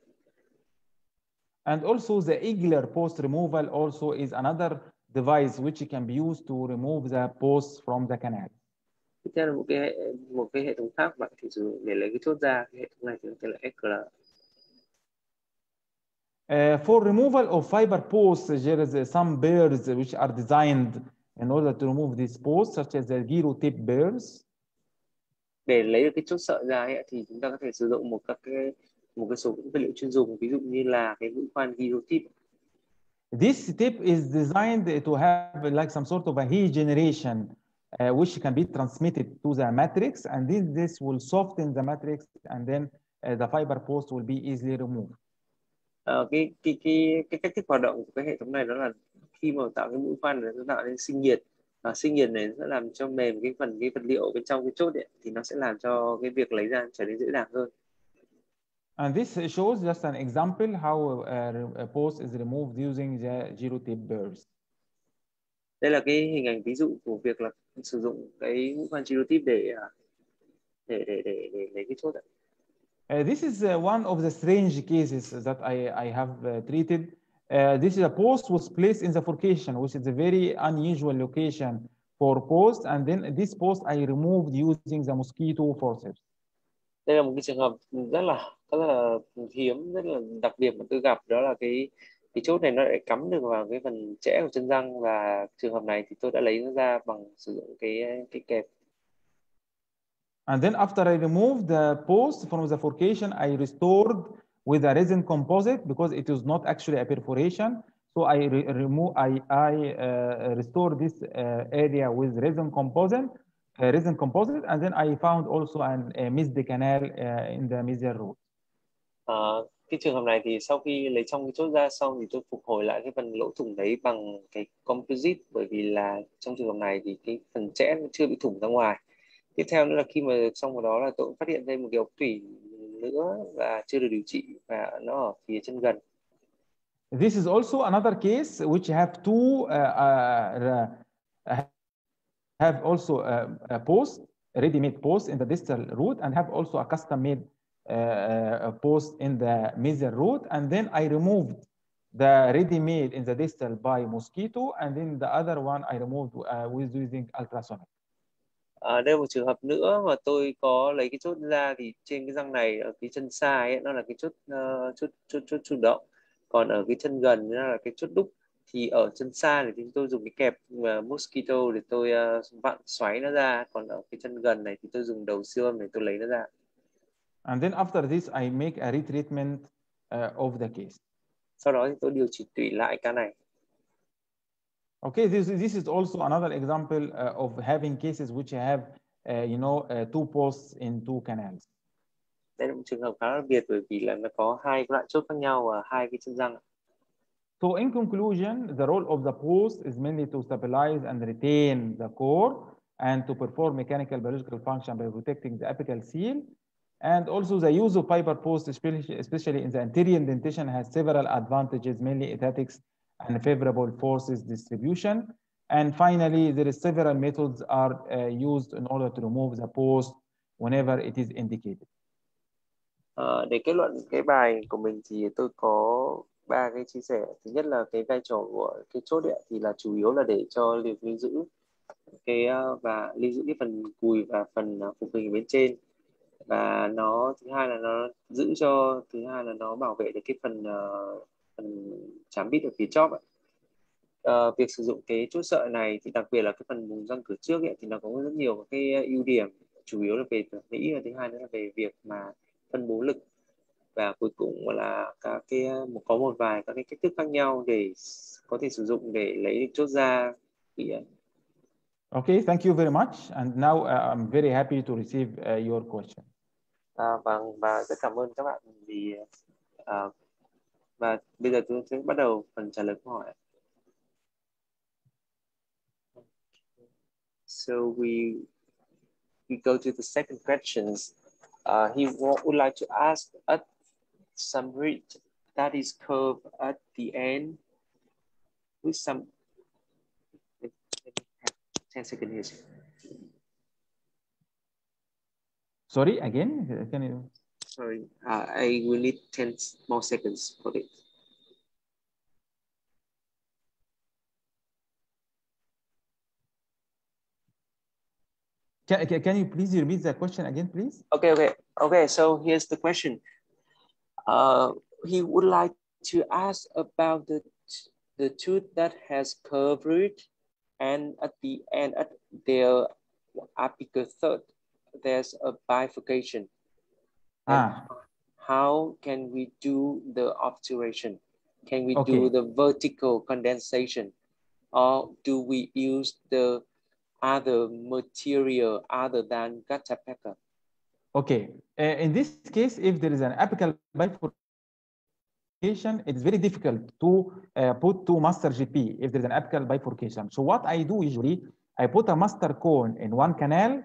And also the Igler post removal also is another device which can be used to remove the post from the canal. Tiếp theo là một cái hệ thống khác bạn thì sử dụng để lấy cái chốt ra. Cái hệ thống này thì tên là Eckler. For removal of fiber posts, there is some burrs which are designed in order to remove these posts, such as the gyro tip burrs. Để lấy được cái chốt sợi ra ấy, thì chúng ta có thể sử dụng một cái số vật liệu chuyên dùng, ví dụ như là cái mũi khoan gyro tip. This tip is designed to have like some sort of a heat generation, which can be transmitted to the matrix, and this will soften the matrix, and then the fiber post will be easily removed. Cái cách thức hoạt động của cái hệ thống này đó là khi mà tạo cái mũi khoan này, nó tạo nên sinh nhiệt, và sinh nhiệt này sẽ làm cho mềm cái vật liệu bên trong cái chốt ấy, thì nó sẽ làm cho cái việc lấy ra trở nên dễ dàng hơn. And this shows just an example how a post is removed using the gyro tip burrs. Đây là cái hình ảnh ví dụ của việc là sử dụng cái mũi khoan gyro tip để lấy cái chốt ấy. This is one of the strange cases that I have treated. This is a post was placed in the forcation, which is a very unusual location for post, and then this post I removed using the mosquito forceps. Đây là một cái trường hợp rất là hiếm, rất là đặc biệt mà tôi gặp, đó là cái chốt này nó lại cắm được vào cái phần chẽ của chân răng, và trường hợp này thì tôi đã lấy nó ra bằng sử dụng cái kẹp. And then after I removed the post from the forcation, I restored with a resin composite because it was not actually a perforation. So I restored this area with resin composite, and then I found also a missed canal in the mesial root. Cái trường hợp này thì sau khi lấy trong cái chốt ra xong thì tôi phục hồi lại cái phần lỗ thủng đấy bằng cái composite, bởi vì là trong trường hợp này thì cái phần chẽ nó chưa bị thủng ra ngoài. Tiếp theo nữa là khi mà xong vào đó là tôi cũng phát hiện thêm một cái ống tủy nữa và chưa được điều trị, và nó ở phía chân gần. This is also another case which have have also a post, ready-made post in the distal root, and have also a custom-made post in the mesial root, and then I removed the ready-made in the distal by mosquito, and then the other one I removed with using ultrasonic. Đây là một trường hợp nữa mà tôi có lấy cái chốt ra, thì trên cái răng này ở cái chân sai ấy, nó là cái chốt chủ động, còn ở cái chân gần nó là cái chốt đúc. Thì ở chân sai thì tôi dùng cái kẹp mosquito để tôi vặn xoáy nó ra, còn ở cái chân gần này thì tôi dùng đầu siêu âm để tôi lấy nó ra. And then after this I make a retreatment of the case. Sau đó thì tôi điều chỉnh tủy lại ca này. Okay, this is also another example of having cases which have two posts in two canals. Đây là một trường hợp khá đặc biệt, bởi vì là nó có hai loại chốt khác nhau và hai cái chân răng. So in conclusion, the role of the post is mainly to stabilize and retain the core and to perform mechanical biological function by protecting the apical seal. And also the use of fiber post, especially in the anterior indentation, has several advantages, mainly aesthetics and favorable forces distribution. And finally, there is several methods are used in order to remove the post whenever it is indicated. Để kết luận cái bài của mình thì tôi có 3 cái chia sẻ. Thứ nhất là cái vai trò của cái chốt ấy, thì là chủ yếu là để cho việc lưu giữ và lưu giữ cái phần cùi và phần phục hình bên trên, và thứ hai là nó bảo vệ được cái phần trám bít ở phía chóp ấy. Việc sử dụng cái chốt sợi này thì đặc biệt là cái phần vùng răng cửa trước ấy, thì nó có rất nhiều cái ưu điểm, chủ yếu là về thẩm mỹ, và thứ hai nữa là về việc mà phân bố lực, và cuối cùng là có một vài các cái cách thức khác nhau để có thể sử dụng để lấy được chốt ra. Okay, thank you very much. And now I'm very happy to receive your question. Vâng, và rất cảm ơn các bạn vì và bây giờ tôi sẽ bắt đầu phần trả lời câu hỏi. So we go to the second questions. He would like to ask at some root that is curved at the end with some 10 seconds here. Sorry, again, can you? Sorry, I will need 10 more seconds for it. Can you please repeat the question again, please? Okay. So here's the question. He would like to ask about the tooth that has curved root, and at the end, at their apical third, there's a bifurcation. How can we do the obturation? Can we do the vertical condensation, or do we use the other material other than gutta percha? Okay. In this case, if there is an apical bifurcation, it is very difficult to put two master GP if there's an apical bifurcation. So what I do usually, I put a master cone in one canal,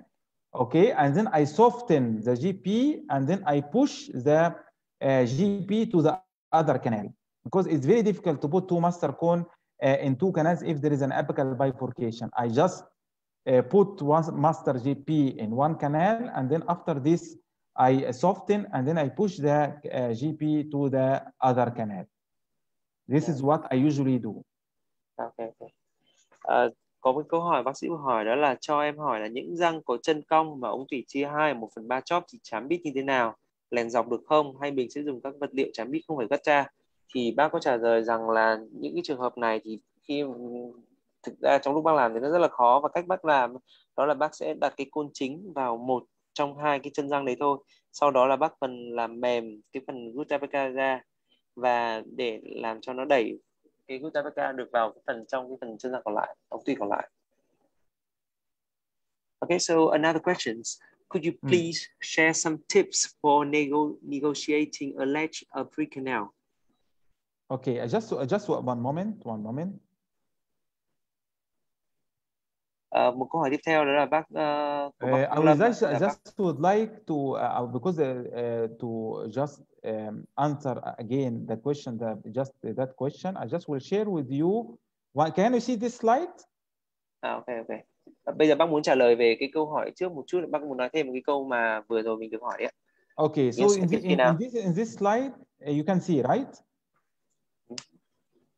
okay, and then I soften the GP, and then I push the GP to the other canal, because it's very difficult to put two master cone in two canals if there is an apical bifurcation. I just put one master GP in one canal, and then after this, I soften, and then I push the GP to the other canal. This is what I usually do. Okay. Có một câu hỏi bác sĩ vừa hỏi, đó là cho em hỏi là những răng có chân cong mà ống tủy chia 2 1/3 chóp thì trám bít như thế nào? Lèn dọc được không? Hay mình sẽ dùng các vật liệu trám bít không phải cắt ra? Thì bác có trả lời rằng là những cái trường hợp này thì khi thực ra trong lúc bác làm thì nó rất là khó, và cách bác làm đó là bác sẽ đặt cái côn chính vào một trong hai cái chân răng đấy thôi. Sau đó là bác phần làm mềm cái phần gutta percha ra, và để làm cho nó đẩy cái gutta percha được vào cái phần chân răng còn lại, ống tủy còn lại. Okay, so another questions. Could you please share some tips for negotiating a ledge of pre-canal? Okay, just one moment. Một câu hỏi tiếp theo đó là bác I would like to because to just answer again the question that question. I just will share with you. Can you see this slide? Okay. Bây giờ bác muốn trả lời về cái câu hỏi trước một chút, bác muốn nói thêm một cái câu mà vừa rồi mình được hỏi đấy ạ. Okay, so in this slide you can see, right?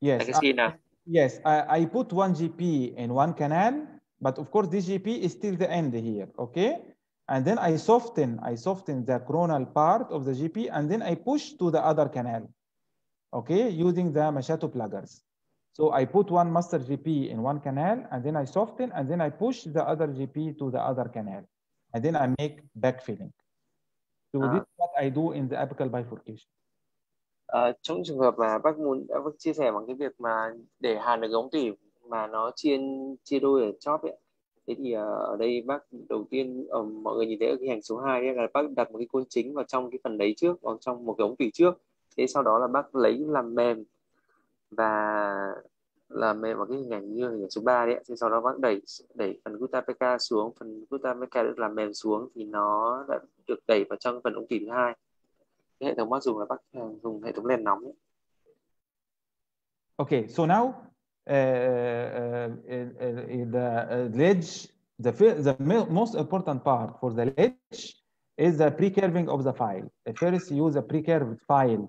Yes. I can see it now. Yes, I put one GP in one canal, but of course this GP is still the end here, okay? And then I soften the coronal part of the GP, and then I push to the other canal, okay, using the Machado pluggers. So I put one master GP in one canal, and then I soften, and then I push the other GP to the other canal, and then I make backfilling. So this is what I do in the apical bifurcation. Trong trường hợp mà bác chia sẻ bằng cái việc mà để hàn được ống tủy mà nó chia đôi ở chóp ấy, thế thì ở đây bác đầu tiên mọi người nhìn thấy ở cái hình số 2 ấy, là bác đặt một cái côn chính vào trong cái phần đấy trước, vào trong một cái ống tủy trước. Thế sau đó là bác lấy làm mềm và làm mềm vào cái hình ảnh như hình ảnh số 3 đấy. Thế sau đó bác đẩy phần gutta percha xuống, phần gutta percha được làm mềm xuống thì nó đã được đẩy vào trong phần ống tủy thứ hai. Hệ thống bác dùng là bác dùng hệ thống len nóng ấy. Okay, so now the ledge, the most important part for the ledge is the pre-curving of the file. First, use a pre-curved file,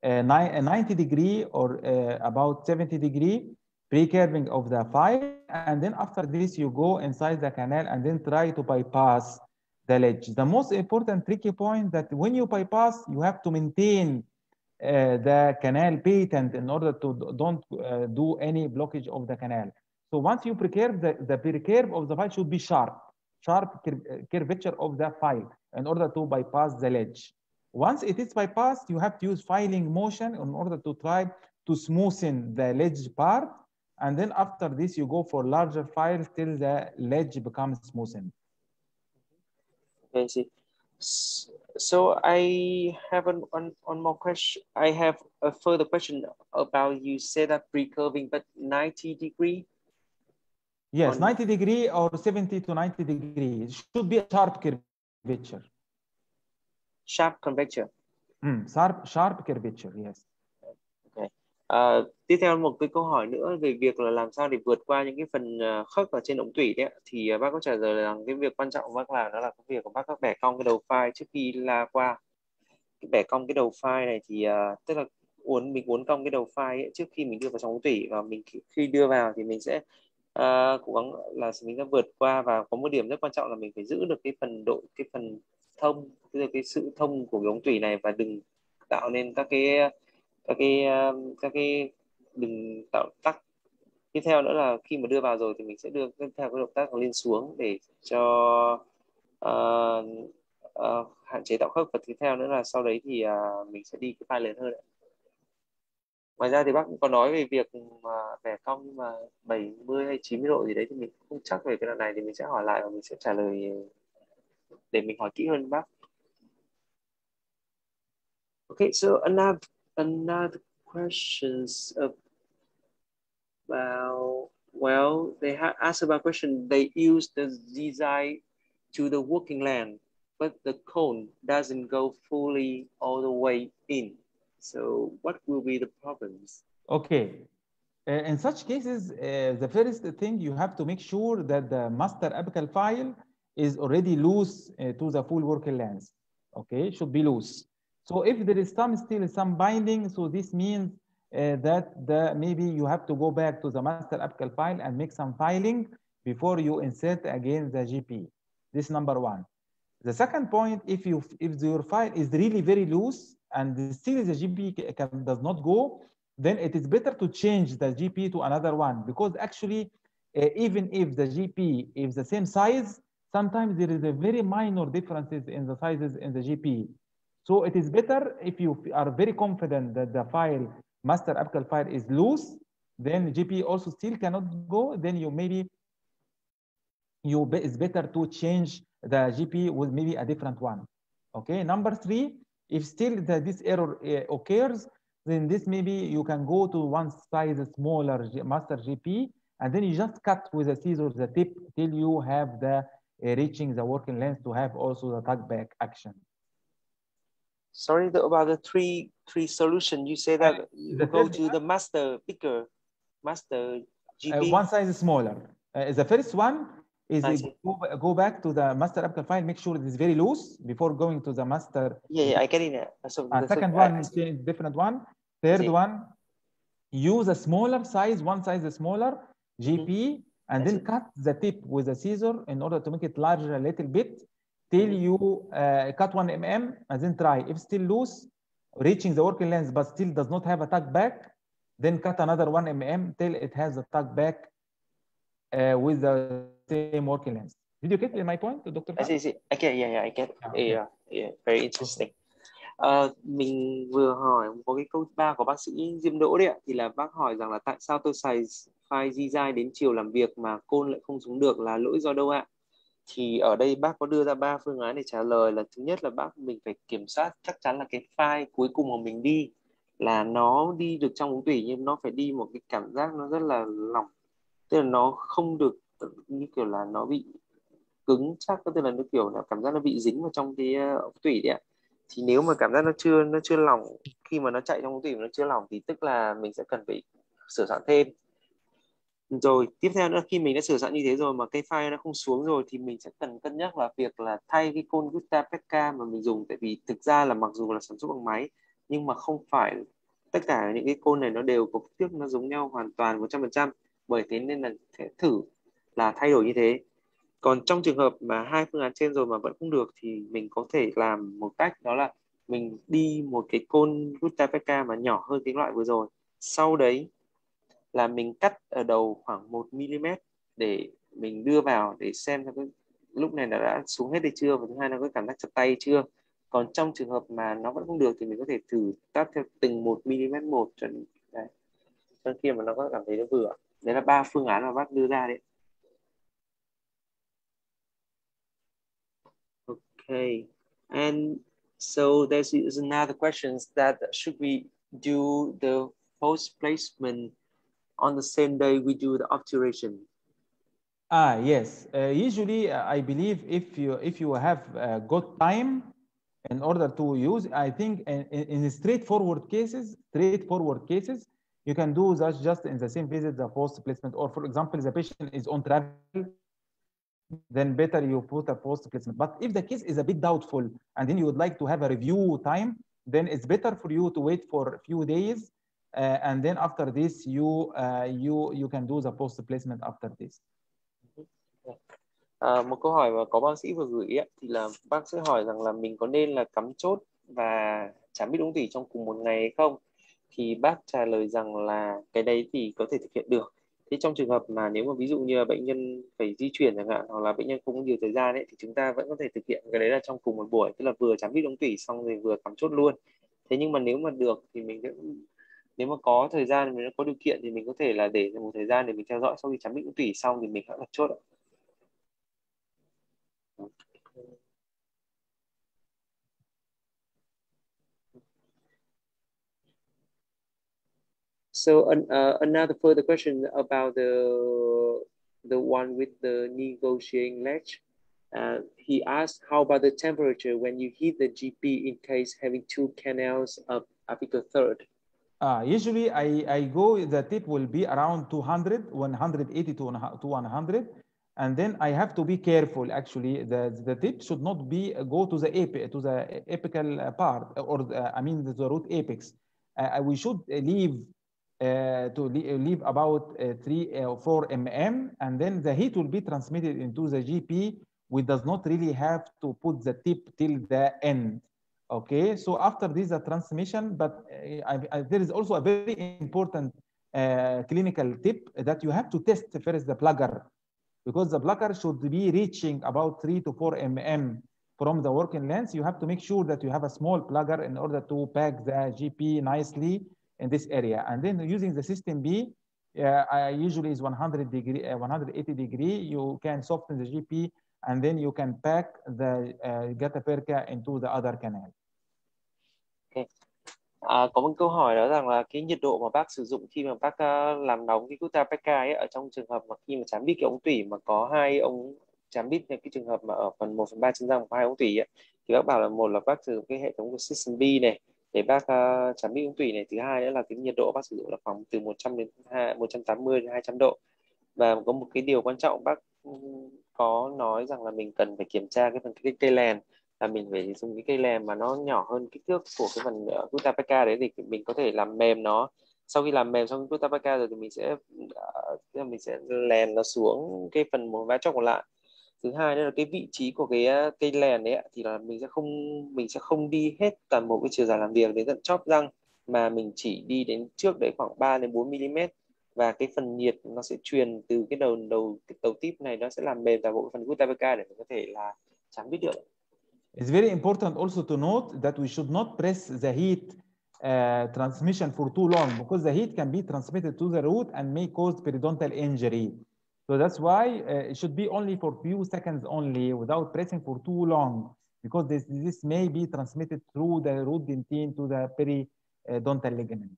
90 degree or about 70 degree pre-curving of the file, and then after this you go inside the canal and then try to bypass the ledge. The most important tricky point that when you bypass, you have to maintain the canal patent in order to don't do any blockage of the canal. So once you pre-curve, the pre-curve of the file should be sharp curvature of the file in order to bypass the ledge. Once it is bypassed, you have to use filing motion in order to try to smoothen the ledge part, and then after this you go for larger files till the ledge becomes smoothened. Okay, see. So I have one more question. I have a further question about, you said that pre-curving, but 90 degree? Yes, 90 degree or 70 to 90 degree. It should be a sharp curvature. Sharp curvature? Sharp curvature, yes. Okay. Tiếp theo một cái câu hỏi nữa về việc là làm sao để vượt qua những cái phần khớp ở trên ống tủy đấy, thì bác có trả lời rằng cái việc quan trọng của bác làm đó là cái việc của bác các bẻ cong cái đầu file trước khi la qua. Cái bẻ cong cái đầu file này thì tức là mình uốn cong cái đầu file ấy, trước khi mình đưa vào trong ống tủy, và mình khi đưa vào thì mình sẽ cố gắng là mình đã vượt qua, và có một điểm rất quan trọng là mình phải giữ được cái phần thông, tức là cái sự thông của cái ống tủy này, và đừng tạo nên các cái đừng tạo tắc. Tiếp theo nữa là khi mà đưa vào rồi thì mình sẽ đưa theo cái động tác lên xuống để cho hạn chế tạo khớp. Và tiếp theo nữa là sau đấy thì mình sẽ đi cái file lớn hơn. Ngoài ra thì bác cũng có nói về việc mà bẻ cong, nhưng mà 70 hay 90 độ gì đấy thì mình không chắc về cái đoạn này, thì mình sẽ hỏi lại và mình sẽ trả lời để mình hỏi kỹ hơn bác. Okay, so another questions about, well, they asked about question. They use the Z to the working length, but the cone doesn't go fully all the way in. So what will be the problems? Okay. In such cases, the first thing you have to make sure that the master apical file is already loose to the full working length. Okay, should be loose. So if there is still some binding, so this means that maybe you have to go back to the master apical file and make some filing before you insert again the GP. This is number one. The second point, if your file is really very loose and still the GP does not go, then it is better to change the GP to another one, because actually, even if the GP is the same size, sometimes there is a very minor differences in the sizes in the GP. So it is better if you are very confident that the file, master apical file is loose, then GP also still cannot go, then it's better to change the GP with maybe a different one. Okay, number three, if still this error occurs, then this maybe you can go to one size smaller master GP, and then you just cut with a scissors the tip till you have the reaching the working length to have also the tuck back action. Sorry, about the three solution. You say that you go to the master bigger, master GP. One size smaller. The first one is go back to the master apical file, make sure it is very loose before going to the master. Yeah, I get it. So second one is different one. Third one, use a smaller size, one size smaller GP, and then cut the tip with a scissor in order to make it larger a little bit till you cut 1 mm, and then try. If still loose, reaching the working length but still does not have a tuck back, then cut another 1 mm till it has a tuck back with the same working length. Did you get my point, Dr. I see. I get. Yeah, I get. Yeah, very interesting. Mình vừa hỏi có cái câu 3 của bác sĩ Diêm Đỗ đấy ạ, thì là bác hỏi rằng là tại sao tôi xài file Z đến chiều làm việc mà côn lại không xuống được, là lỗi do đâu ạ? Thì ở đây bác có đưa ra 3 phương án để trả lời. Là thứ nhất là mình phải kiểm soát chắc chắn là cái file cuối cùng mà mình đi là nó đi được trong ống tủy, nhưng nó phải đi một cái cảm giác nó rất là lỏng, tức là nó không được như kiểu là nó bị cứng chắc, tức là nó kiểu là cảm giác nó bị dính vào trong cái ống tủy đấy ạ. Thì nếu mà cảm giác nó chưa lỏng, khi mà nó chạy trong ống tủy mà nó chưa lỏng thì tức là mình sẽ cần phải sửa soạn thêm. Rồi tiếp theo nữa, khi mình đã sửa soạn như thế rồi mà cái file nó không xuống rồi thì mình sẽ cần cân nhắc là việc là thay cái côn Gutta Pekka mà mình dùng. Tại vì thực ra là mặc dù là sản xuất bằng máy nhưng mà không phải tất cả những cái côn này nó đều có kích thước nó giống nhau hoàn toàn 100%. Bởi thế nên là sẽ thử là thay đổi như thế. Còn trong trường hợp mà hai phương án trên rồi mà vẫn không được thì mình có thể làm một cách, đó là mình đi một cái côn Gutta Pekka mà nhỏ hơn cái loại vừa rồi. Sau đấy là mình cắt ở đầu khoảng 1 mm để mình đưa vào để xem cái lúc này đã xuống hết hay chưa, và thứ hai nó có cảm giác chặt tay chưa. Còn trong trường hợp mà nó vẫn không được thì mình có thể thử cắt theo từng 1 mm một cho khi mà nó có cảm thấy nó vừa. Đấy là 3 phương án mà bác đưa ra đấy. Okay, and so there's another question that should we do the post placement on the same day we do the obturation? Yes. Usually, I believe if you have got time in order to use, I think in straightforward cases, you can do that just in the same visit, the post placement. Or for example, the patient is on travel, then better you put a post placement. But if the case is a bit doubtful and then you would like to have a review time, then it's better for you to wait for a few days and then after this you can do the post placement after this. Một câu hỏi mà có bác sĩ vừa gửi ấy, thì là bác sĩ hỏi rằng là mình có nên là cắm chốt và trám bít ống tủy trong cùng một ngày hay không, thì bác trả lời rằng là cái đấy thì có thể thực hiện được. Thế trong trường hợp mà nếu mà ví dụ như là bệnh nhân phải di chuyển chẳng hạn, hoặc là bệnh nhân không có nhiều thời gian ấy, thì chúng ta vẫn có thể thực hiện cái đấy là trong cùng một buổi, tức là vừa trám bít ống tủy xong rồi vừa cắm chốt luôn. Thế nhưng mà nếu mà được thì mình sẽ, nếu mà có thời gian, mình có điều kiện thì mình có thể là để một thời gian để mình theo dõi, sau khi trám bít ống tủy xong thì mình hãy đặt chốt ạ. So another further question about the one with the negotiating ledge. He asked, how about the temperature when you heat the GP in case having two canals of apical third? Usually I go, the tip will be around 200, 180 to 100. And then I have to be careful. Actually, the tip should not be go to the apical part, or I mean the root apex. We should leave leave about 3 or 4 mm, and then the heat will be transmitted into the GP. We does not really have to put the tip till the end. Okay, so after this the transmission, but there is also a very important clinical tip that you have to test first the plugger, because the plugger should be reaching about 3 to 4 mm from the working length. You have to make sure that you have a small plugger in order to pack the GP nicely in this area. And then using the system B, usually is 100 degree, 180 degree. You can soften the GP, and then you can pack the gutta perca into the other canal. Okay. Có một câu hỏi đó rằng là cái nhiệt độ mà bác sử dụng khi mà bác làm nóng cái gutta perca ấy, ở trong trường hợp mà khi mà trám bít cái ống tủy mà có hai ống trám bít, cái trường hợp mà ở phần 1/3 chân răng có hai ống tủy ấy, thì bác bảo là một là bác sử dụng cái hệ thống của System B này để bác trám bít ống tủy này, thứ hai nữa là cái nhiệt độ bác sử dụng là khoảng từ 100 đến 180 đến 200 độ. Và có một cái điều quan trọng bác có nói rằng là mình cần phải kiểm tra cái phần cây lèn, là mình phải dùng cái cây lèn mà nó nhỏ hơn kích thước của cái phần gutta perca đấy, để mình có thể làm mềm nó. Sau khi làm mềm xong gutta perca rồi thì mình sẽ lèn nó xuống cái phần một vai chóp còn lại. Thứ hai nữa là cái vị trí của cái cây lèn đấy thì là mình sẽ không đi hết toàn bộ cái chiều dài làm việc đến tận chóp răng, mà mình chỉ đi đến trước đấy khoảng 3 đến 4 mm, và cái phần nhiệt nó sẽ truyền từ cái đầu tip này, nó sẽ làm mềm toàn bộ phần gutta perca để mình có thể là trám bít được. It's very important also to note that we should not press the heat transmission for too long, because the heat can be transmitted to the root and may cause periodontal injury. So that's why it should be only for few seconds only, without pressing for too long, because this may be transmitted through the root dentine to the periodontal ligament.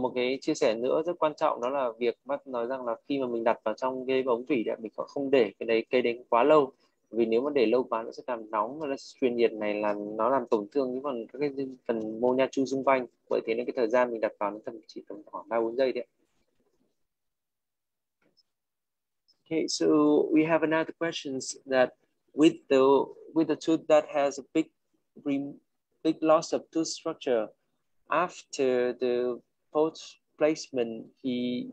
Một cái chia sẻ nữa rất quan trọng đó là việc bác nói rằng là khi mà mình đặt vào trong cái ống tủy đấy, mình không để cây đấy quá lâu, vì nếu mà để lâu quá nó sẽ làm nóng và nó truyền nhiệt này, là nó làm tổn thương cái phần mô nha chu xung quanh. Bởi thế nên cái thời gian mình đặt vào nó chỉ tầm khoảng 3-4 giây đấy. Okay, so we have another questions that with the tooth that has a big loss of tooth structure, after the post placement, he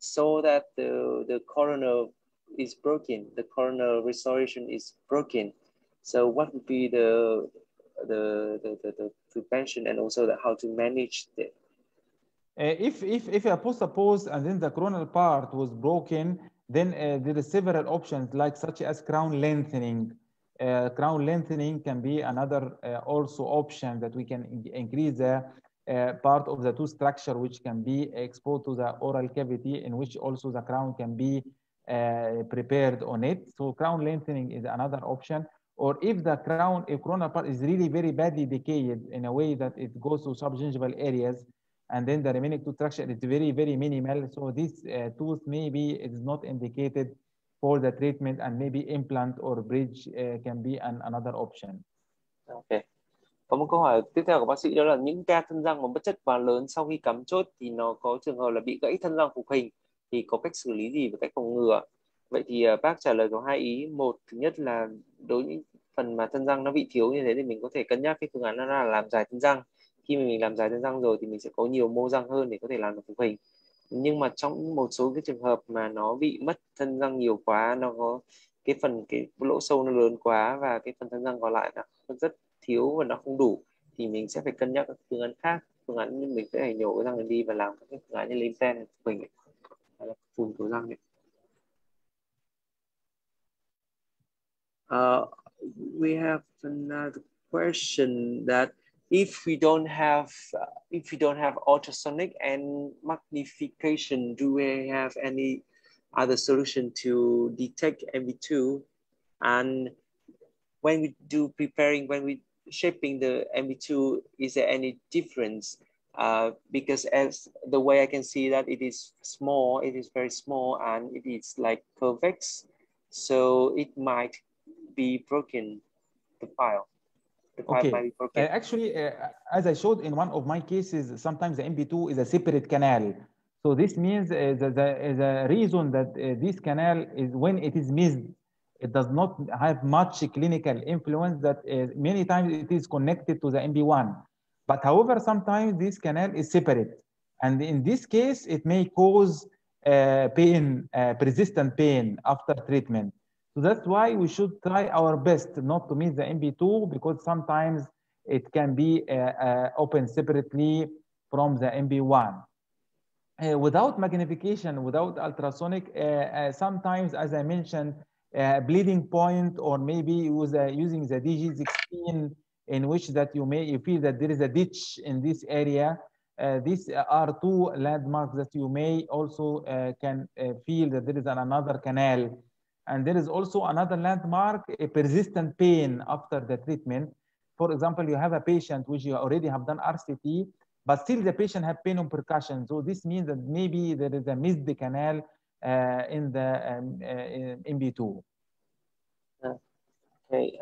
saw that the coronal is broken, the coronal restoration is broken. So what would be the prevention, and also how to manage it? If a suppose and then the coronal part was broken, then there are several options, like such as crown lengthening. Crown lengthening can be another also option that we can increase the part of the tooth structure, which can be exposed to the oral cavity, in which also the crown can be prepared on it. So crown lengthening is another option. Or if the coronal part is really very badly decayed in a way that it goes to subgingival areas, and then the remaining tooth structure is very, very minimal. So this tooth maybe is not indicated for the treatment, and maybe implant or bridge can be another option. Okay. Có một câu hỏi tiếp theo của bác sĩ, đó là những ca thân răng mà bất chất quá lớn sau khi cắm chốt thì nó có trường hợp là bị gãy thân răng phục hình, thì có cách xử lý gì và cách phòng ngừa? Vậy thì bác trả lời có hai ý. Một, thứ nhất là đối với những phần mà thân răng nó bị thiếu như thế thì mình có thể cân nhắc cái phương án là làm dài thân răng. khi mà mình làm dài thân răng rồi thì mình sẽ có nhiều mô răng hơn để có thể làm được phục hình. Nhưng mà trong một số cái trường hợp mà nó bị mất thân răng nhiều quá, nó có cái lỗ sâu nó lớn quá và cái phần thân răng còn lại nó rất thiếu và nó không đủ, thì mình sẽ phải cân nhắc các phương án khác. Phương án như mình sẽ phải nhổ cái răng này đi và làm các cái phương án như lên ten phục hình hay là phun tố răng ấy. We have another question that if we don't have ultrasonic and magnification, do we have any other solution to detect MV2? And when we shaping the MV2, is there any difference? Because as the way I can see that it is small, it is very small, and it is like convex, so it might be broken. The file Okay. might be broken. Actually, as I showed in one of my cases, sometimes the MB2 is a separate canal. So this means the reason that this canal is when it is missed, it does not have much clinical influence, that many times it is connected to the MB1. But however, sometimes this canal is separate. And in this case, it may cause pain, persistent pain after treatment. So that's why we should try our best not to miss the MB2, because sometimes it can be open separately from the MB1. Without magnification, without ultrasonic, sometimes, as I mentioned, bleeding point, or maybe using the DG16, in which that you feel that there is a ditch in this area. These are two landmarks that you may also can feel that there is another canal. And there is also another landmark, a persistent pain after the treatment. For example, you have a patient which you already have done RCT, but still the patient have pain on percussion. So this means that maybe there is a missed canal in the MB2. Okay.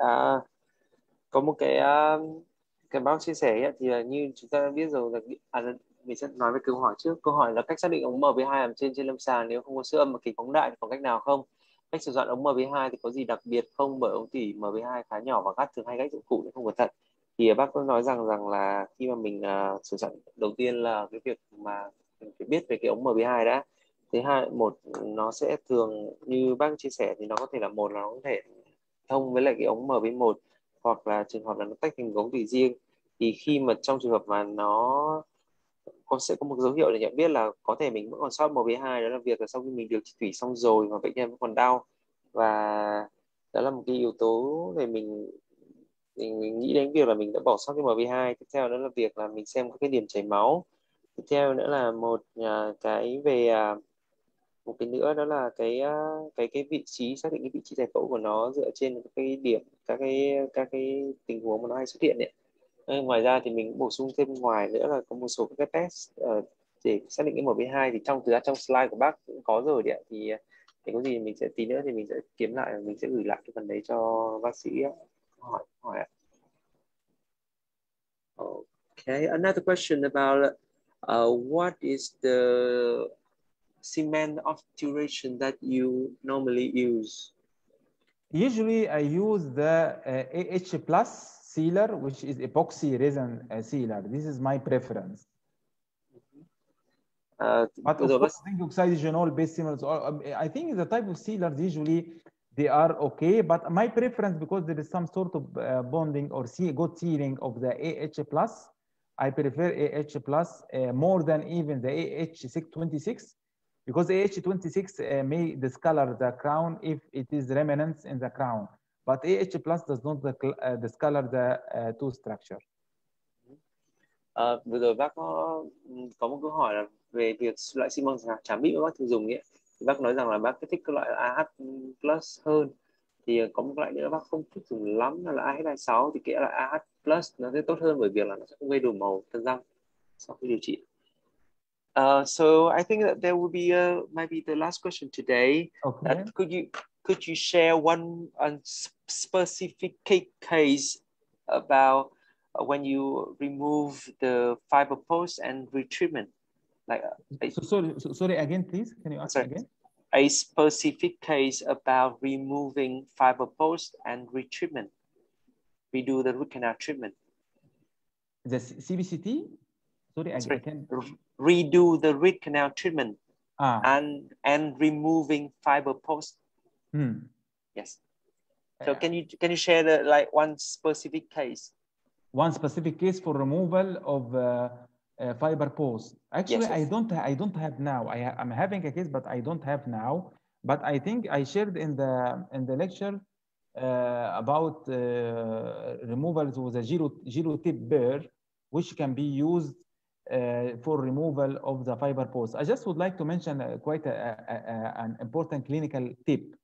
Có một cái bác chia sẻ ấy, thì là như chúng ta đã biết rồi là mình sẽ nói về câu hỏi trước. Câu hỏi là cách xác định ống MB2 trên lâm sàng nếu không có siêu âm và kính phóng đại thì có cách nào không? Cách sử dụng ống MB2 thì có gì đặc biệt không? Bởi ống tủy MB2 khá nhỏ và gắt, thường hay cách dụng cụ nên không cẩn thận. Thì bác có nói rằng là khi mà mình sử dụng, đầu tiên là cái việc mà mình phải biết về cái ống MB2 đã. Thứ hai, nó sẽ thường như bác chia sẻ thì nó có thể là nó có thể thông với lại cái ống MB1, hoặc là trường hợp là nó tách thành ống tủy riêng. Thì khi mà trong trường hợp mà nó sẽ có một dấu hiệu để nhận biết là có thể mình vẫn còn sót MB2, đó là việc là sau khi mình điều trị tủy xong rồi mà bệnh nhân vẫn còn đau, và đó là một cái yếu tố để mình nghĩ đến việc là mình đã bỏ sót cái MB2. Tiếp theo đó là việc là mình xem các cái điểm chảy máu. Tiếp theo nữa là một cái nữa đó là cái vị trí, xác định cái vị trí giải phẫu của nó dựa trên các cái điểm, các cái tình huống mà nó hay xuất hiện đấy. Ngoài ra thì mình bổ sung thêm ngoài nữa là có một số các cái test để xác định cái MB2, thì trong slide của bác cũng có rồi đấy. Thì có gì mình sẽ tí nữa thì mình sẽ kiếm lại và mình sẽ gửi lại cái phần đấy cho bác sĩ hỏi. Okay, another question about what is the cement obturation that you normally use? Usually I use the AH plus sealer, which is epoxy resin sealer. This is my preference. But of course, zinc oxide based sealers, I think the type of sealers usually they are okay, but my preference, because there is some sort of bonding or good sealing of the AH plus, I prefer AH plus more than even the AH26, because AH26 may discolor the crown if it is remnants in the crown, but AH plus does not discolor the tooth structure. Vừa rồi bác có một câu hỏi là về việc loại xi măng trám bị bác thường dùng ấy. Thì bác nói rằng là bác thích cái loại AH plus hơn. Thì có một loại nữa bác không thích dùng lắm là AH26, thì cái loại AH plus nó sẽ tốt hơn bởi việc là nó sẽ không gây đổi màu thân răng sau khi điều trị. So I think that there will be maybe the last question today. Okay. That could you share one specific case about when you remove the fiber post and retreatment? Like sorry again, please. Can you ask again? A specific case about removing fiber post and retreatment. We do the root canal treatment. the CBCT. Sorry, I can redo the root canal treatment and removing fiber post. Yes. So can you share the one specific case? One specific case for removal of fiber post. Actually, yes. I don't have now. I'm having a case, but I don't have now. But I think I shared in the lecture about removals with a zero tip burr, which can be used for removal of the fiber post. I just would like to mention quite an important clinical tip.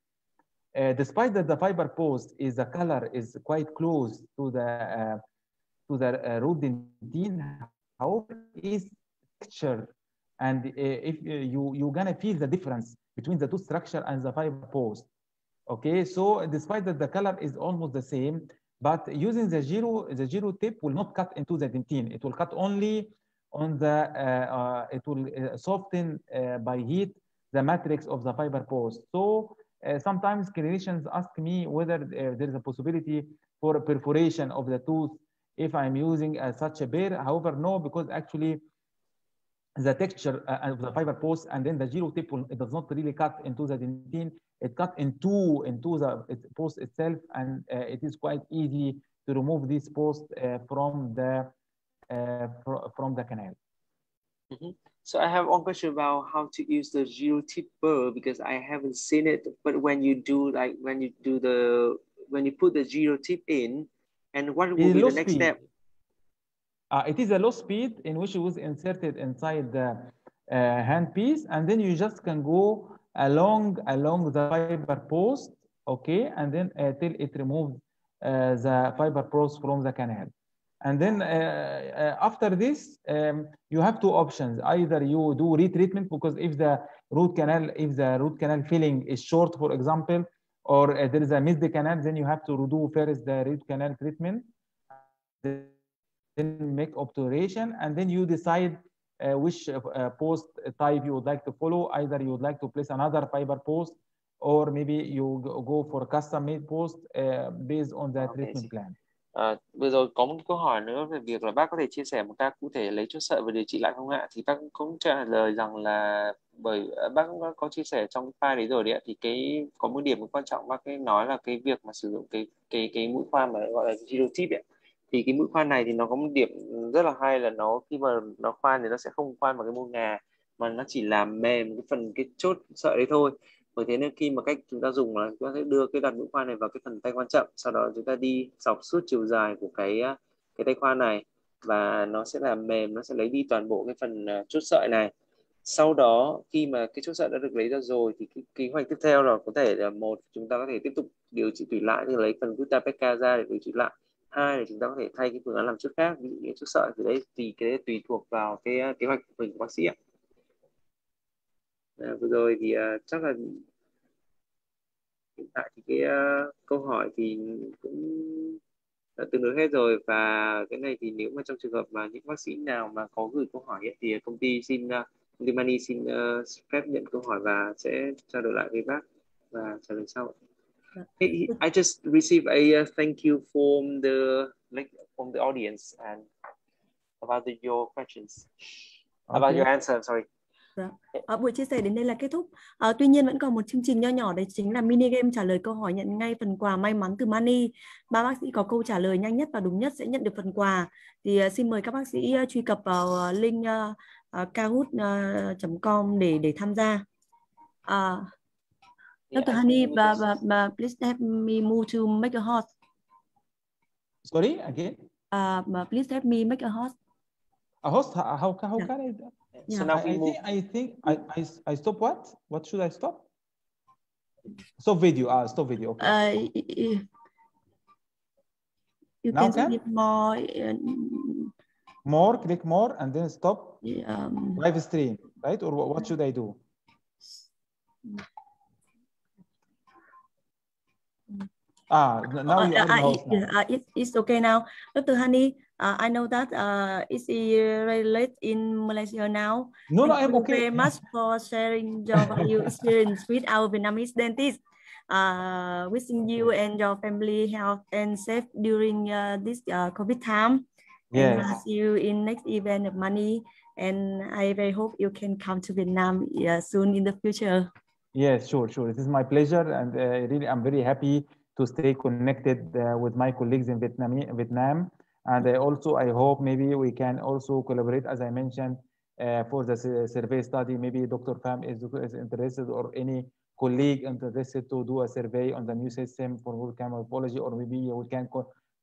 Despite that the fiber post the color is quite close to the root dentine, however, is texture, and if you're gonna feel the difference between the tooth structure and the fiber post. Okay, so despite that the color is almost the same, but using the zero tip will not cut into the dentine. It will cut only on the it will soften by heat the matrix of the fiber post. So sometimes clinicians ask me whether there is a possibility for a perforation of the tooth if I'm using such a burr. However, no, because actually the texture of the fiber post and then the zero tip it does not really cut into the dentine. It cut into the post itself, and it is quite easy to remove this post from the canal. So I have one question about how to use the zero tip burr, because I haven't seen it. But when you put the zero tip in, and what will be the next step? It is a low speed in which it was inserted inside the handpiece, and then you just can go along the fiber post, okay, and then till it removes the fiber post from the canal. And then after this, you have two options. Either you do retreatment, because if the root canal filling is short, for example, or there is a missed canal, then you have to do first the root canal treatment, then make obturation, and then you decide which post type you would like to follow. Either you would like to place another fiber post, or maybe you go for custom made post based on the treatment plan. Vừa rồi có một câu hỏi nữa về việc là bác có thể chia sẻ một ca cụ thể lấy chốt sợi và điều trị lại không ạ? Thì bác cũng trả lời rằng là bởi bác có chia sẻ trong cái file đấy rồi đấy ạ. Thì có một điểm quan trọng bác ấy nói là cái việc mà sử dụng cái mũi khoan mà gọi là zero tip ấy. Thì cái mũi khoan này thì nó có một điểm rất là hay là nó khi mà nó khoan thì nó sẽ không khoan vào cái mô ngà, mà nó chỉ làm mềm cái chốt sợi đấy thôi. Bởi thế nên khi mà cách chúng ta dùng là chúng ta sẽ đưa cái đặt mũi khoan này vào cái phần tay khoan chậm, sau đó chúng ta đi dọc suốt chiều dài của cái tay khoan này, và nó sẽ làm mềm, nó sẽ lấy đi toàn bộ cái phần chốt sợi này. Sau đó khi mà cái chốt sợi đã được lấy ra rồi thì cái kế hoạch tiếp theo là có thể là một, chúng ta có thể tiếp tục điều trị tùy lại, như lấy phần gutta-perca ra để điều trị lại. Hai là chúng ta có thể thay cái phương án làm chốt khác, ví dụ như chốt sợi, thì đấy tùy thuộc vào cái kế hoạch của mình của bác sĩ ạ. Vừa rồi thì chắc là hiện tại thì cái câu hỏi thì cũng đã tương đối hết rồi, và cái này thì nếu mà trong trường hợp mà những bác sĩ nào mà có gửi câu hỏi ấy, thì công ty Mani xin phép nhận câu hỏi và sẽ trao đổi lại với bác và trả lời sau. Hey, I just received a thank you from the audience and about your questions, about your answer. I'm sorry. Buổi chia sẻ đến đây là kết thúc. Tuy nhiên vẫn còn một chương trình nho nhỏ, đấy chính là mini game trả lời câu hỏi, nhận ngay phần quà may mắn từ Mani. 3 bác sĩ có câu trả lời nhanh nhất và đúng nhất sẽ nhận được phần quà. Thì xin mời các bác sĩ truy cập vào link kahoot.com để tham gia. Dr. Hany, please help me move to make a host. Sorry, again? Please help me make a host. A host? How can I? Yeah. So now I think I stop what? What should I stop? Stop video. Stop video. Okay. You now can click more. Click more, and then stop live stream, right? Or what should I do? Now you are the host now. It's okay now. Dr. Hany, I know that it's very late in Malaysia now. No, I'm okay. Thank you very much for sharing your value experience with our Vietnamese dentist. Wishing you and your family health and safe during this COVID time. And Yes. see you in next event of Money. And I very hope you can come to Vietnam soon in the future. Yes, sure, sure. It is my pleasure, and really, I'm very happy to stay connected with my colleagues in Vietnam. And also, I hope maybe we can also collaborate, as I mentioned, for the survey study. Maybe Dr. Pham is interested, or any colleague interested to do a survey on the new system for volcano morphology, or maybe we can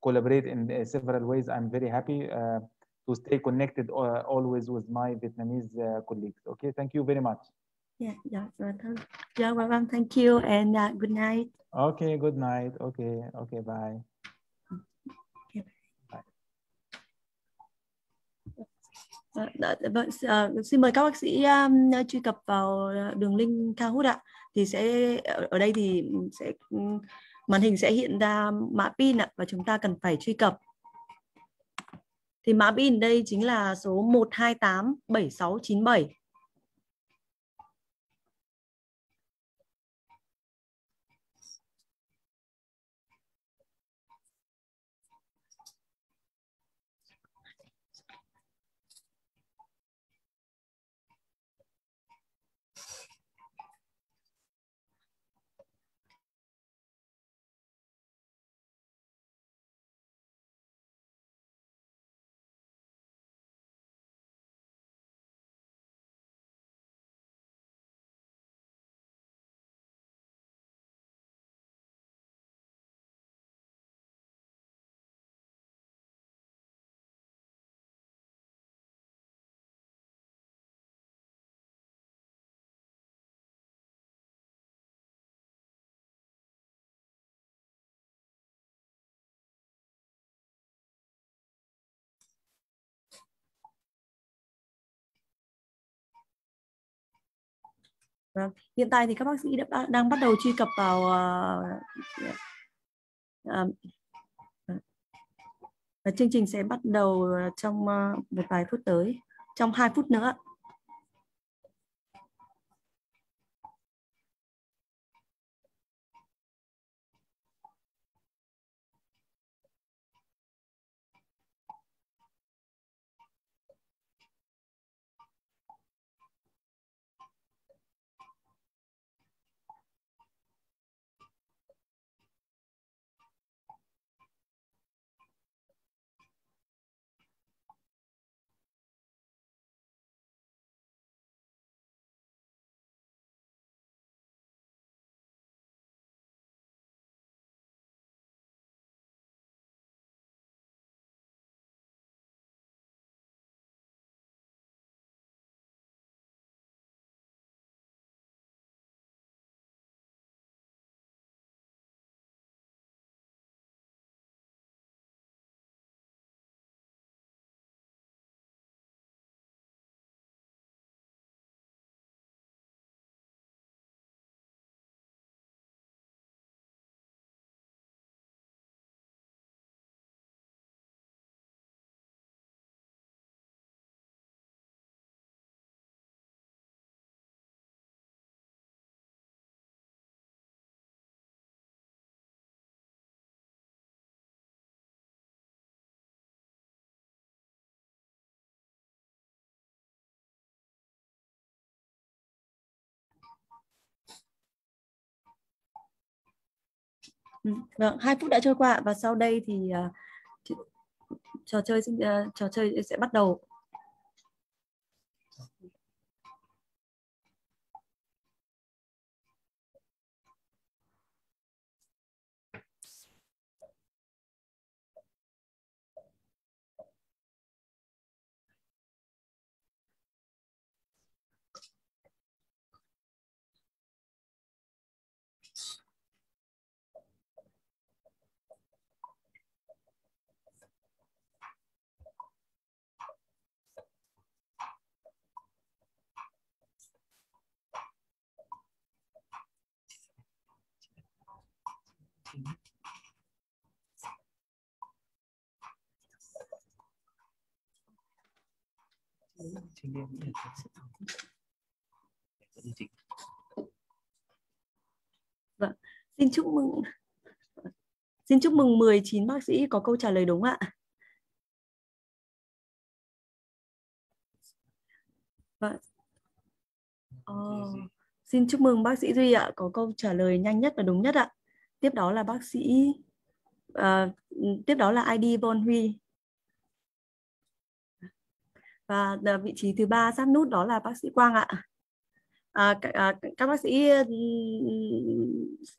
collaborate in several ways. I'm very happy to stay connected always with my Vietnamese colleagues. Okay, thank you very much. Yeah, you're welcome. Thank you and good night. Okay, good night. Okay, okay, bye. Xin mời các bác sĩ truy cập vào đường link Kahoot ạ. Thì sẽ ở đây thì sẽ màn hình sẽ hiện ra mã pin ạ, và chúng ta cần phải truy cập. Thì mã pin đây chính là số 1287697. Hiện tại thì các bác sĩ đang bắt đầu truy cập vào chương trình sẽ bắt đầu trong một vài phút tới, trong 2 phút nữa. Vâng, 2 phút đã trôi qua và sau đây thì trò chơi sẽ bắt đầu. Vâng, xin chúc mừng 19 bác sĩ có câu trả lời đúng ạ. Vâng. Xin chúc mừng bác sĩ Duy ạ, có câu trả lời nhanh nhất và đúng nhất ạ. Tiếp đó là bác sĩ tiếp đó là ID Von Huy. Và vị trí thứ 3 sát nút đó là bác sĩ Quang ạ. Các bác sĩ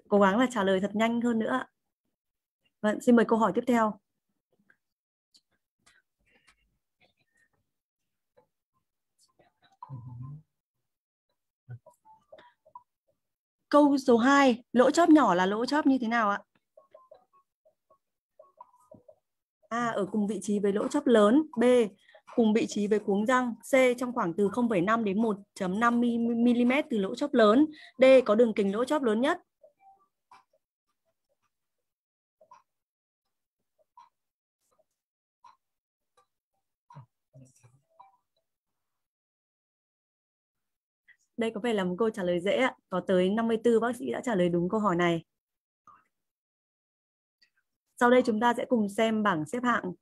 cố gắng là trả lời thật nhanh hơn nữa. Vâng, xin mời câu hỏi tiếp theo. Câu số 2, lỗ chóp nhỏ là lỗ chóp như thế nào ạ? A. Ở cùng vị trí với lỗ chóp lớn. B. Cùng vị trí với cuống răng. C. Trong khoảng từ 0,5 đến 1,5 mm từ lỗ chóp lớn. D. Có đường kính lỗ chóp lớn nhất. Đây có vẻ là một câu trả lời dễ ạ. Có tới 54 bác sĩ đã trả lời đúng câu hỏi này. Sau đây chúng ta sẽ cùng xem bảng xếp hạng.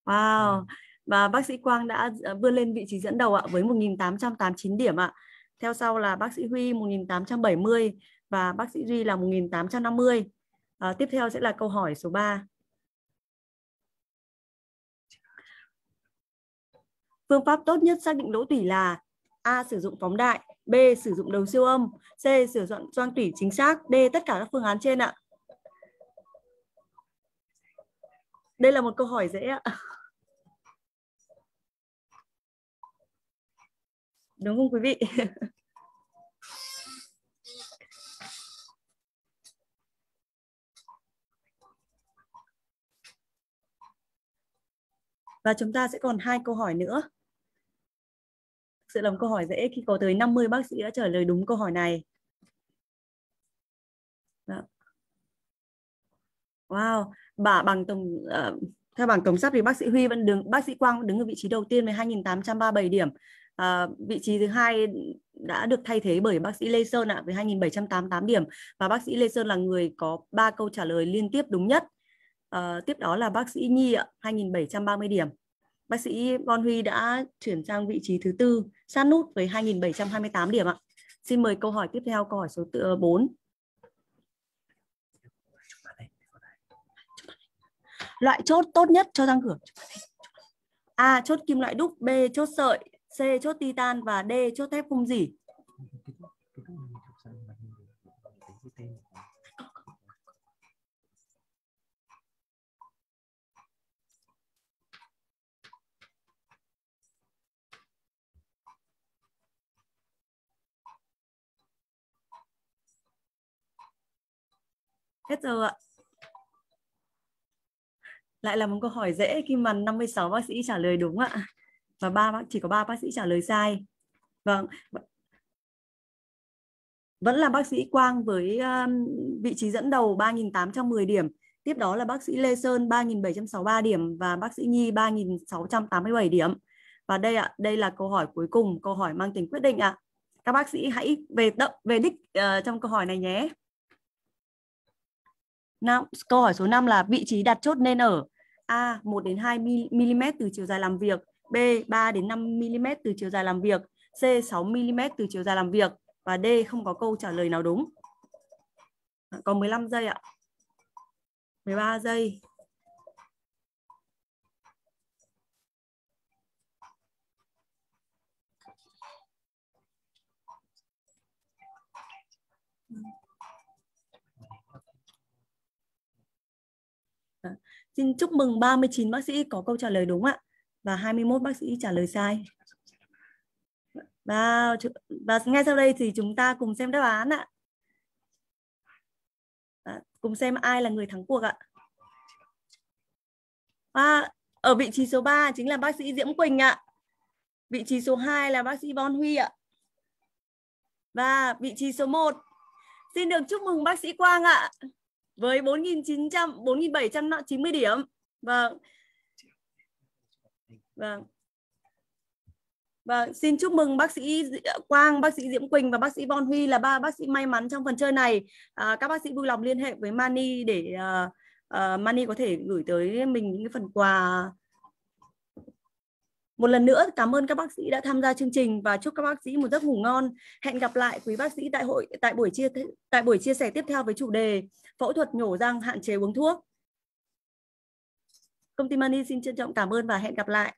Wow, và bác sĩ Quang đã vươn lên vị trí dẫn đầu ạ với 1.889 điểm ạ. Theo sau là bác sĩ Huy 1.870 và bác sĩ Duy là 1.850. Tiếp theo sẽ là câu hỏi số 3. Phương pháp tốt nhất xác định lỗ tủy là A. Sử dụng phóng đại, B. Sử dụng đầu siêu âm, C. Sử dụng gioăng tủy chính xác, D. Tất cả các phương án trên ạ. Đây là một câu hỏi dễ ạ. Đúng không quý vị? Và chúng ta sẽ còn 2 câu hỏi nữa. Thực sự là một câu hỏi dễ khi có tới 50 bác sĩ đã trả lời đúng câu hỏi này. Đó. Wow, theo bảng tổng sắp thì bác sĩ Huy bác sĩ Quang vẫn đứng ở vị trí đầu tiên với 2.837 điểm. Vị trí thứ hai đã được thay thế bởi bác sĩ Lê Sơn ạ với 2.788 điểm và bác sĩ Lê Sơn là người có 3 câu trả lời liên tiếp đúng nhất. Tiếp đó là bác sĩ Nhi ạ, 2.730 điểm. Bác sĩ Von Huy đã chuyển sang vị trí thứ tư sát nút với 2.728 điểm ạ. Xin mời câu hỏi tiếp theo, câu hỏi số 4. Loại chốt tốt nhất cho răng cửa. A. Chốt kim loại đúc, B. Chốt sợi, C. Chốt titan và D. Chốt thép không rỉ. Hết giờ ạ. Lại là một câu hỏi dễ khi mà 56 bác sĩ trả lời đúng ạ. Và chỉ có 3 bác sĩ trả lời sai. Vâng. Vẫn là bác sĩ Quang với vị trí dẫn đầu 3.810 điểm. Tiếp đó là bác sĩ Lê Sơn 3.763 điểm và bác sĩ Nhi 3.687 điểm. Và đây là câu hỏi cuối cùng, câu hỏi mang tính quyết định ạ. Các bác sĩ hãy về đích trong câu hỏi này nhé. Nào, câu hỏi số 5 là vị trí đặt chốt nên ở A. 1 đến 2 mm từ chiều dài làm việc, B. 3 đến 5 mm từ chiều dài làm việc, C. 6 mm từ chiều dài làm việc và D. Không có câu trả lời nào đúng. Còn 15 giây ạ. 13 giây. Xin chúc mừng 39 bác sĩ có câu trả lời đúng ạ. Và 21 bác sĩ trả lời sai. Và ngay sau đây thì chúng ta cùng xem đáp án ạ. Cùng xem ai là người thắng cuộc ạ. Ở vị trí số 3 chính là bác sĩ Diễm Quỳnh ạ. Vị trí số 2 là bác sĩ Von Huy ạ. Và vị trí số 1 xin được chúc mừng bác sĩ Quang ạ. Với 4.790 điểm. Vâng. Vâng, xin chúc mừng bác sĩ Quang, bác sĩ Diễm Quỳnh và bác sĩ Von Huy là 3 bác sĩ may mắn trong phần chơi này. Các bác sĩ vui lòng liên hệ với Mani để Mani có thể gửi tới mình những cái phần quà. Một lần nữa cảm ơn các bác sĩ đã tham gia chương trình và chúc các bác sĩ một giấc ngủ ngon. Hẹn gặp lại quý bác sĩ tại buổi chia sẻ tiếp theo với chủ đề phẫu thuật nhổ răng, hạn chế uống thuốc. Công ty Money xin trân trọng cảm ơn và hẹn gặp lại.